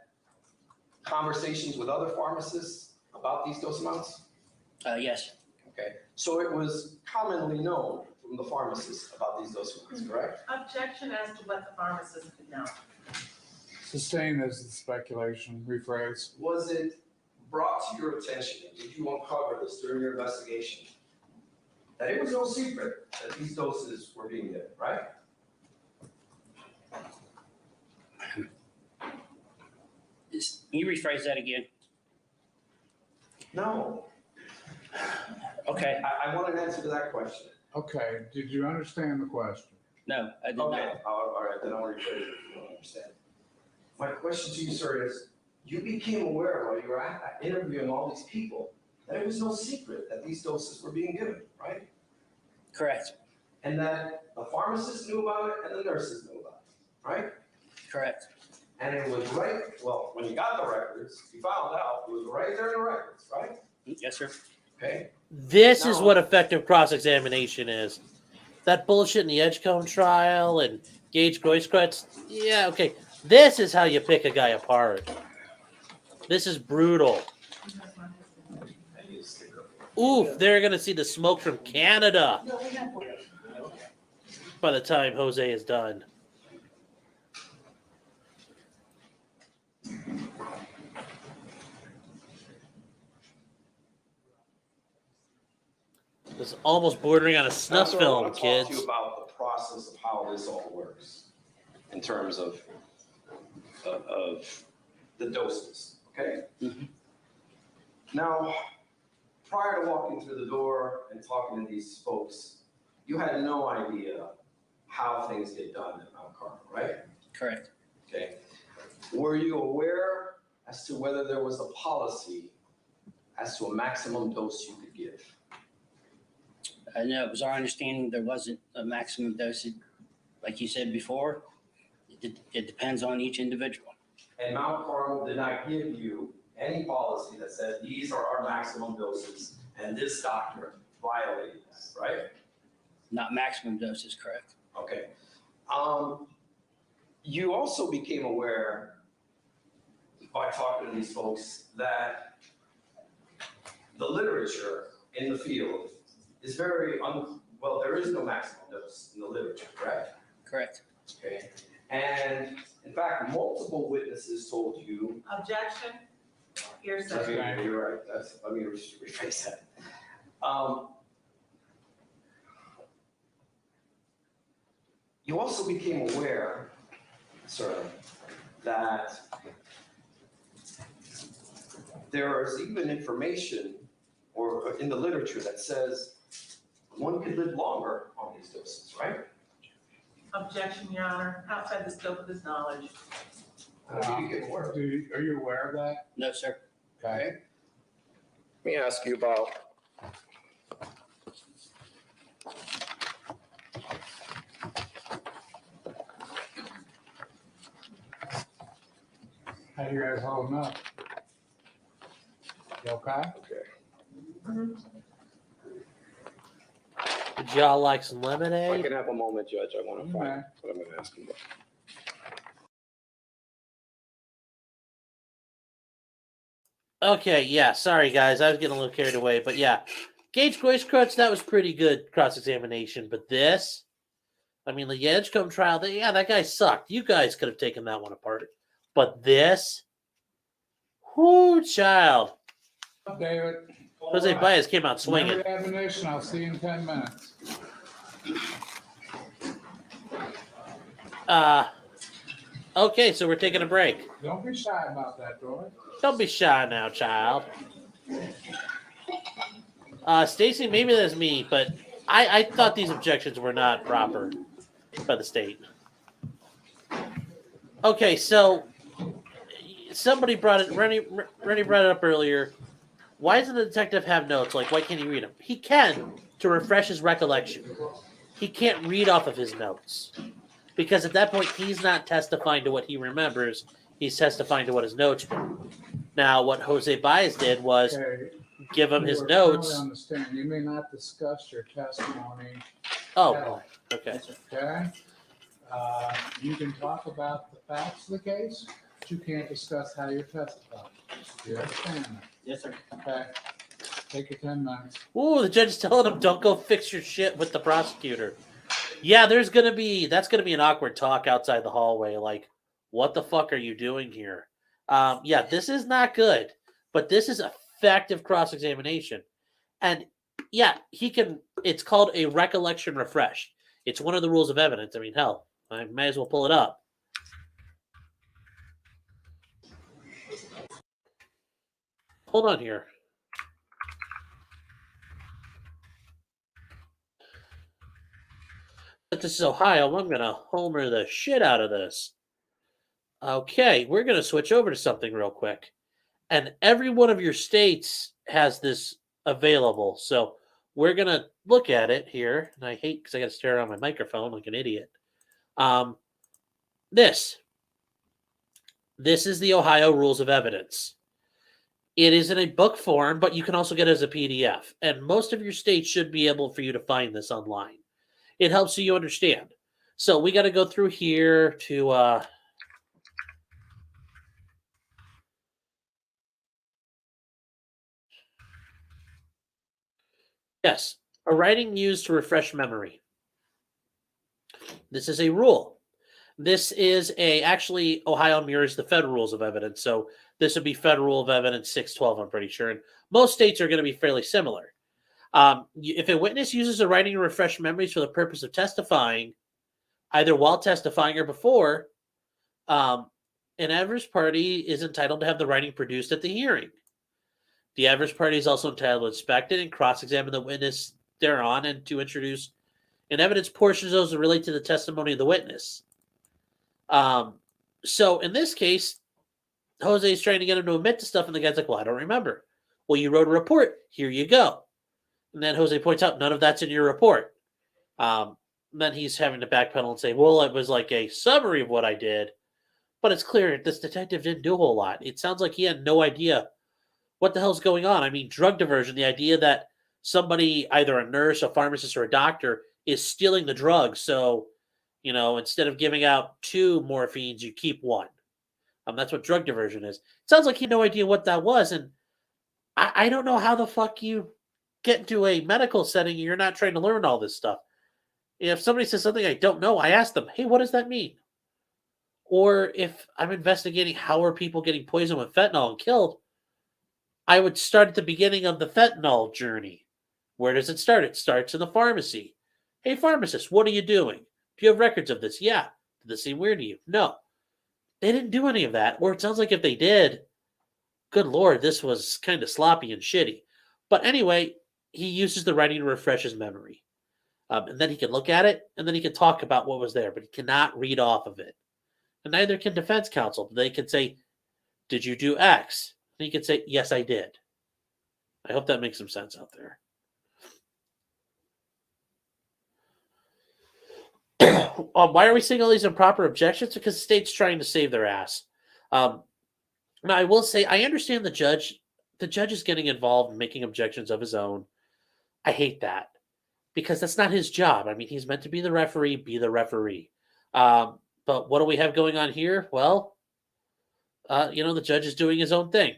conversations with other pharmacists about these dose amounts? Yes. Okay, so it was commonly known from the pharmacists about these dose amounts, correct? Objection as to what the pharmacist could know. Sustained as the speculation, rephrase. Was it brought to your attention, did you uncover this during your investigation, that it was no secret that these doses were being given, right? Can you rephrase that again? No. Okay. I want an answer to that question. Okay, did you understand the question? No, I did Okay, not. all right, then I'll rephrase it if you don't understand. My question to you, sir, is you became aware while you were interviewing all these people that it was no secret that these doses were being given, right? Correct. And that the pharmacist knew about it and the nurses knew about it, right? Correct. And it was right, well, when you got the records, you found out it was right there in the records, right? Yes, sir. Okay. This is what effective cross-examination is. That bullshit in the Edgecombe trial and Gage Grosskreutz. Yeah, okay. This is how you pick a guy apart. This is brutal. Oof, they're going to see the smoke from Canada by the time Jose is done. It's almost bordering on a snuff So I film, want to talk kids. to you about the process of how this all works in terms of the doses, okay? Now, prior to walking through the door and talking to these folks, you had no idea how things get done at Mount Carmel, right? Correct. Okay. Were you aware as to whether there was a policy as to a maximum dose you could give? I know it was our understanding there wasn't a maximum dosage. Like you said before, it depends on each individual. And Mount Carmel did not give you any policy that said these are our maximum doses and this doctor violated this, right? Not maximum doses, correct. Okay. You also became aware by talking to these folks that the literature in the field is very, well, there is no maximum dose in the literature, correct? Correct. Okay. And in fact, multiple witnesses told you. Objection. Here's You're right. Let me rephrase that. You also became aware, sir, that there is even information or in the literature that says one could live longer on these doses, right? Objection, Your Honor. Outside the scope of this knowledge. How do you get aware? Are you aware of that? No, sir. Okay. Let me ask you about How you guys holding up? You okay? Okay. Would y'all like some If I lemonade? can have a moment, Judge, I want to find what I'm going to ask you about. Okay, yeah, sorry guys, I was getting a little carried away, but yeah. Gage Grosskreutz, that was pretty good cross-examination, but this, I mean, the Edgecombe trial, that guy sucked. You guys could have taken that one apart. But this, whoo, child. David. Jose Baez came out swinging. Remember the admonition. I'll see you in 10 minutes. Okay, so we're taking a break. Don't be shy about that, Dory. Don't be shy now, child. Stacy, maybe that's me, but I thought these objections were not proper by the state. Okay, so somebody brought it, Rennie brought it up earlier. Why doesn't the detective have notes? Like, why can't he read them? He can, to refresh his recollection. He can't read off of his notes. Because at that point, he's not testifying to what he remembers. He's testifying to what his notes were. Now, what Jose Baez did was give him his notes. I understand. You may not discuss your testimony. Oh, okay. Okay? You can talk about the facts of the case, but you can't discuss how you testified. Do you understand that? Yes, sir. Okay. Take your 10 minutes. Ooh, the judge is telling him, don't go fix your shit with the prosecutor. Yeah, that's gonna be an awkward talk outside the hallway. Like, what the fuck are you doing here? Yeah, this is not good, but this is effective cross-examination. And yeah, it's called a recollection refresh. It's one of the rules of evidence. I mean, hell, I might as well pull it up. Hold on here. But this is Ohio. I'm going to homer the shit out of this. Okay, we're going to switch over to something real quick. And every one of your states has this available. So we're going to look at it here. And I hate because I got to stare around my microphone like an idiot. This is the Ohio Rules of Evidence. It is in a book form, but you can also get it as a PDF. And most of your states should be able for you to find this online. It helps you understand. So we got to go through here to... Yes, a writing used to refresh memory. This is a rule. This is actually, Ohio mirrors the Federal Rules of Evidence. So this would be Federal Rule of Evidence 612, I'm pretty sure. And most states are going to be fairly similar. If a witness uses a writing to refresh memories for the purpose of testifying, either while testifying or before, an adverse party is entitled to have the writing produced at the hearing. The adverse party is also entitled to inspect it and cross-examine the witness thereon and to introduce an evidence portions of those that relate to the testimony of the witness. So in this case, Jose is trying to get him to admit to stuff, and the guy's like, well, I don't remember. Well, you wrote a report. Here you go. And then Jose points out, none of that's in your report. Then he's having to backpedal and say, well, it was like a summary of what I did. But it's clear this detective didn't do a whole lot. It sounds like he had no idea what the hell's going on. I mean, drug diversion, the idea that somebody, either a nurse, a pharmacist, or a doctor, is stealing the drug. So, instead of giving out 2 morphines, you keep 1. That's what drug diversion is. It sounds like he had no idea what that was. And I don't know how the fuck you get into a medical setting and you're not trying to learn all this stuff. If somebody says something I don't know, I ask them, hey, what does that mean? Or if I'm investigating how are people getting poisoned with fentanyl and killed, I would start at the beginning of the fentanyl journey. Where does it start? It starts in the pharmacy. Hey, pharmacist, what are you doing? Do you have records of this? Yeah. Did this seem weird to you? No. They didn't do any of that. Or it sounds like if they did, good Lord, this was kind of sloppy and shitty. But anyway, he uses the writing to refresh his memory. And then he can look at it, and then he can talk about what was there, but he cannot read off of it. And neither can defense counsel. They can say, did you do X? And he can say, yes, I did. I hope that makes some sense out there. Why are we seeing all these improper objections? Because the state's trying to save their ass. Now, I will say, I understand the judge. The judge is getting involved in making objections of his own. I hate that. Because that's not his job. I mean, he's meant to be the referee, be the referee. But what do we have going on here? Well, the judge is doing his own thing.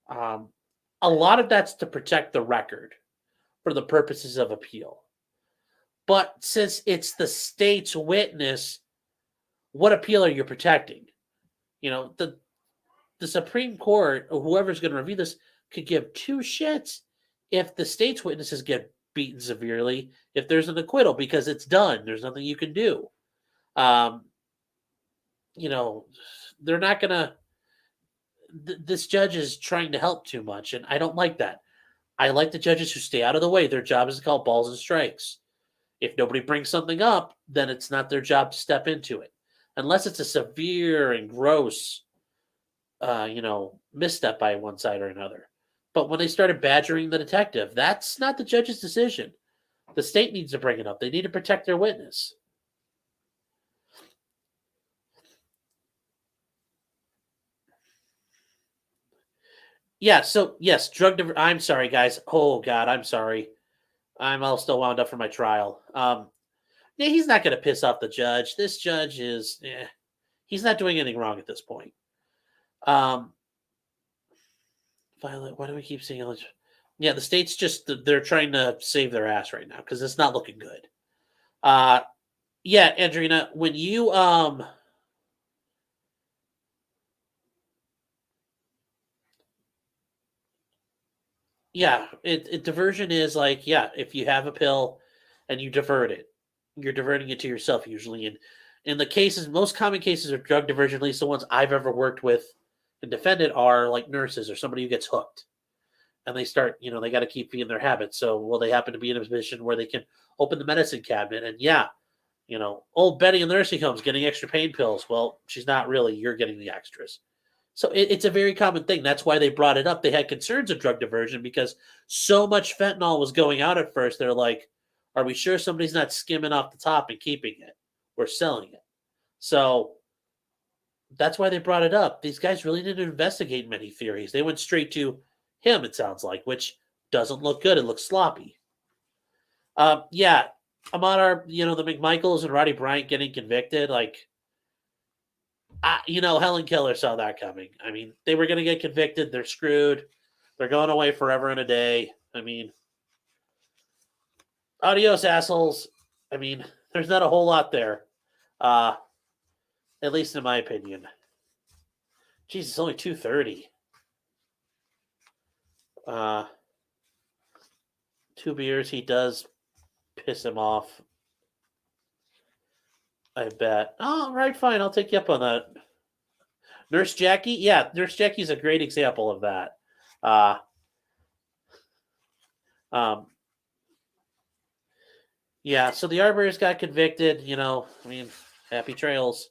A lot of that's to protect the record for the purposes of appeal. But since it's the state's witness, what appeal are you protecting? The Supreme Court, or whoever's going to review this, could give 2 shits if the state's witnesses get beaten severely, if there's an acquittal, because it's done. There's nothing you can do. They're not going to... This judge is trying to help too much, and I don't like that. I like the judges who stay out of the way. Their job is to call balls and strikes. If nobody brings something up, then it's not their job to step into it. Unless it's a severe and gross, misstep by one side or another. But when they started badgering the detective, that's not the judge's decision. The state needs to bring it up. They need to protect their witness. Yeah, so, yes, I'm sorry, guys. Oh, God, I'm sorry. I'm all still wound up for my trial. Yeah, he's not going to piss off the judge. This judge is, he's not doing anything wrong at this point. Violet, why do we keep seeing it? Yeah, the state's they're trying to save their ass right now because it's not looking good. Yeah, Andrina, when you, yeah, diversion is like, yeah, if you have a pill and you divert it, you're diverting it to yourself usually. And in the cases, most common cases of drug diversion, at least the ones I've ever worked with and defended, are like nurses or somebody who gets hooked. And they start, they got to keep feeding their habits. So, they happen to be in a position where they can open the medicine cabinet. And yeah, Old Betty in the nursing home's getting extra pain pills. Well, she's not really. You're getting the extras. So it's a very common thing. That's why they brought it up. They had concerns of drug diversion because so much fentanyl was going out at first. They're like, are we sure somebody's not skimming off the top and keeping it or selling it? So that's why they brought it up. These guys really didn't investigate many theories. They went straight to him, it sounds like, which doesn't look good. It looks sloppy. Yeah, Ahmaud, the McMichaels and Roddy Bryant getting convicted, Helen Keller saw that coming. I mean, they were going to get convicted. They're screwed. They're going away forever and a day. I mean, adios, assholes. I mean, there's not a whole lot there, at least in my opinion. Jeez, it's only 2:30. 2 beers, he does piss him off. I bet. Oh, right, fine. I'll take you up on that. Nurse Jackie? Yeah, Nurse Jackie's a great example of that. Yeah, so the arborist got convicted, happy trails.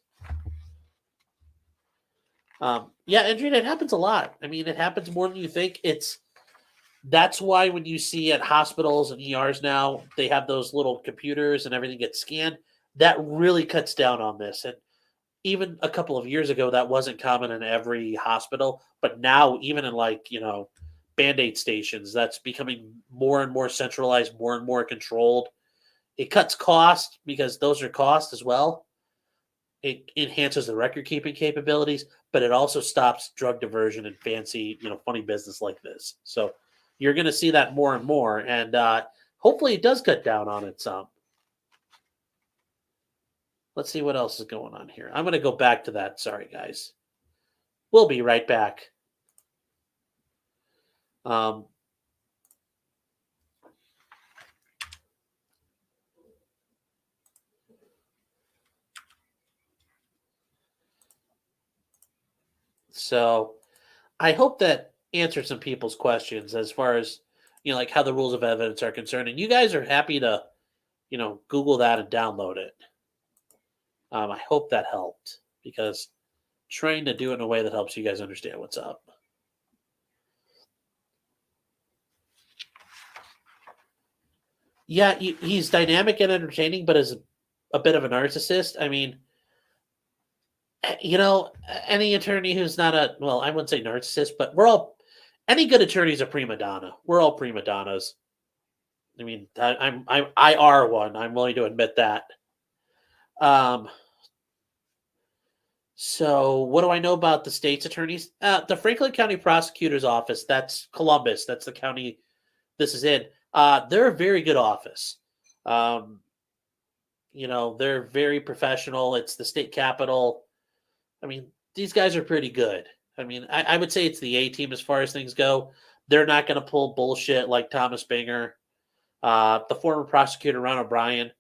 Yeah, Andrea, it happens a lot. I mean, it happens more than you think. That's why when you see at hospitals and ERs now, they have those little computers and everything gets scanned. That really cuts down on this. And even a couple of years ago, that wasn't common in every hospital. But now, even in Band-Aid stations, that's becoming more and more centralized, more and more controlled. It cuts cost because those are costs as well. It enhances the record keeping capabilities, but it also stops drug diversion and fancy, funny business like this. So you're going to see that more and more. And hopefully it does cut down on it some. Let's see what else is going on here. I'm going to go back to that. Sorry, guys. We'll be right back. So I hope that answered some people's questions as far as, how the rules of evidence are concerned. And you guys are happy to, Google that and download it. I hope that helped because trying to do it in a way that helps you guys understand what's up. Yeah, he's dynamic and entertaining, but is a bit of a narcissist. I mean, any attorney who's not I wouldn't say narcissist, but any good attorney is a prima donna. We're all prima donnas. I mean, I are one. I'm willing to admit that. So what do I know about the state's attorneys? The Franklin County Prosecutor's Office, that's Columbus. That's the county this is in. They're a very good office. They're very professional. It's the state capital. I mean, these guys are pretty good. I mean, I would say it's the A team as far as things go. They're not going to pull bullshit like Thomas Binger. The former prosecutor, Ron O'Brien,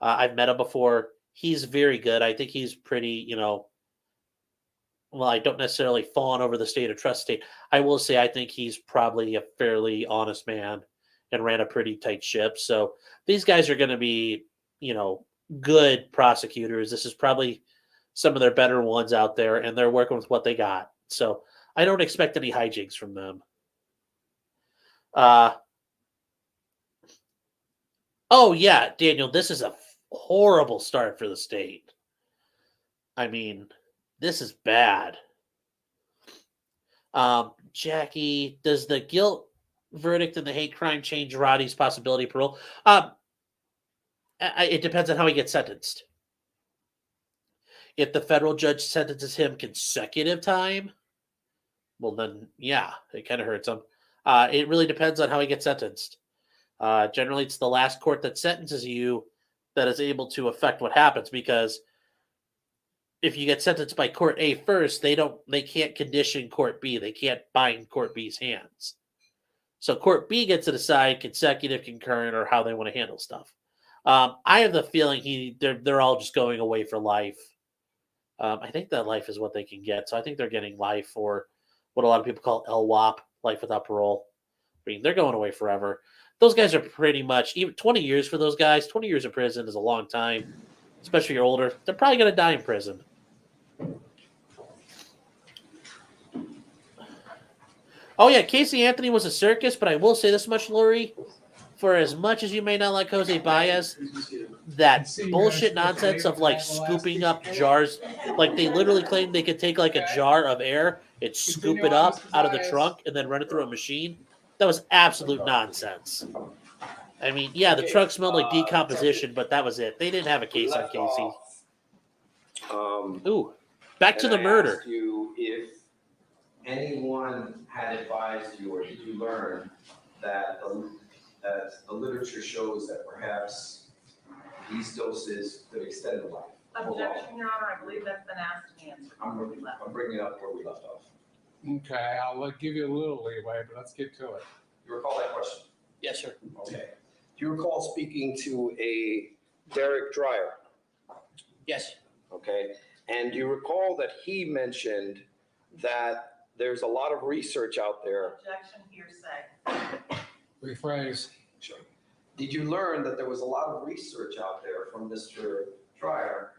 I've met him before. He's very good. I think he's pretty, I don't necessarily fawn over the state or trust state. I will say I think he's probably a fairly honest man and ran a pretty tight ship. So these guys are going to be, good prosecutors. This is probably some of their better ones out there, and they're working with what they got. So I don't expect any hijinks from them. Oh, yeah, Daniel, this is a horrible start for the state. I mean, this is bad. Jackie, does the guilt verdict in the hate crime change Roddy's possibility of parole? It depends on how he gets sentenced. If the federal judge sentences him consecutive time, well then, yeah, it kind of hurts him. It really depends on how he gets sentenced. Generally, it's the last court that sentences you that is able to affect what happens, because if you get sentenced by court A first, they can't condition court B. They can't bind court B's hands. So court B gets to decide consecutive, concurrent, or how they want to handle stuff. I have the feeling they're all just going away for life. I think that life is what they can get. So I think they're getting life, or what a lot of people call LWOP, life without parole. I mean, they're going away forever. Those guys are pretty much, even 20 years for those guys, 20 years in prison is a long time. especially if you're older, they're probably going to die in prison. Oh, yeah, Casey Anthony was a circus, but I will say this much, Lori. For as much as you may not like Jose Baez, that bullshit nonsense of like scooping up jars, like they literally claimed they could take like a jar of air and scoop it up out of the trunk and then run it through a machine. That was absolute nonsense. I mean, yeah, the trunk smelled like decomposition, but that was it. They didn't have a case on Casey. Ooh, back to the murder. I asked you if anyone had advised you, or did you learn that the literature shows that perhaps these doses could extend the life? Objection, Your Honor, I believe that's been asked and answered. I'm bringing up where we left off. Okay, I'll give you a little leeway, but let's get to it. You recall that question? Yes, sir. Okay. Do you recall speaking to a Derek Dreyer? Yes. Okay. And do you recall that he mentioned that there's a lot of research out there? Objection, hearsay. Rephrase. Sure. Did you learn that there was a lot of research out there from Mr. Dreyer?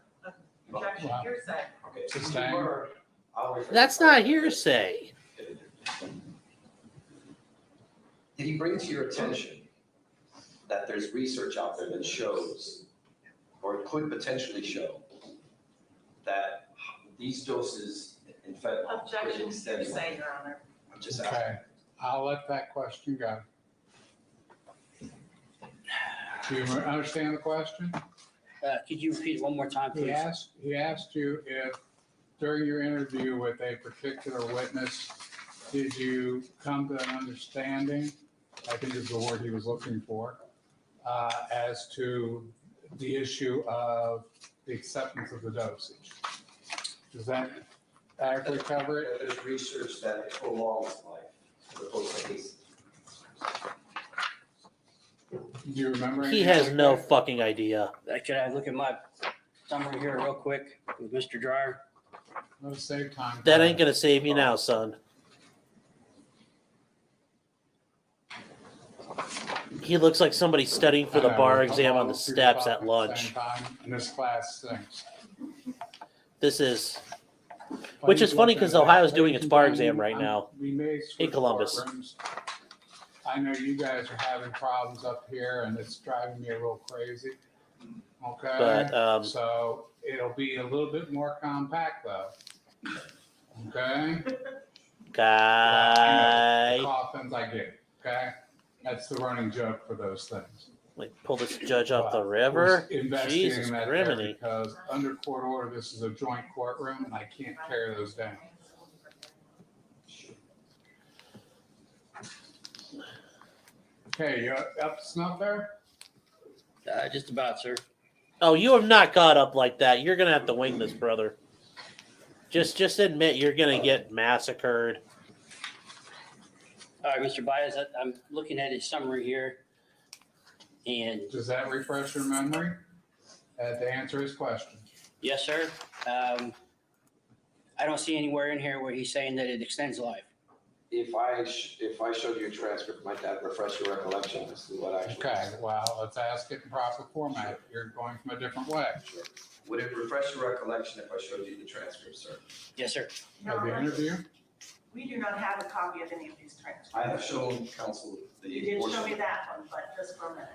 Objection, hearsay. Okay. So did you learn? That's not hearsay. Did he bring to your attention that there's research out there that shows, or could potentially show, that these doses in fentanyl could Objection, extend hearsay, life? Your Honor. I'm just asking. Okay, I'll let that question go. Do you understand the question? Could you repeat it one more time, please? He asked you if during your interview with a particular witness, did you come to an understanding, I think is the word he was looking for, as to the issue of the acceptance of the dosage? Does that adequately cover it? There's research that it prolongs life as opposed to hasten. Do you remember? He has no fucking idea. Could I look at my summary here real quick with Mr. Dreyer? Let's save time. That ain't gonna save you now, son. He looks like somebody studying for the bar exam on the steps at lunch. And this class stinks. This is, which is funny because Ohio's doing its bar exam right now in Columbus. I know you guys are having problems up here, and it's driving me a little crazy. Okay, But, so it'll be a little bit more compact, though. Okay. Guy. The coffins, I get it. Okay, that's the running joke for those things. Like pull this judge off the river. Jesus criminy. Because under court order, this is a joint courtroom, and I can't tear those down. Okay, you up to snuff there? Just about, sir. Oh, you have not caught up like that. You're gonna have to wing this, brother. Just admit you're gonna get massacred. All right, Mr. Baez, I'm looking at his summary here. And does that refresh your memory to answer his question? Yes, sir. I don't see anywhere in here where he's saying that it extends life. If I showed you a transcript, might that refresh your recollection as to what actually? Okay, well, let's ask it in proper format. You're going from a different way. Sure. Would it refresh your recollection if I showed you the transcript, sir? Yes, sir. Of the interview? We do not have a copy of any of these transcripts. I have shown counsel the. You did show me that one, but just for a minute.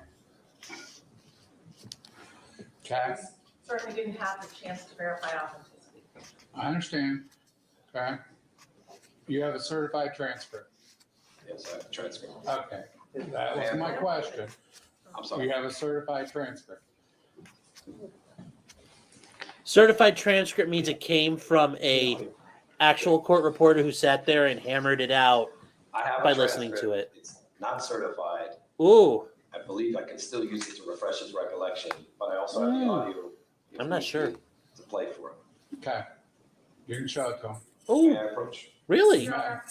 Okay. Certainly didn't have the chance to verify authenticity. I understand. Okay. You have a certified transcript. Yes, I have a transcript. Okay. That wasn't my question. I'm sorry. You have a certified transcript. Certified transcript means it came from a actual court reporter who sat there and hammered it out by listening to it. It's not certified. Ooh. I believe I can still use it to refresh his recollection, but I also have the audio. I'm not sure. To play for him. Okay. You can show it to him. Ooh. May I approach? Really? Your Honor,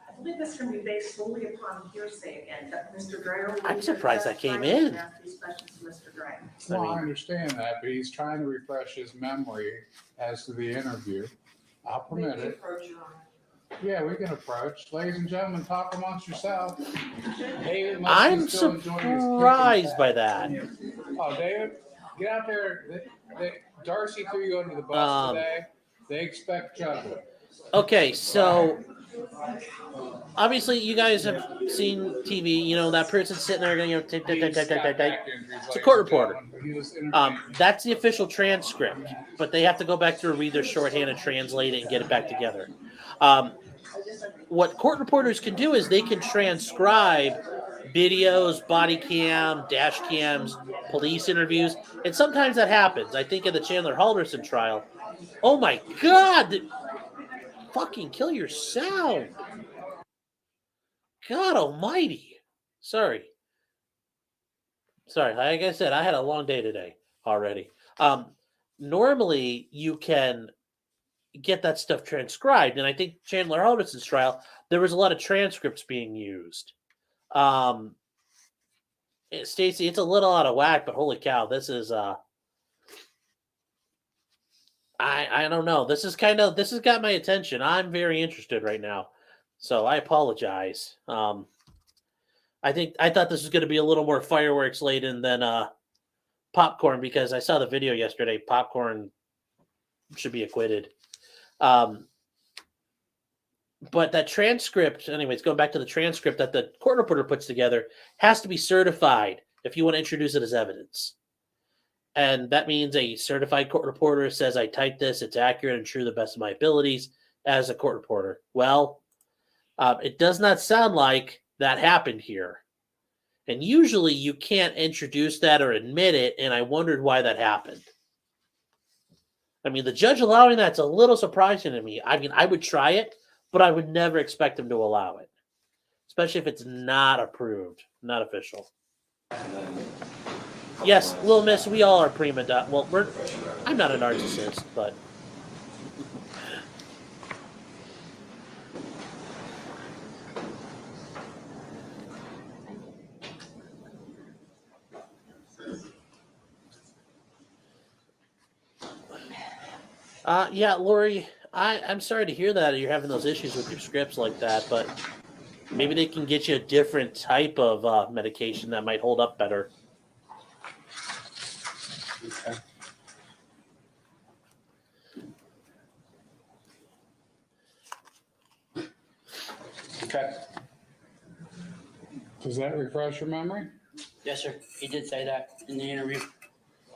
I believe this can be based solely upon hearsay again, that Mr. Dreyer. I'm surprised that came in. Ask these questions to Mr. Dreyer. Well, I understand that, but he's trying to refresh his memory as to the interview. I'll permit it. Approach, Your Honor. Yeah, we can approach. Ladies and gentlemen, talk amongst yourselves. David, I'm surprised by that. Oh, David, get out there. Darcy threw you under the bus today. They expect judgment. Okay, so obviously you guys have seen TV. You know that person sitting there going, type. It's a court reporter. That's the official transcript, but they have to go back through and read their shorthand and translate it and get it back together. What court reporters can do is they can transcribe videos, body cam, dash cams, police interviews, and sometimes that happens. I think in the Chandler Halverson trial. Oh my God! Fucking kill your sound. God almighty. Sorry. Like I said, I had a long day today already. Normally you can get that stuff transcribed, and I think Chandler Halverson's trial, there was a lot of transcripts being used. Stacey, it's a little out of whack, but holy cow, this is I don't know. This has got my attention. I'm very interested right now. So I apologize. I thought this was going to be a little more fireworks laden than popcorn, because I saw the video yesterday. Popcorn should be acquitted. But that transcript, anyways, going back to the transcript that the court reporter puts together, has to be certified if you want to introduce it as evidence. And that means a certified court reporter says, I typed this, it's accurate and true to the best of my abilities as a court reporter. Well, it does not sound like that happened here. And usually you can't introduce that or admit it, and I wondered why that happened. I mean, the judge allowing that's a little surprising to me. I mean, I would try it, but I would never expect him to allow it, especially if it's not approved, not official. Yes, Little Miss, we all are prima donna. Well, I'm not a narcissist, but yeah, Lori, I'm sorry to hear that you're having those issues with your scripts like that, but maybe they can get you a different type of medication that might hold up better. Okay. Okay. Does that refresh your memory? Yes, sir. He did say that in the interview.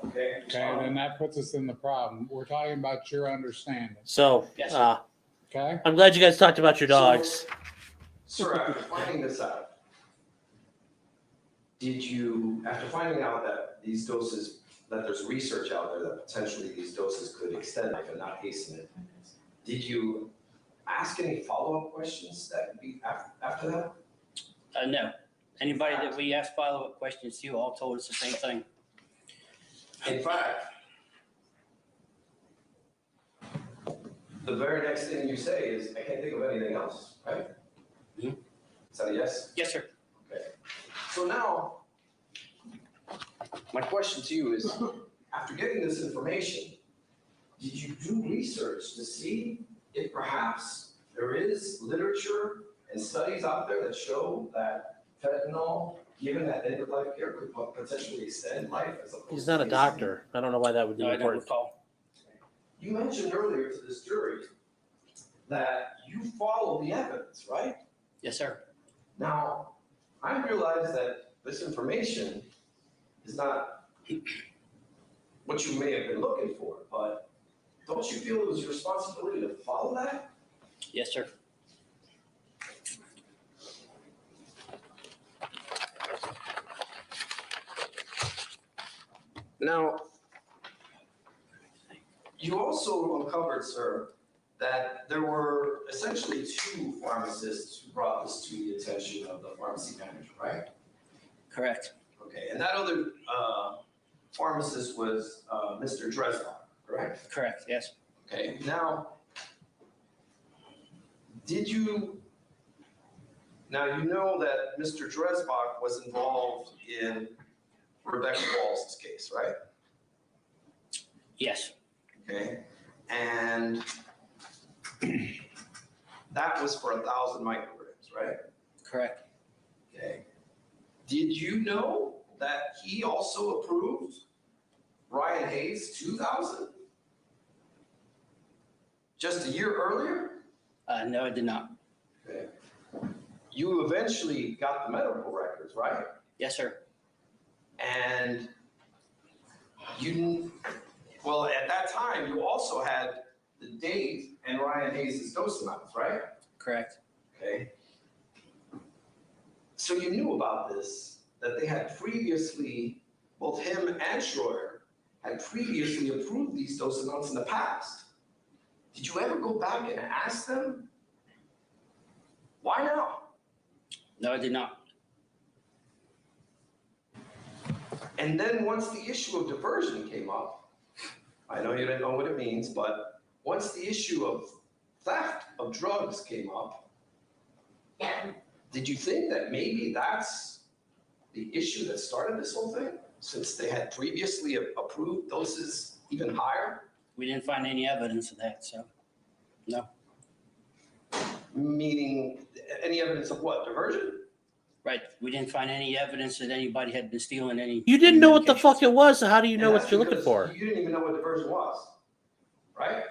Okay, then that puts us in the problem. We're talking about your understanding. So, Yes, okay. I'm glad you guys talked about your dogs. Sir, after finding this out, did you, after finding out that these doses, that there's research out there that potentially these doses could extend life and not hasten it, did you ask any follow-up questions that would be after that? No. Anybody that we asked follow-up questions to all told us the same thing. In fact, the very next thing you say is, I can't think of anything else, right? Mm-hmm. Is that a yes? Yes, sir. Okay. So now, my question to you is, after getting this information, did you do research to see if perhaps there is literature and studies out there that show that fentanyl, given that end-of-life care, could potentially extend life? He's not a doctor. I don't know why that would be No, I don't important. recall. You mentioned earlier to this jury that you follow the evidence, right? Yes, sir. Now, I realize that this information is not what you may have been looking for, but don't you feel it was your responsibility to follow that? Yes, sir. Now, you also uncovered, sir, that there were essentially two pharmacists who brought this to the attention of the pharmacy manager, right? Correct. Okay, and that other pharmacist was Mr. Dresbach, correct? Correct, yes. Okay, now, you know that Mr. Dresbach was involved in Rebecca Walls' case, right? Yes. Okay, and that was for 1,000 micrograms, right? Correct. Okay. Did you know that he also approved Ryan Hayes' 2,000 Just a year earlier? No, I did not. Okay. You eventually got the medical records, right? Yes, sir. And well, at that time, you also had the date and Ryan Hayes' dose amounts, right? Correct. Okay. So you knew about this, that they had previously, both him and Schroyer, had previously approved these dose amounts in the past. Did you ever go back and ask them? Why now? No, I did not. And then once the issue of diversion came up, I know you didn't know what it means, but once the issue of theft of drugs came up, did you think that maybe that's the issue that started this whole thing? Since they had previously approved doses even higher? We didn't find any evidence of that, so no. Meaning, any evidence of what, diversion? Right. We didn't find any evidence that anybody had been stealing any. You didn't know what the fuck it was, so how do you know And what that's you're looking because for? You didn't even know what diversion was, right?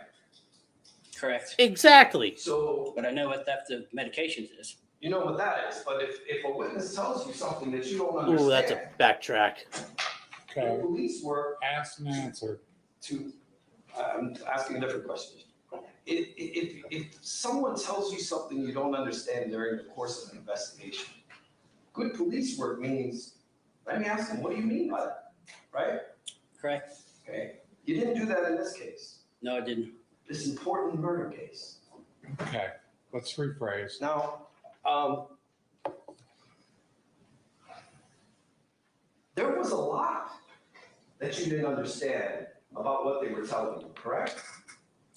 Correct. Exactly. So, but I know what theft of medications is. You know what that is, but if a witness tells you something that you don't understand. Ooh, that's a backtrack. Okay. Police work. Ask and answer. I'm asking a different question. If someone tells you something you don't understand during the course of an investigation, good police work means, let me ask them, what do you mean by that? Right? Correct. Okay. You didn't do that in this case. No, I didn't. This important murder case. Okay, let's rephrase. Now, there was a lot that you didn't understand about what they were telling you, correct?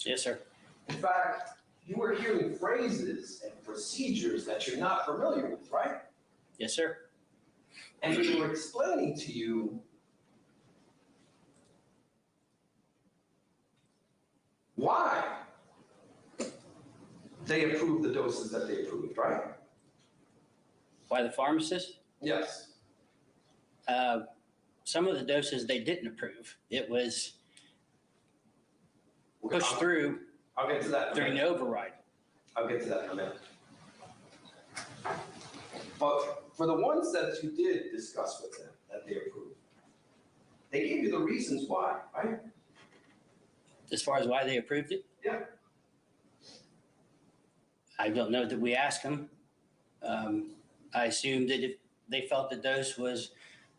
Yes, sir. In fact, you were hearing phrases and procedures that you're not familiar with, right? Yes, sir. And they were explaining to you why they approved the doses that they approved, right? Why the pharmacist? Yes. Some of the doses they didn't approve. It was pushed through. I'll get to that. During the override. I'll get to that in a minute. But for the ones that you did discuss with them, that they approved, they gave you the reasons why, right? As far as why they approved it? Yeah. I don't know that we asked them. I assumed that if they felt the dose was.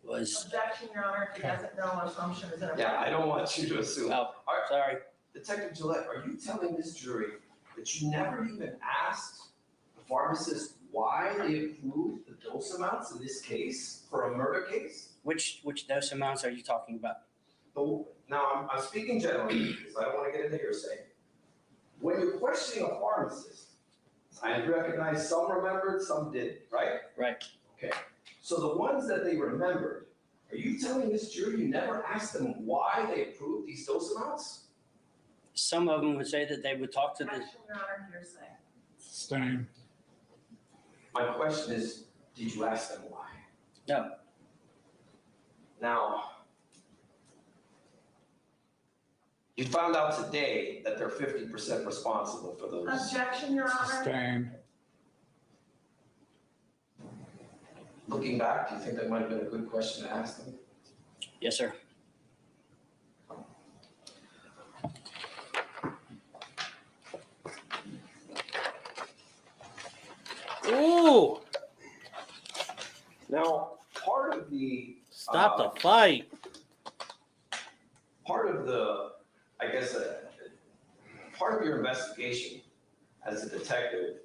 Objection, Your Honor, if he doesn't know, assumption is inappropriate. Yeah, I don't want you to assume. Oh, sorry. Detective Gillette, are you telling this jury that you never even asked the pharmacist why they approved the dose amounts in this case for a murder case? Which dose amounts are you talking about? Now, I'm speaking generally because I don't want to get into hearsay. When you're questioning a pharmacist, I recognize some remembered, some didn't, right? Right. Okay. So the ones that they remembered, are you telling this jury you never asked them why they approved these dose amounts? Some of them would say that they would talk to the. Your Honor, hearsay. Same. My question is, did you ask them why? No. Now, you found out today that they're 50% responsible for those. Objection, Your Honor. Sustained. Looking back, do you think that might have been a good question to ask them? Yes, sir. Ooh! Now, part of the Stop the fight. Part of the, I guess, part of your investigation as a detective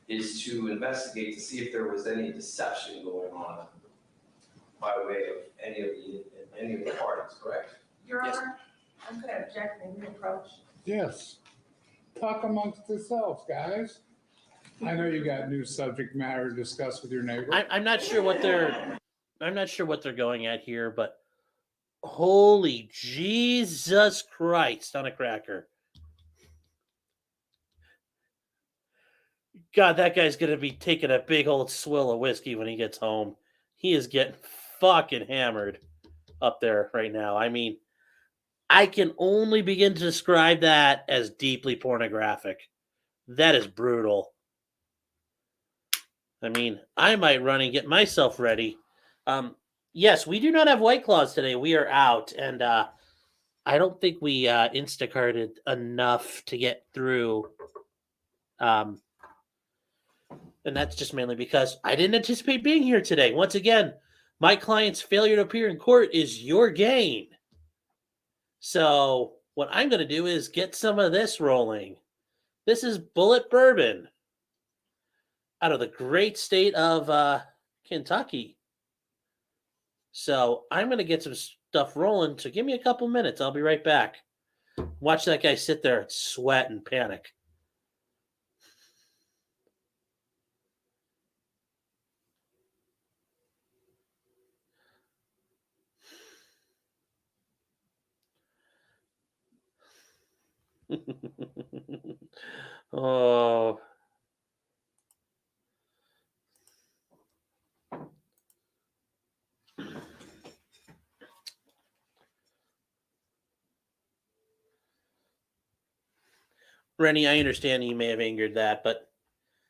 is to investigate to see if there was any deception going on by way of any of the parties, correct? Your Honor, I'm going to object in your approach. Yes. Talk amongst yourselves, guys. I know you got new subject matter to discuss with your neighbor. I'm not sure what they're going at here, but holy Jesus Christ on a cracker. God, that guy's going to be taking a big old swill of whiskey when he gets home. He is getting fucking hammered up there right now. I mean, I can only begin to describe that as deeply pornographic. That is brutal. I mean, I might run and get myself ready. Yes, we do not have White Claws today. We are out, and I don't think we Instacarted enough to get through. And that's just mainly because I didn't anticipate being here today. Once again, my client's failure to appear in court is your gain. So what I'm going to do is get some of this rolling. This is Bullet Bourbon out of the great state of Kentucky. So I'm going to get some stuff rolling. So give me a couple minutes. I'll be right back. Watch that guy sit there and sweat and panic. Oh. Rennie, I understand you may have angered that, but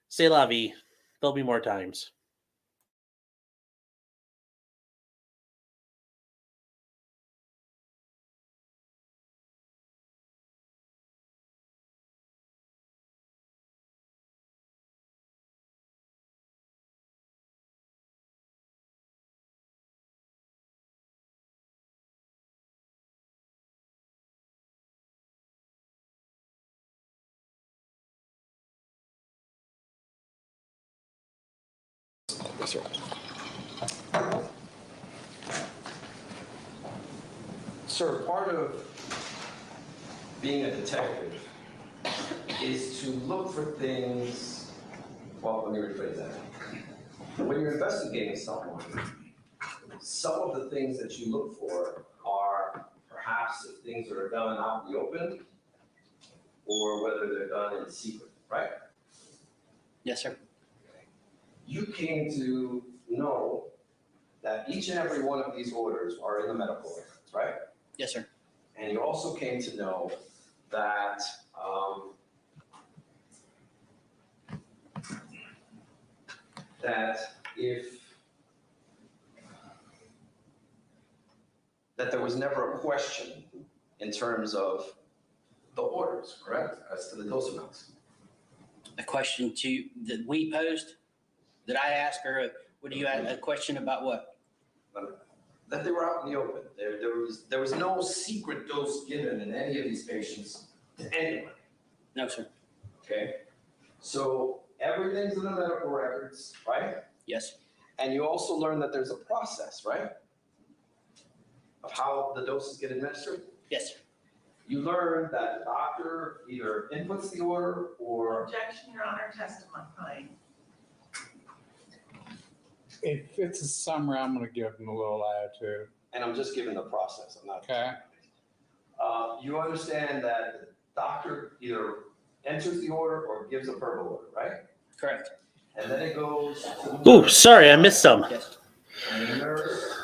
c'est la vie. There'll be more times. Yes, sir. Sir, part of being a detective is to look for things. Well, let me rephrase that. When you're investigating someone, some of the things that you look for are perhaps if things are done out in the open or whether they're done in secret, right? Yes, sir. You came to know that each and every one of these orders are in the medical records, right? Yes, sir. And you also came to know that that there was never a question in terms of the orders, correct? As to the dose amounts. A question that we posed, that I asked her, what do you ask, a question about what? That they were out in the open. There was no secret dose given in any of these patients to anyone. No, sir. Okay. So everything's in the medical records, right? Yes. And you also learn that there's a process, right? Of how the doses get administered? Yes, sir. You learn that the doctor either inputs the order or... Objection, Your Honor, testifying. If it's a summary, I'm going to give them a little attitude. And I'm just giving the process. I'm not... Okay. You understand that the doctor either enters the order or gives a verbal order, right? Correct. And then it goes... Oh, sorry, I missed some. Yes. And the nurse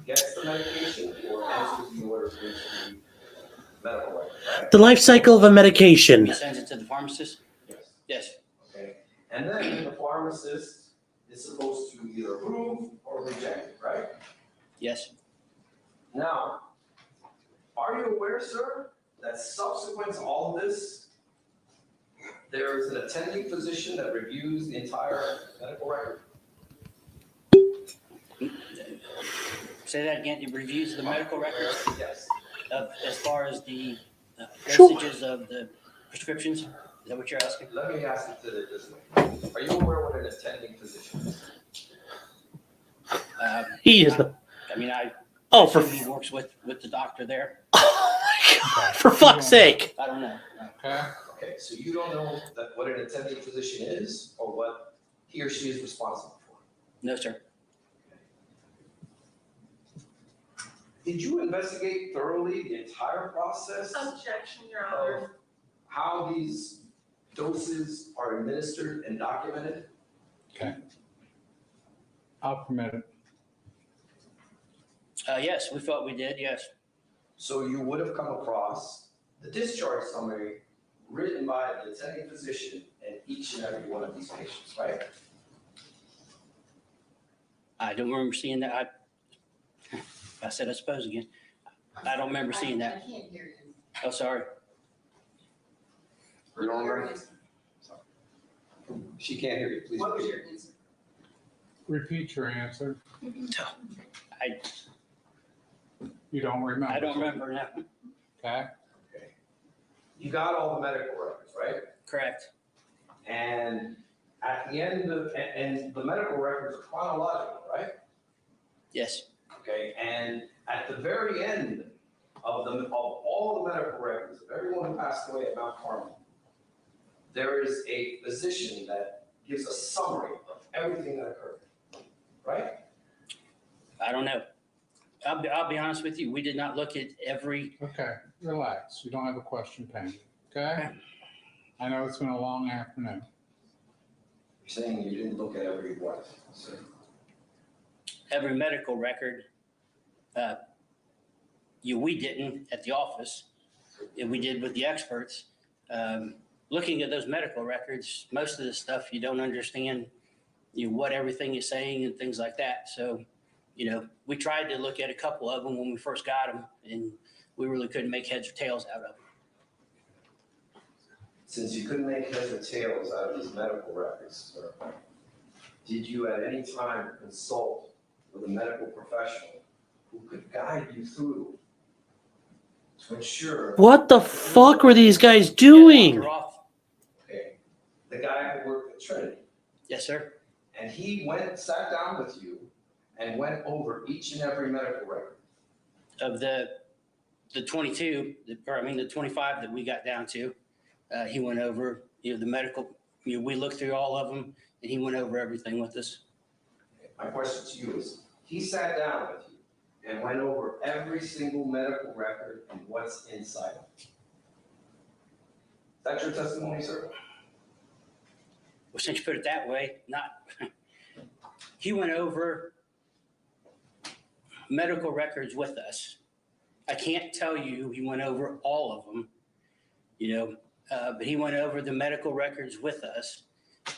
gets the medication or enters the order into the medical record, right? The life cycle of a medication. He sends it to the pharmacist? Yes. Yes. Okay. And then the pharmacist is supposed to either approve or reject it, right? Yes. Now, are you aware, sir, that subsequent to all of this, there is an attending physician that reviews the entire medical record? Say that again, it reviews the medical records Yes. as far as the dosages of the prescriptions? Is that what you're asking? Let me ask it this way. Are you aware what an attending physician is? He is the... I mean, Oh, for... he works with the doctor there. Oh my God, for fuck's sake. I don't know. Okay. Okay, so you don't know what an attending physician is or what he or she is responsible for? No, sir. Did you investigate thoroughly the entire process Objection, Your of Honor. how these doses are administered and documented? Okay. I'll permit it. Yes, we thought we did, yes. So you would have come across the discharge summary written by the attending physician in each and every one of these patients, right? I don't remember seeing that. I said, I suppose again. I don't remember seeing that. I can't hear you. Oh, sorry. You don't remember? She can't hear you. Please What was repeat. your answer? Repeat your answer. I You don't remember. I don't remember now. Okay. Okay. You got all the medical records, right? Correct. And at the end of, and the medical records are chronological, right? Yes. Okay, and at the very end of all the medical records of everyone who passed away at Mount Carmel, there is a physician that gives a summary of everything that occurred, right? I don't know. I'll be honest with you. We did not look at every. Okay, relax. You don't have a question pending. Okay? I know it's been a long afternoon. You're saying you didn't look at every what, sir? Every medical record. We didn't at the office. We did with the experts. Looking at those medical records, most of the stuff you don't understand, what everything is saying and things like that. So, we tried to look at a couple of them when we first got them, and we really couldn't make heads or tails out of them. Since you couldn't make heads or tails out of these medical records, sir, did you at any time consult with a medical professional who could guide you through to ensure? What the fuck were these guys doing? Okay, the guy who worked at Trinity. Yes, sir. And he sat down with you and went over each and every medical record. Of the 22, the 25 that we got down to, he went over, the medical, we looked through all of them, and he went over everything with us. My question to you is, he sat down with you and went over every single medical record and what's inside of it. Is that your testimony, sir? Well, since you put it that way, he went over medical records with us. I can't tell you he went over all of them, but he went over the medical records with us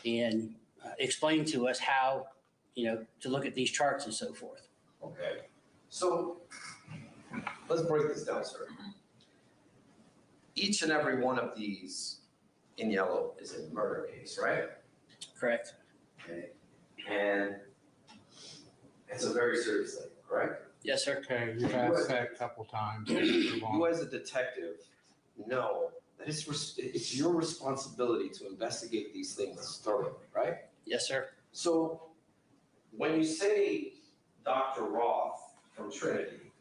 and explained to us how, to look at these charts and so forth. Okay. So let's break this down, sir. Each and every one of these in yellow is a murder case, right? Correct. Okay. And it's a very serious thing, correct? Yes, sir. Okay, you've asked that a couple times. You as a detective know that it's your responsibility to investigate these things thoroughly, right? Yes, sir. So when you say Dr. Roth from Trinity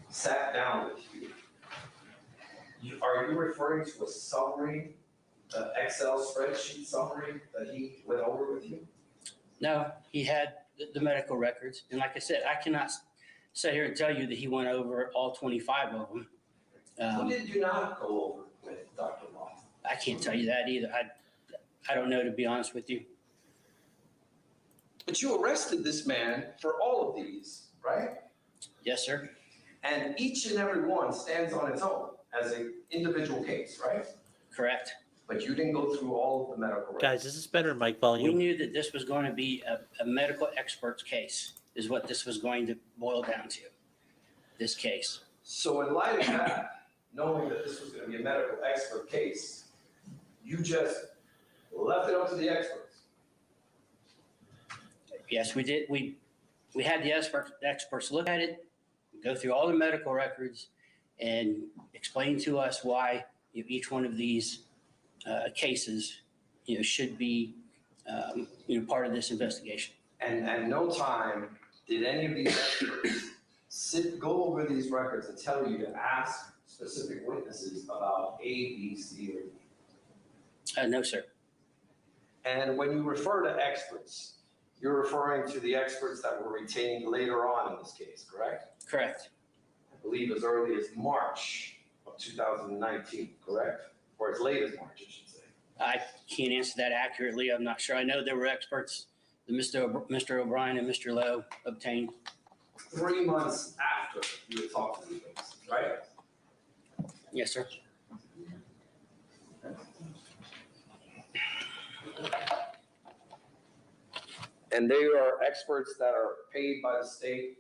sat down with you, are you referring to a summary, Excel spreadsheet summary that he went over with you? No, he had the medical records. And like I said, I cannot sit here and tell you that he went over all 25 of them. Who did you not go over with, Dr. Roth? I can't tell you that either. I don't know, to be honest with you. But you arrested this man for all of these, right? Yes, sir. And each and every one stands on its own as an individual case, right? Correct. But you didn't go through all of the medical records. Guys, this is better mic We volume. knew that this was going to be a medical expert's case, is what this was going to boil down to, this case. So in light of that, knowing that this was going to be a medical expert case, you just left it up to the experts. Yes, we did. We had the experts look at it, go through all the medical records, and explain to us why each one of these cases, should be, part of this investigation. And at no time did any of these experts go over these records and tell you to ask specific witnesses about A, B, C, or D? No, sir. And when you refer to experts, you're referring to the experts that were retained later on in this case, correct? Correct. I believe as early as March of 2019, correct? Or as late as March, I should say. I can't answer that accurately. I'm not sure. I know there were experts that Mr. O'Brien and Mr. Lowe obtained. 3 months after you had talked to these folks, is right? Yes, sir. And they are experts that are paid by the state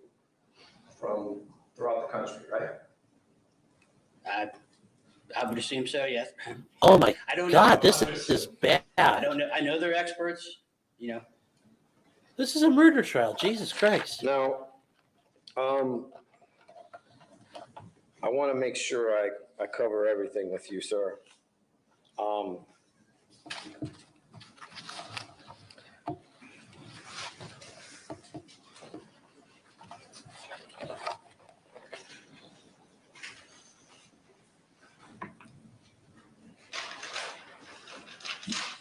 from throughout the country, right? I would assume so, yes. Oh my I don't God, know. this is bad. I don't know. I know they're experts, you know. This is a murder trial. Jesus Christ. Now, I want to make sure I cover everything with you, sir.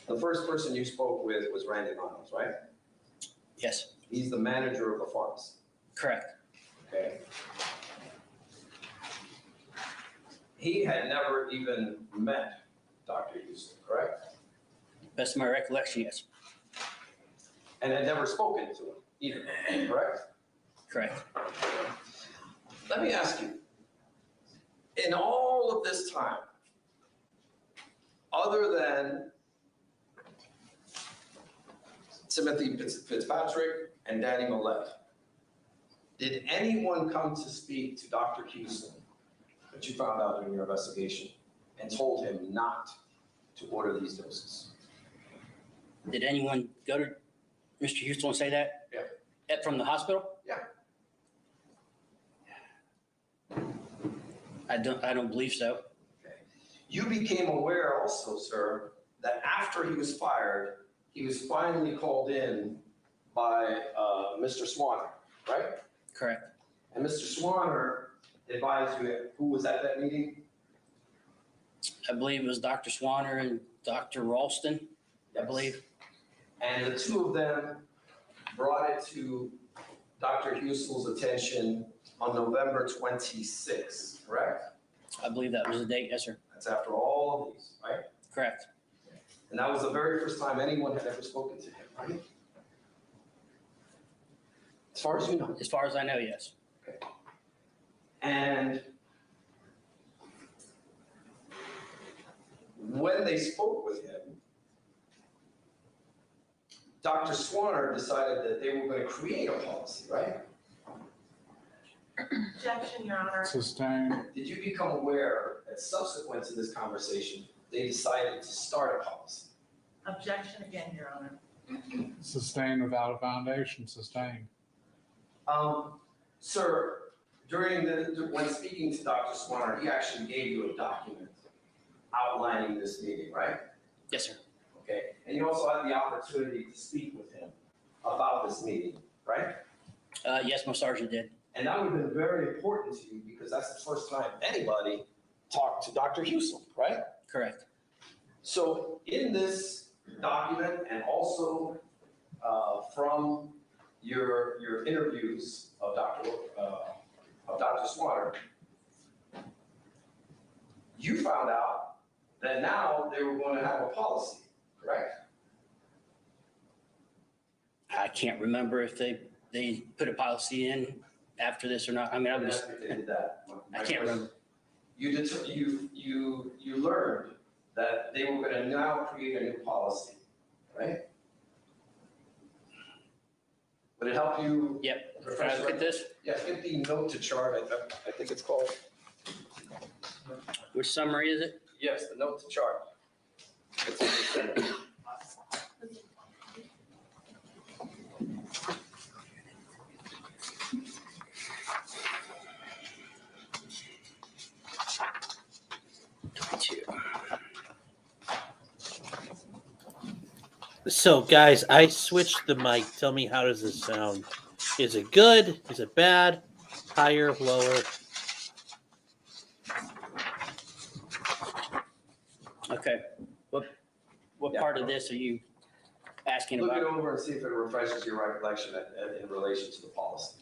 The first person you spoke with was Randy Reynolds, right? Yes. He's the manager of the pharmacy. Correct. Okay. He had never even met Dr. Husel, correct? Best of my recollection, yes. And had never spoken to him either, correct? Correct. Let me ask you, in all of this time, other than Timothy Fitzpatrick and Danny Millett, did anyone come to speak to Dr. Husel that you found out during your investigation and told him not to order these doses? Did anyone go to Mr. Husel and say that? Yeah. From the hospital? Yeah. I don't believe so. Okay. You became aware also, sir, that after he was fired, he was finally called in by Mr. Swanner, right? Correct. And Mr. Swanner advised you who was at that meeting? I believe it was Dr. Swanner and Dr. Ralston, I believe. And the two of them brought it to Dr. Husel's attention on November 26th, correct? I believe that was the date, yes, sir. That's after all of these, right? Correct. And that was the very first time anyone had ever spoken to him, right? As far as you know. As far as I know, yes. Okay. And when they spoke with him, Dr. Swanner decided that they were going to create a policy, right? Objection, Your Honor. Sustained. Did you become aware that subsequent to this conversation, they decided to start a policy? Objection again, Your Honor. Sustained without a foundation. Sustained. Sir, when speaking to Dr. Swanner, he actually gave you a document outlining this meeting, right? Yes, sir. Okay, and you also had the opportunity to speak with him about this meeting, right? Yes, my sergeant did. And that would have been very important to you because that's the first time anybody talked to Dr. Husel, right? Correct. So in this document and also from your interviews of Dr. Swanner, you found out that now they were going to have a policy, correct? I can't remember if they put a policy in after this or not. I mean, They did that. I can't remember. You learned that they were going to now create a new policy, right? Would it help you? Yep. Can I look at this? Yes, get the note to chart, I think it's called. Which summary is it? Yes, the note to chart. It's So, guys, I switched the mic. Tell me, how does this sound? Is it good? Is it bad? Higher, lower? Okay. What part of this are you asking Look about? it over and see if it refreshes your recollection in relation to the policy.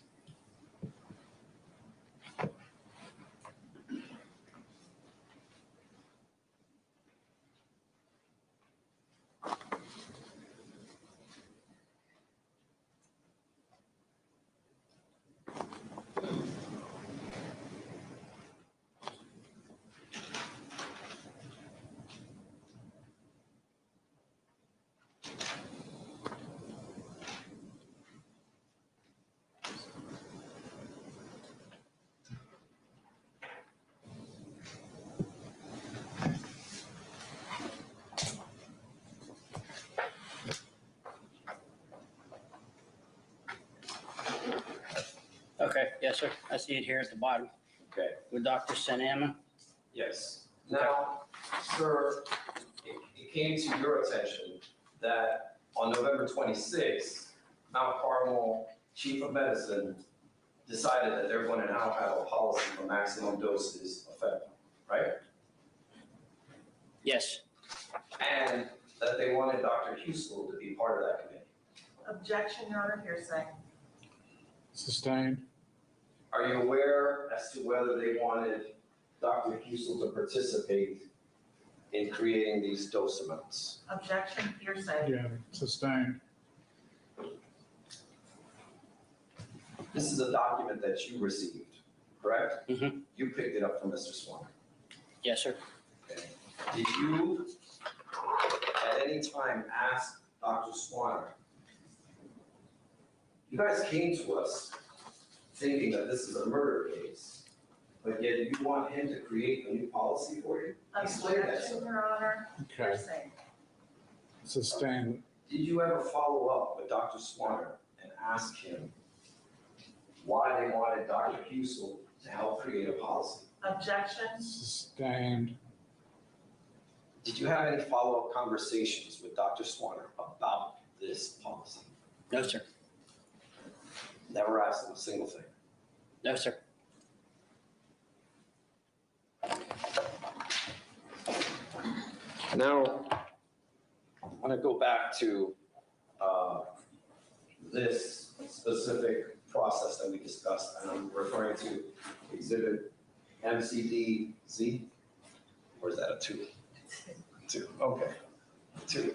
sir. I see it here at the bottom Okay, with Dr. Sanama. yes. Now, sir, it came to your attention that on November 26th, Mount Carmel Chief of Medicine decided that they're going to now have a policy for maximum doses of fentanyl, right? Yes. And that they wanted Dr. Husel to be part of that committee. Objection, Your Honor, hearsay. Sustained. Are you aware as to whether they wanted Dr. Husel to participate in creating these dose amounts? Objection, hearsay. Yeah, sustained. This is a document that you received, correct? Mm-hmm. You picked it up from Mr. Swan. Yes, sir. Okay. Did you at any time ask Dr. Swanner? You guys came to us thinking that this is a murder case, but yet you want him to create a new policy for you? Explain that, Objection, sir. Your Honor, Okay, hearsay. sustained. Did you ever follow up with Dr. Swanner and ask him why they wanted Dr. Husel to help create a policy? Objection. Sustained. Did you have any follow-up conversations with Dr. Swanner about this policy? No, sir. Never asked him a single thing. No, sir. Now, I want to go back to this specific process that we discussed, and I'm referring to exhibit MCDZ, or is that a 2? 2, okay, 2.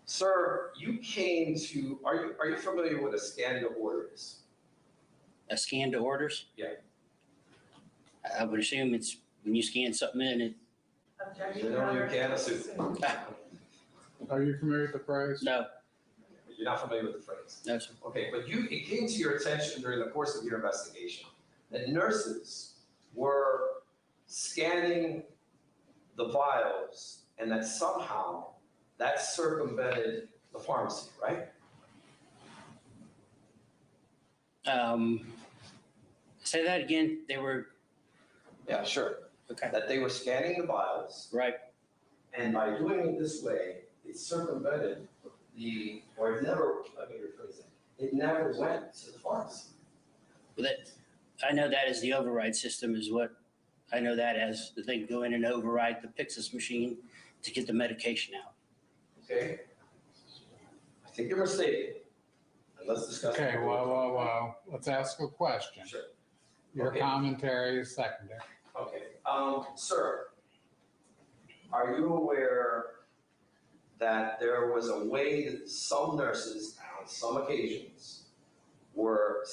Sir, you came to, are you familiar with a scan to order is? A scan to orders? Yeah. I would assume it's when you scan something in, it. Objection, You Your know, you Honor. can't assume. Are you familiar with the phrase? No, You're not familiar with the phrase? no, sir. Okay, but it came to your attention during the course of your investigation that nurses were scanning the vials and that somehow that circumvented the pharmacy, right? Say that again. They were, Yeah, sure. okay, That they were scanning the vials, right. and by doing it this way, it circumvented or it never, let me rephrase it, it never went to the pharmacy. Well, that, I know that as the override system is what, I know that as the thing go in and override the Pyxis machine to get the medication out. Okay? I think you're mistaken. And let's discuss. it. Okay, well, let's ask a question. Sure. Your Okay. commentary is secondary. Okay, sir, are you aware that there was a way that some nurses on some occasions were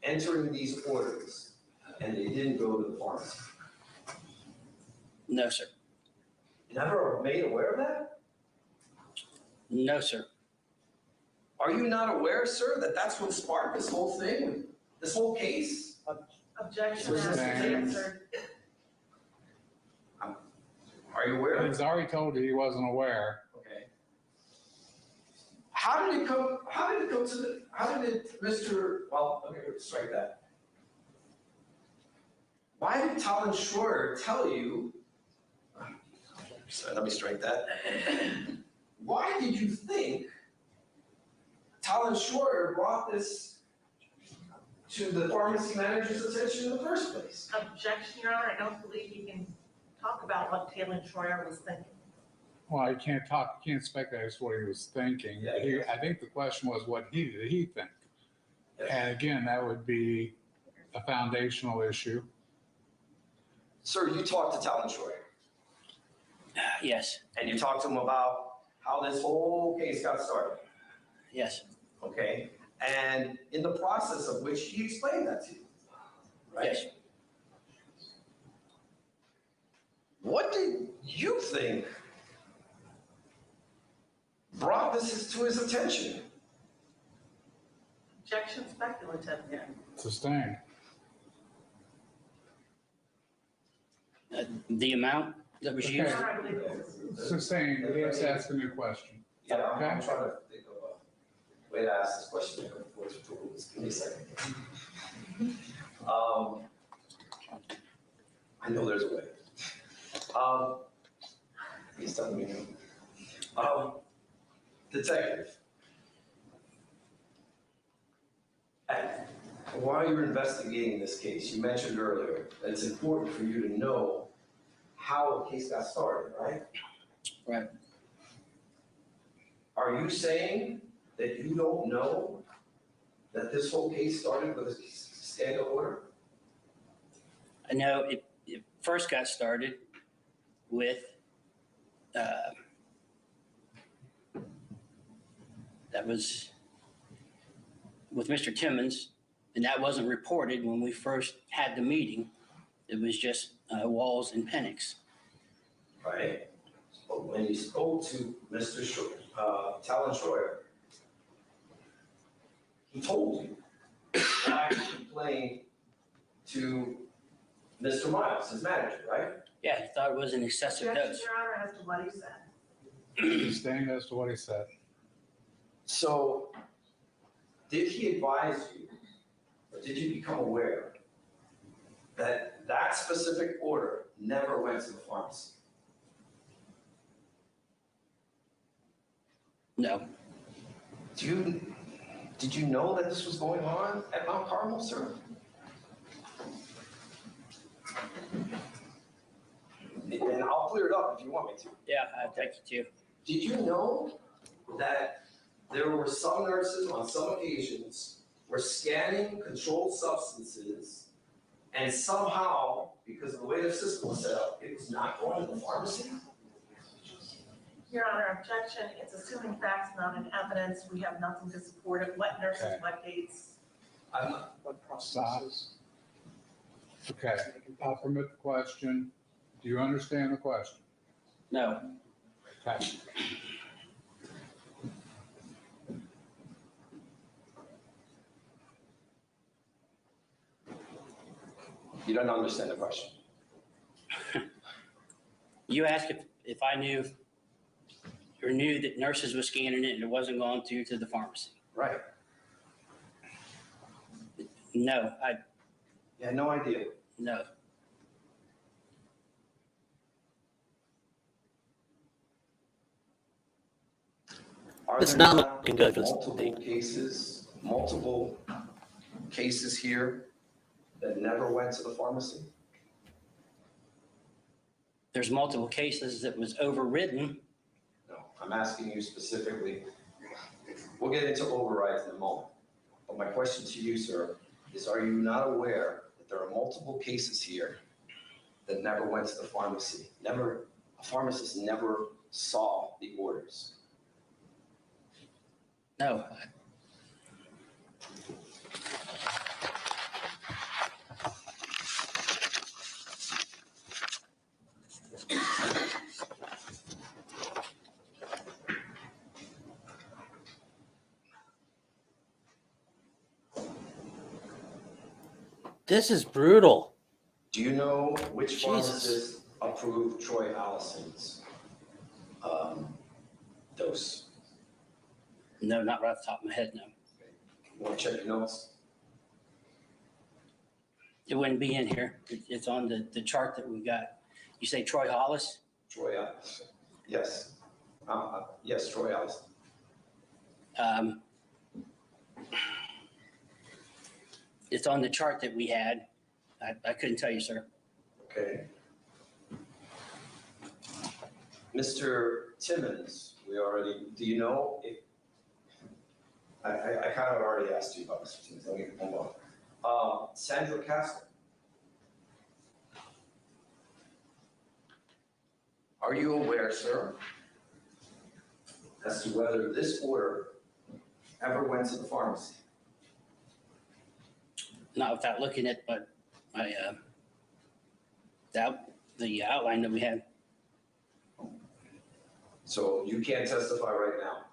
entering these orders and they didn't go to the pharmacy? No, sir. You never were made aware of that? No, sir. Are you not aware, sir, that that's what sparked this whole thing, this whole case? Objection, Sustained. as answered. Are you aware? He's already told you he wasn't aware. Okay. How did well, let me strike that. Why did Talon Schroeder tell you, sorry, let me strike that. Why did you think Talon Schroeder brought this to the pharmacy manager's attention in the first place? Objection, Your Honor, I don't believe you can talk about what Taylor Schroyer was thinking. Well, you can't speculate as to what he was thinking. Yeah. I think the question was, what did he think? Yeah. And again, that would be a foundational issue. Sir, you talked to Talon Schroeder, Yes, and you talked to him about how this whole case got started, yes, okay? And in the process of which he explained that to you, right? yes. What did you think brought this to his attention? Objection speculative again. Sustained. The amount that was Okay. used. Your Honor, I believe it was. Sustained. He has to ask a new question. Yeah, Okay. I'm trying to think of a way to ask this question before it's totally Just give me a second. I know there's a way. He's telling me no. Detective. While you're investigating this case, you mentioned earlier that it's important for you to know how a case got started, right? Right. Are you saying that you don't know that this whole case started with a standing order? I know it first got started with, that was with Mr. Timmons, and that wasn't reported when we first had the meeting. It was just Walls and Penix. Right. But when you spoke to Mr. Talon Schroyer, he told you why you complained to Mr. Miles, his manager, right? Yeah, he thought it was an excessive Objection, dose. Your Honor, as to what he said. He's staying as to what he said. So, did he advise you, or did you become aware that that specific order never went to the pharmacy? No. Did you know that this was going on at Mount Carmel, sir? And I'll clear it up if you want me to. Yeah, I'll take you to. Did you know that there were some nurses on some occasions were scanning controlled substances, and somehow, because of the way the system was set up, it was not going to the pharmacy? Your Honor, objection, it's assuming facts, not in evidence. We have nothing to support it. What nurses, Okay. what dates? What processes? Okay, I'll permit the question. Do you understand the question? No. Okay. You don't understand the question. You asked if I knew or knew that nurses were scanning it and it wasn't going to the pharmacy. Right. No, You had no idea. no. Are It's there not looking good for the multiple cases here that never went to the pharmacy? There's multiple cases that was overridden. No, I'm asking you specifically. We'll get into overrides in a moment. But my question to you, sir, is are you not aware that there are multiple cases here that never went to the pharmacy? A pharmacist never saw the orders. No. This is brutal. Do you know which Jesus. pharmacist approved Troy Allison's dose? No, not right off the top of my head, no. You want to check your notes? It wouldn't be in here. It's on the chart that we got. You say Troy Hollis? Troy Allison. Yes. Yes, Troy Allison. It's on the chart that we had. I couldn't tell you, sir. Okay. Mr. Timmons, do you know if, I kind of already asked you about Mr. Timmons, let me move on. Sandra Castle. Are you aware, sir, as to whether this order ever went to the pharmacy? Not without looking at, but the outline that we had. So you can't testify right now,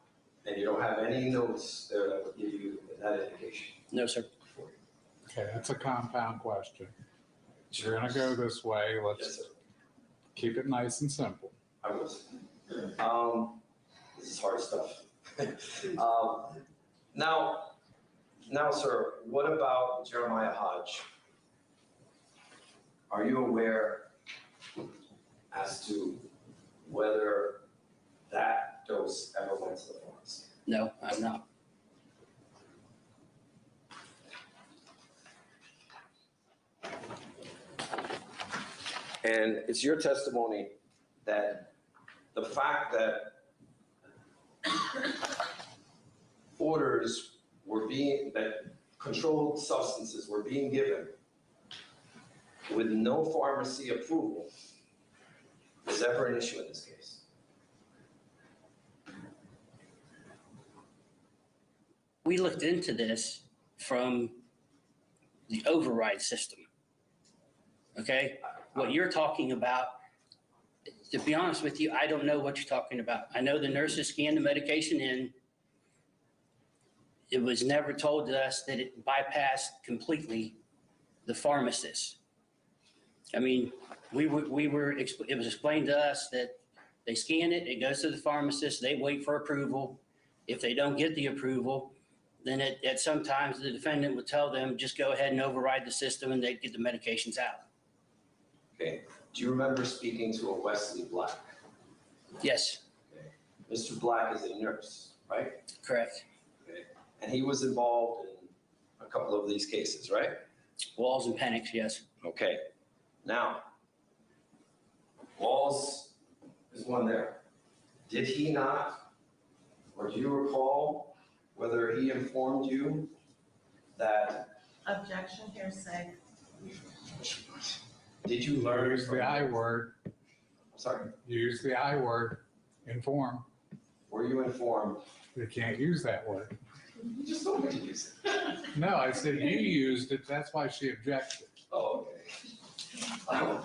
and you don't have any notes there that would give you that indication? No, sir. Okay, that's a compound question. You're gonna go this way. Yes, Let's sir. keep it nice and simple. I was. This is hard stuff. Now, Now, sir, what about Jeremiah Hodge? Are you aware as to whether that dose ever went to the pharmacy? No, I'm not. And it's your testimony that the fact that orders were being, that controlled substances were being given with no pharmacy approval was ever an issue in this case? We looked into this from the override system. Okay? What you're talking about, to be honest with you, I don't know what you're talking about. I know the nurses scanned the medication in. It was never told to us that it bypassed completely the pharmacist. I mean, it was explained to us that they scan it, it goes to the pharmacist, they wait for approval. If they don't get the approval, then at sometimes the defendant would tell them, just go ahead and override the system and they'd get the medications out. Okay. Do you remember speaking to a Wesley Black? Yes. Okay. Mr. Black is a nurse, right? Correct. Okay. And he was involved in a couple of these cases, right? Walls and Penix, yes. Okay. Now, Walls is one there. Did he not, or do you recall whether he informed you that? Objection, hearsay. Did you learn? Use the I word. Sorry? Use the I word. Inform. Were you informed? You can't use that word. You just told me to use it. No, I said you used it. That's why she objected. Oh, okay.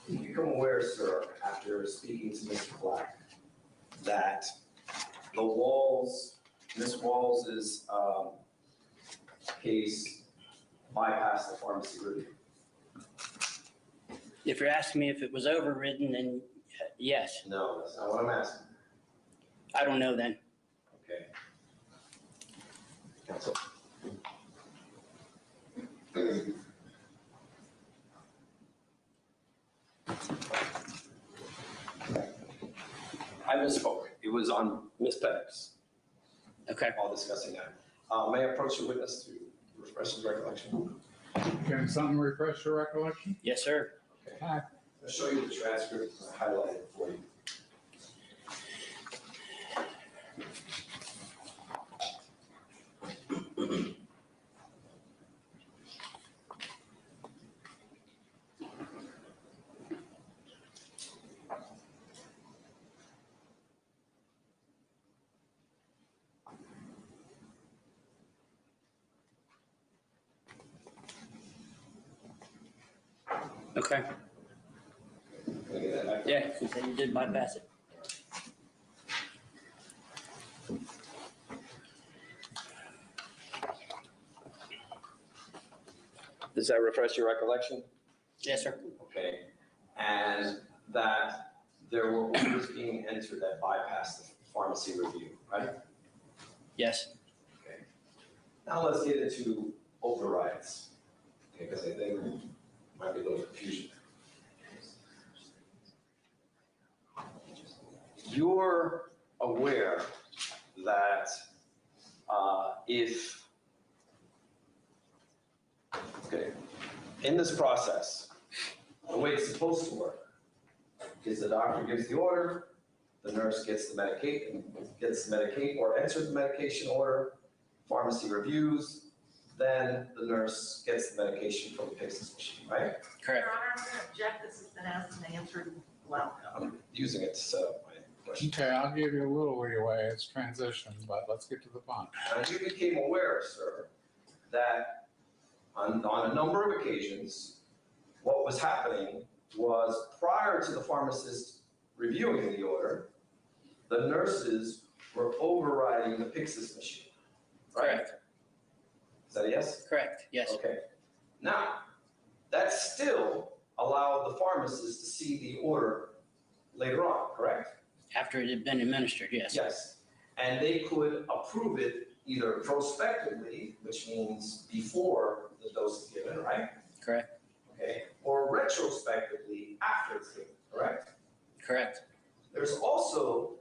You become aware, sir, after speaking to Mr. Black, that the Miss Walls's case bypassed the pharmacy review. If you're asking me if it was overridden, then yes. No, that's not what I'm asking. I don't know then. Okay. Counsel. I misspoke. It was on Ms. Penix. Okay. While discussing that. May I approach the witness to refresh his recollection? Can something refresh your recollection? Yes, sir. Okay. Hi. I'll show you the transcript highlighted for you. Okay. Can I get that back? Yeah, he said you did bypass it. Does that refresh your recollection? Yes, sir. Okay. And that there were orders being entered that bypassed the pharmacy review, right? Yes. Okay. Now let's get into overrides. Okay, because I think there might be a little confusion. You're aware that in this process, the way it's supposed to work is the doctor gives the order, the nurse gets the medication, or enters the medication order, pharmacy reviews, then the nurse gets the medication from the Pyxis machine, right? Correct. Your Honor, I'm going to object. This has been asked and answered. Well, I'm using it to set up my question. Okay, I'll give you a little leeway. It's transition, but let's get to the point. And you became aware, sir, that on a number of occasions, what was happening was prior to the pharmacist reviewing the order, the nurses were overriding the Pyxis machine, right? Correct. Is that a yes? Correct. Yes. Okay. Now, that still allowed the pharmacist to see the order later on, correct? After it had been administered, yes. Yes. And they could approve it either prospectively, which means before the dose is given, right? Correct. Okay, or retrospectively after it's given, correct? Correct. There's also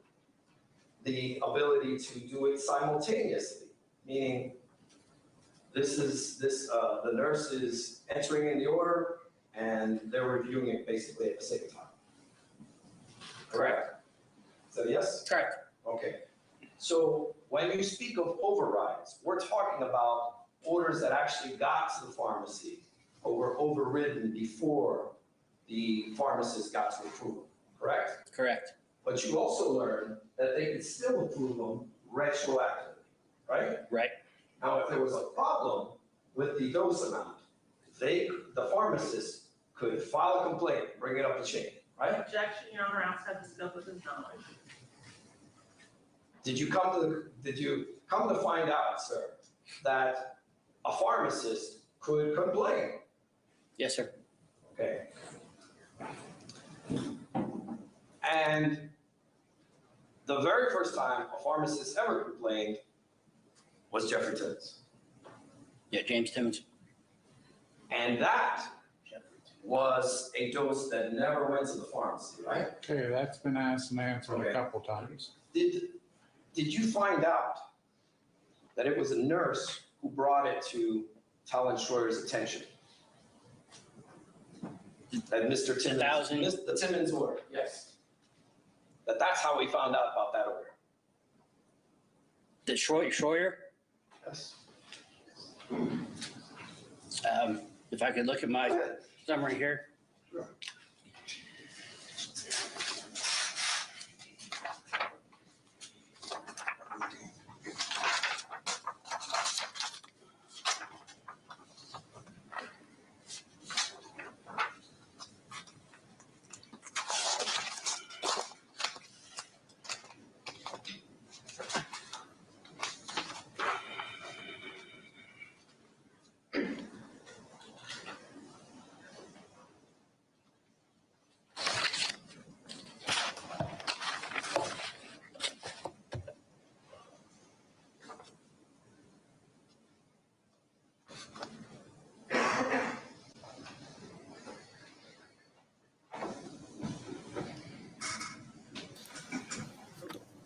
the ability to do it simultaneously, meaning the nurse is entering in the order and they're reviewing it basically at the same time. Correct? Is that a yes? Correct. Okay. So when you speak of overrides, we're talking about orders that actually got to the pharmacy but were overridden before the pharmacist got to approve them, correct? Correct. But you also learned that they could still approve them retroactively, right? Right. Now, if there was a problem with the dose amount, the pharmacist could file a complaint, bring it up the chain, right? Objection, Your Honor, outside the scope of his knowledge. Did you come to find out, sir, that a pharmacist could complain? Yes, sir. Okay. And the very first time a pharmacist ever complained was Jeffrey Timmons. Yeah, James Timmons. And that was a dose that never went to the pharmacy, right? Okay, that's been asked and answered a couple times. Did you find out that it was a nurse who brought it to Talon Schroeder's attention? That Mr. Timmons, the Timmons order, yes. That's how we found out about that order. The Schroyer? Yes. If I could look at my summary here. Sure.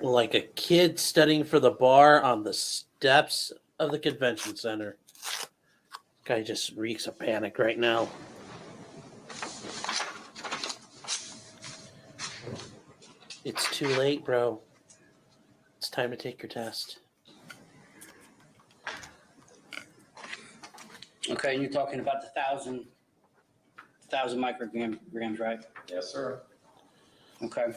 Like a kid studying for the bar on the steps of the convention center. Guy just reeks of panic right now. It's too late, bro. It's time to take your test. Okay, and you're talking about the 1,000 micrograms, right? Yes, sir. Okay.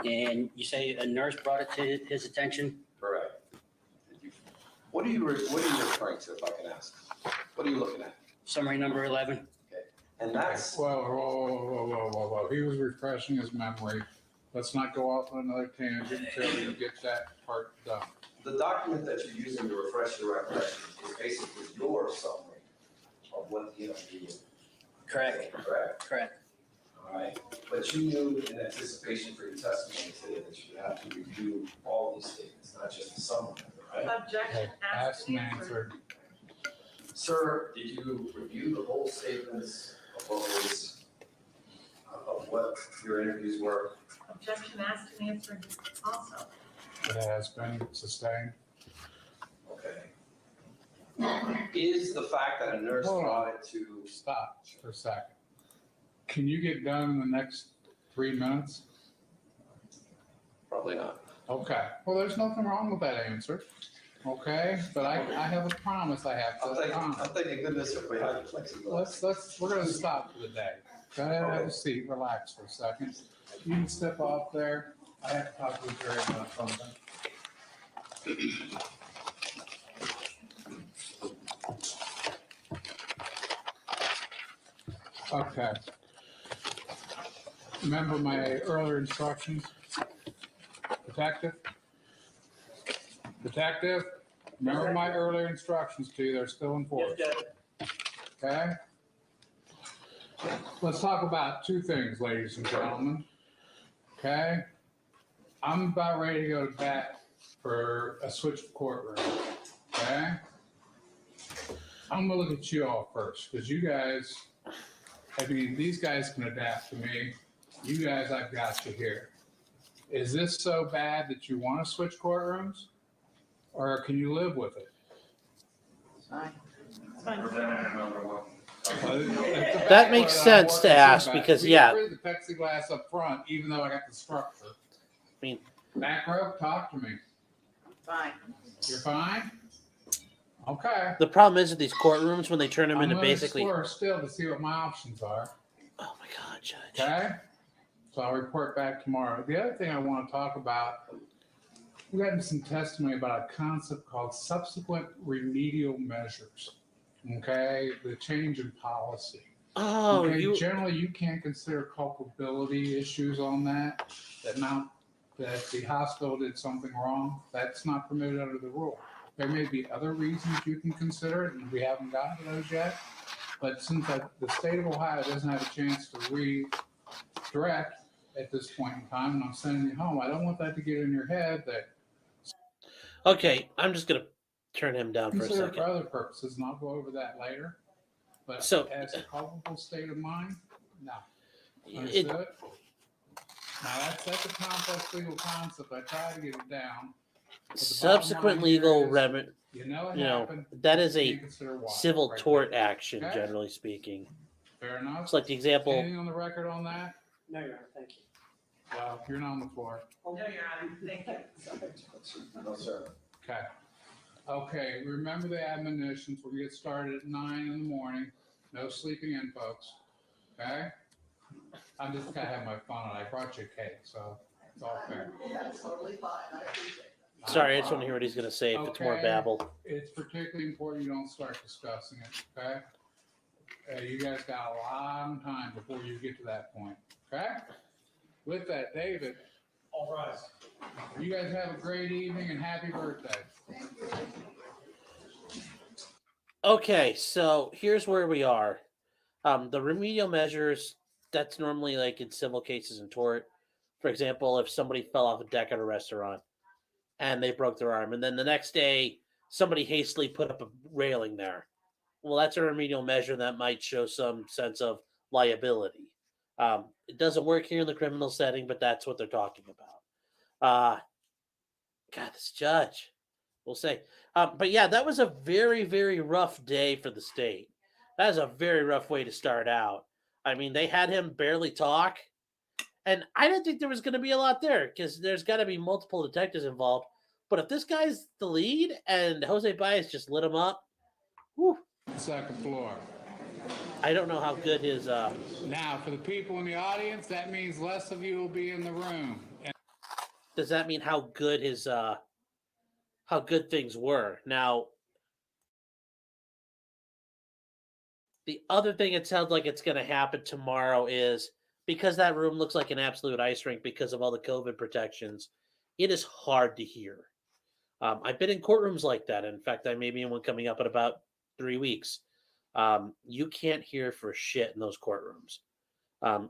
And you say a nurse brought it to his attention? Correct. What are you referring to, if I can ask? What are you looking at? Summary number 11. Okay. And that's... Whoa. He was refreshing his memory. Let's not go off on another tangent until you get that part done. The document that you're using to refresh your recollection is basically your summary of what the interview was. Correct. Correct. All right. But you knew in anticipation for your testimony today that you have to review all these statements, not just the summary, right? Objection, asked and answered. Sir, did you review the whole statements of what your interviews were? Objection, asked and answered also. It has been sustained. Okay. Is the fact that a nurse brought it to... Stop for a second. Can you get done in the next 3 minutes? Probably not. Okay. Well, there's nothing wrong with that answer. Okay, but I have a promise I have to. I'm thanking goodness if we had flexibility. We're gonna stop for the day. Go ahead, have a seat, relax for a second. You can step off there. I have to talk to Jerry about something. Okay. Remember my earlier instructions? Detective, remember my earlier instructions to you, they're still in force. Okay? Let's talk about two things, ladies and gentlemen. Okay? I'm about ready to go to bat for a switch of courtroom. Okay? I'm gonna look at you all first, because you guys, I mean, these guys can adapt to me. You guys, I've got you here. Is this so bad that you want to switch courtrooms? Or can you live with it? That makes sense to ask because, yeah. We the plexiglass up front, even though I got the structure. I mean, back row, talk to me. Fine. You're fine? Okay. The problem is with these courtrooms when they turn them I'm into basically. Explore still to see what my options are. Oh my God, Judge. Okay. So I'll report back tomorrow. The other thing I want to talk about, we got some testimony about a concept called subsequent remedial measures. Okay, the change in policy. Oh, okay? Generally, you can't consider culpability issues on that. That the hospital did something wrong. That's not permitted under the rule. There may be other reasons you can consider it, and we haven't gotten to those yet. But since the state of Ohio doesn't have a chance to redirect at this point in time, and I'm sending you home, I don't want that to get in your head that. Okay, I'm just gonna turn him down for a second. For other purposes, and I'll go over that later. But so, as a culpable state of mind, no. Understood? Now that's a complex legal concept. I try to get it down. Subsequent legal remedy. You know, that is a civil tort action, okay? Generally speaking. Fair enough. It's like the example. Anything on the record on that? No, Your Honor, thank you. Well, you're not on the floor. No, Your Honor, thank you. No, sir. Okay. Okay, remember the admonitions. We're going to get started at 9 in the morning. No sleeping in, folks. Okay? I'm just kind of having my fun, and I brought you a cake, so it's all fair. That's totally fine. I appreciate it. Sorry, I just want to hear what he's going to say. If it's more babble. It's particularly important you don't start discussing it, okay? You guys got a long time before you get to that point, okay? With that, David. All right. You guys have a great evening and happy birthday. Okay, so here's where we are. The remedial measures, that's normally like in civil cases in tort. For example, if somebody fell off a deck at a restaurant and they broke their arm, and then the next day somebody hastily put up a railing there. Well, that's a remedial measure that might show some sense of liability. It doesn't work here in the criminal setting, but that's what they're talking about. God, this judge, we'll say. But yeah, that was a very, very rough day for the state. That is a very rough way to start out. I mean, they had him barely talk. And I didn't think there was going to be a lot there because there's got to be multiple detectives involved. But if this guy's the lead and Jose Baez just lit him up, whew. Second floor. I don't know how good his. Now, for the people in the audience, that means less of you will be in the room. Does that mean how good his how good things were? Now, the other thing it sounds like it's going to happen tomorrow is because that room looks like an absolute ice rink because of all the COVID protections. It is hard to hear. I've been in courtrooms like that. In fact, I may be in one coming up in about 3 weeks. You can't hear for shit in those courtrooms.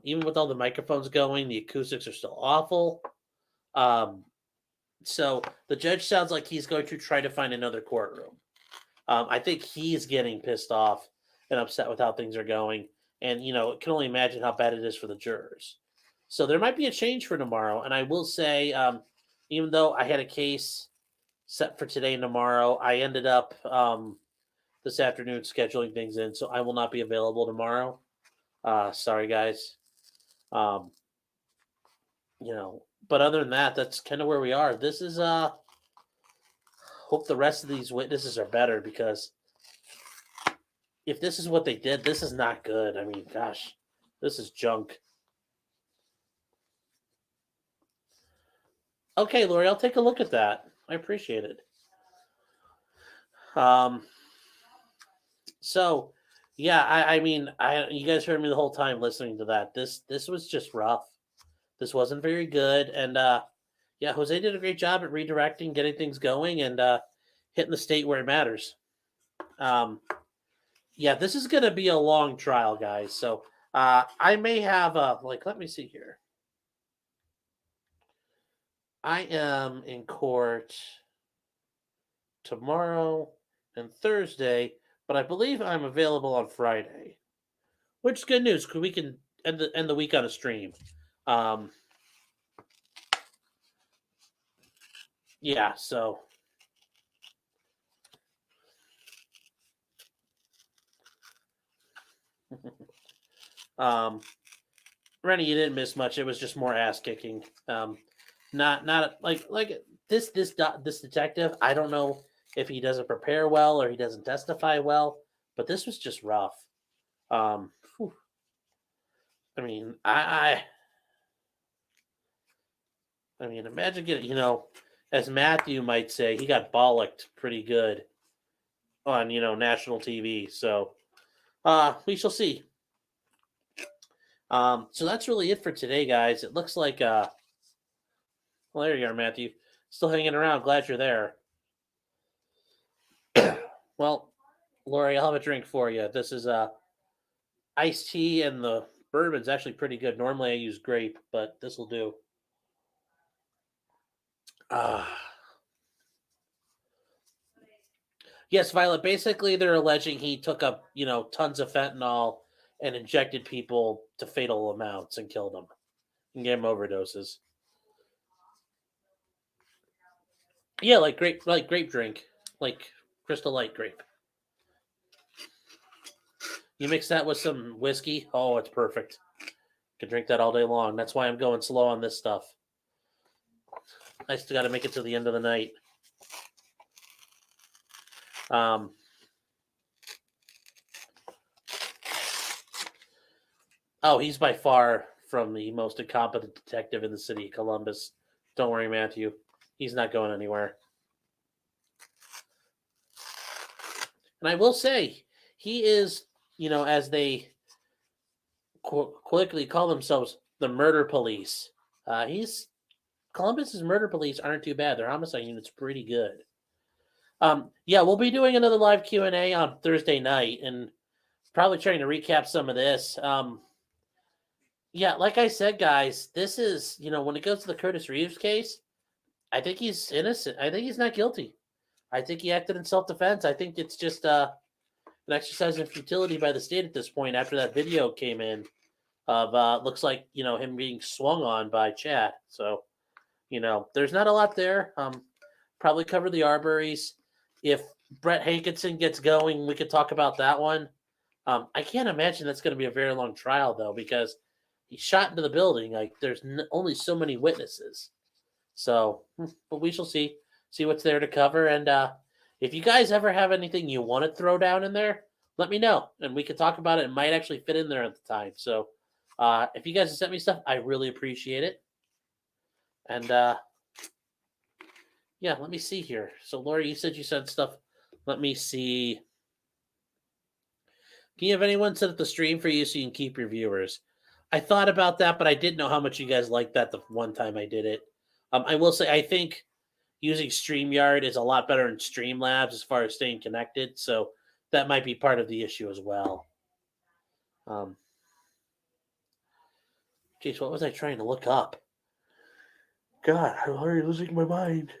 Even with all the microphones going, the acoustics are still awful. So the judge sounds like he's going to try to find another courtroom. I think he's getting pissed off and upset with how things are going. And, can only imagine how bad it is for the jurors. So there might be a change for tomorrow. And I will say, even though I had a case set for today and tomorrow, I ended up this afternoon scheduling things in. So I will not be available tomorrow. Sorry, guys. But other than that, that's kind of where we are. This is, hope the rest of these witnesses are better because if this is what they did, this is not good. I mean, gosh, this is junk. Okay, Lori, I'll take a look at that. I appreciate it. So, yeah, you guys heard me the whole time listening to that. This was just rough. This wasn't very good. And, Jose did a great job at redirecting, getting things going, and hitting the state where it matters. This is going to be a long trial, guys. So I may have, let me see here. I am in court tomorrow and Thursday, but I believe I'm available on Friday, which is good news because we can end the week on a stream. Yeah, so Rennie, you didn't miss much. It was just more ass kicking. Not like this detective. I don't know if he doesn't prepare well or he doesn't testify well, but this was just rough. Whew. I mean, I mean, imagine getting, as Matthew might say, he got bollocked pretty good on, national TV. So, we shall see. So that's really it for today, guys. It looks like, well, there you are, Matthew. Still hanging around. Glad you're there. Well, Lori, I'll have a drink for you. This is iced tea, and the bourbon's actually pretty good. Normally I use grape, but this will do. Yes, Violet. Basically, they're alleging he took up, tons of fentanyl and injected people to fatal amounts and killed them and gave them overdoses. Yeah, like grape drink, like Crystal Light grape. You mix that with some whiskey. Oh, it's perfect. Can drink that all day long. That's why I'm going slow on this stuff. I still got to make it to the end of the night. Oh, he's by far from the most incompetent detective in the city of Columbus. Don't worry, Matthew. He's not going anywhere. And I will say, he is, as they quickly call themselves, the murder police. Columbus's murder police aren't too bad. Their homicide unit's pretty good. Yeah, we'll be doing another live Q&A on Thursday night and probably trying to recap some of this. Yeah, like I said, guys, this is, when it goes to the Curtis Reeves case, I think he's innocent. I think he's not guilty. I think he acted in self-defense. I think it's just an exercise in futility by the state at this point after that video came in of looks like, him being swung on by Chad. So, there's not a lot there. Probably cover the Arbery's. If Brett Hankinson gets going, we could talk about that one. I can't imagine that's going to be a very long trial, though, because he shot into the building. Like, there's only so many witnesses. So, but we shall see what's there to cover. And if you guys ever have anything you want to throw down in there, let me know, and we can talk about it. It might actually fit in there at the time. So, if you guys have sent me stuff, I really appreciate it. And yeah, let me see here. So, Lori, you said you sent stuff. Let me see. Can you have anyone set up the stream for you so you can keep your viewers? I thought about that, but I didn't know how much you guys liked that the one time I did it. I will say, I think using StreamYard is a lot better than Streamlabs as far as staying connected. So that might be part of the issue as well. Jeez, what was I trying to look up? God, I'm already losing my mind.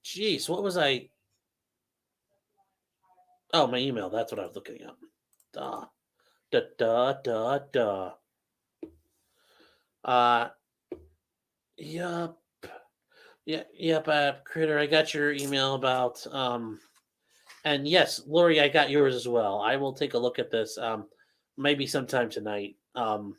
Jeez, what was I? Oh, my email. That's what I was looking up. Yup. Yep, Critter, I got your email about, and yes, Lori, I got yours as well. I will take a look at this, maybe sometime tonight. And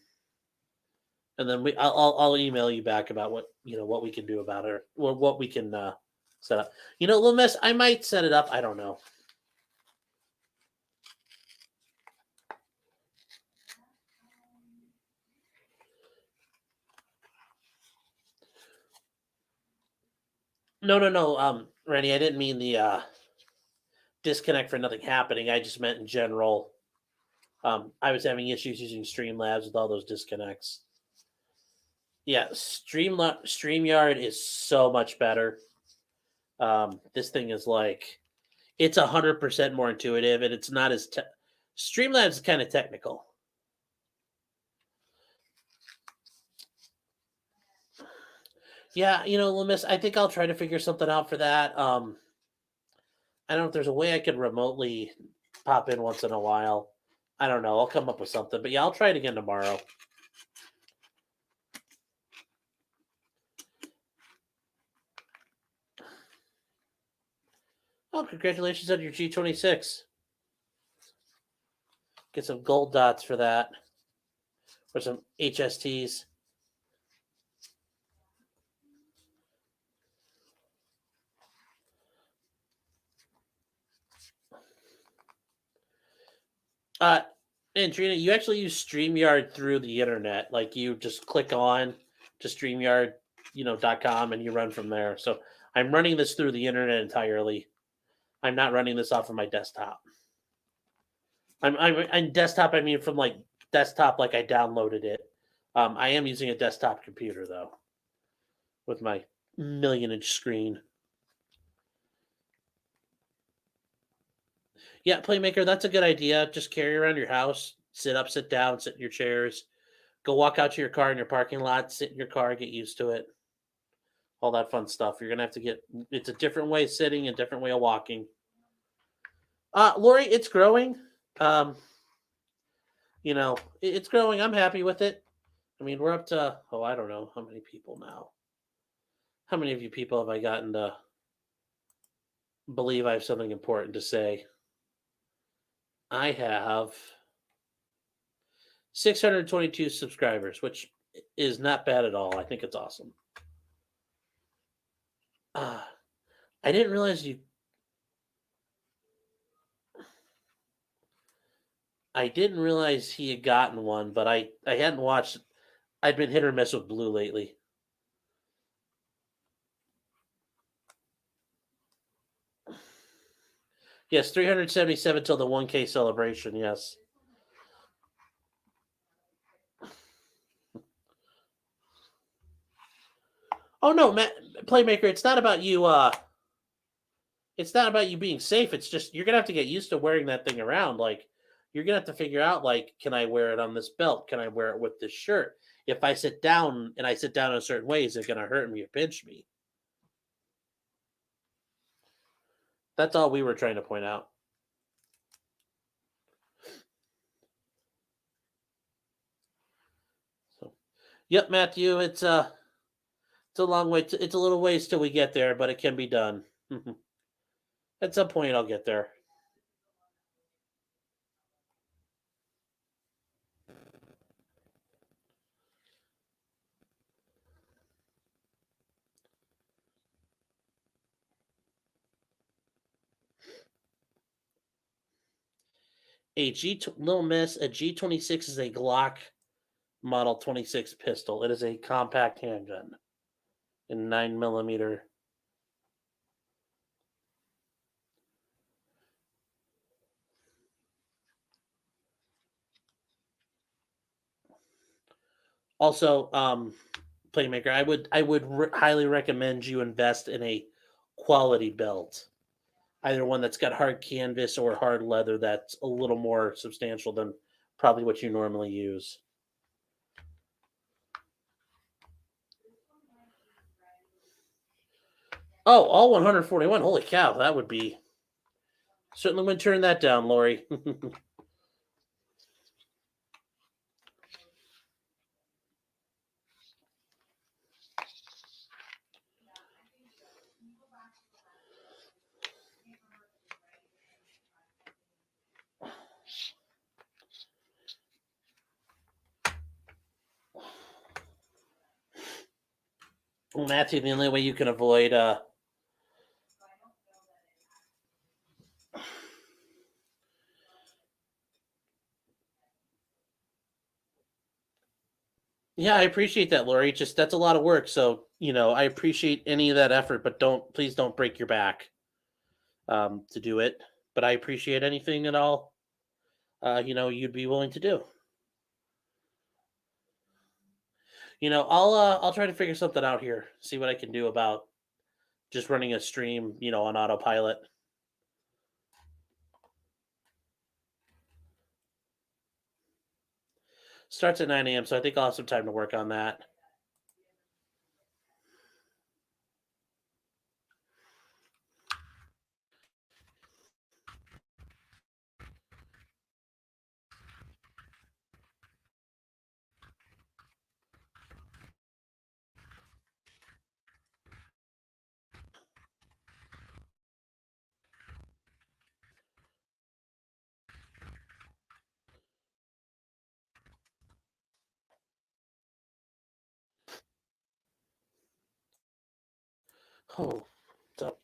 then I'll email you back about what we can do about it, or what we can set up. Little Miss, I might set it up. I don't know. No. Randy, I didn't mean the disconnect for nothing happening. I just meant in general. I was having issues using Streamlabs with all those disconnects. Yeah, StreamYard is so much better. This thing is like, it's 100% more intuitive, and it's not as Streamlabs is kind of technical. Yeah, Lemis, I think I'll try to figure something out for that. I don't know if there's a way I could remotely pop in once in a while. I don't know. I'll come up with something. But yeah, I'll try it again tomorrow. Oh, congratulations on your G26. Get some gold dots for that. Or some HSTs. And Trina, you actually use StreamYard through the internet. Like you just click on to StreamYard, .com and you run from there. So I'm running this through the internet entirely. I'm not running this off of my desktop. I'm desktop. I mean, from like desktop, like I downloaded it. I am using a desktop computer though, with my 1,000,000-inch screen. Yeah, Playmaker, that's a good idea. Just carry around your house, sit up, sit down, sit in your chairs, go walk out to your car in your parking lot, sit in your car, get used to it. All that fun stuff. You're gonna have to it's a different way of sitting, a different way of walking. Lori, it's growing. It's growing. I'm happy with it. I mean, we're up to, I don't know how many people now. How many of you people have I gotten to believe I have something important to say? I have 622 subscribers, which is not bad at all. I think it's awesome. I didn't realize he had gotten one, but I hadn't watched. I'd been hit or miss with Blue lately. Yes, 377 till the 1K celebration. Yes. Oh no, Matt, Playmaker, it's not about you. It's not about you being safe. It's just you're gonna have to get used to wearing that thing around. Like you're gonna have to figure out, like, can I wear it on this belt? Can I wear it with this shirt? If I sit down and I sit down in a certain way, is it gonna hurt me or pinch me? That's all we were trying to point out. So, yep, Matthew, it's a long way. It's a little ways till we get there, but it can be done. At some point, I'll get there. Little miss, a G26 is a Glock Model 26 pistol. It is a compact handgun in 9mm. Also, Playmaker, I would highly recommend you invest in a quality belt, either one that's got hard canvas or hard leather that's a little more substantial than probably what you normally use. Oh, all 141. Holy cow, that would be certainly wouldn't turn that down, Lori. Well, Matthew, the only way you can avoid yeah, I appreciate that, Lori. Just that's a lot of work. So, I appreciate any of that effort, but please don't break your back to do it. But I appreciate anything at all you'd be willing to do. I'll try to figure something out here. See what I can do about just running a stream, on autopilot. Starts at 9 a.m., so I think I'll have some time to work on that. Oh, so.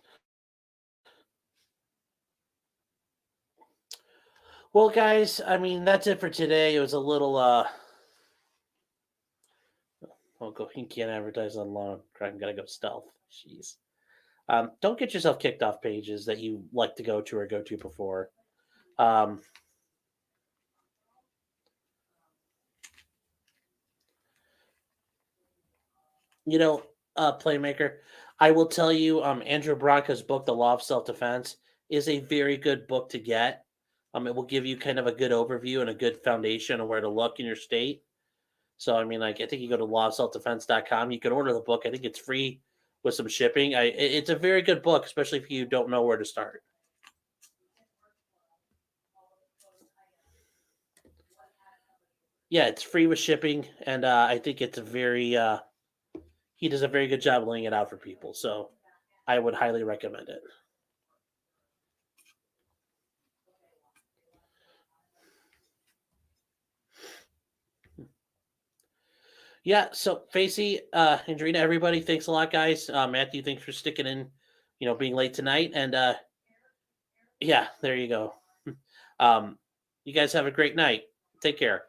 Well, guys, I mean, that's it for today. It was a little, oh, you can't advertise on law crime. Gotta go stealth. Jeez. Don't get yourself kicked off pages that you like to go to or go to before. Playmaker, I will tell you, Andrew Branca's book, The Law of Self-Defense, is a very good book to get. It will give you kind of a good overview and a good foundation of where to look in your state. So, I mean, like, I think you go to lawofselfdefense.com. You can order the book. I think it's free with some shipping. It's a very good book, especially if you don't know where to start. Yeah, it's free with shipping, and I think it's a very he does a very good job laying it out for people. So I would highly recommend it. Yeah, so Facey, Andrina, everybody, thanks a lot, guys. Matthew, thanks for sticking in, being late tonight. And yeah, there you go. You guys have a great night. Take care.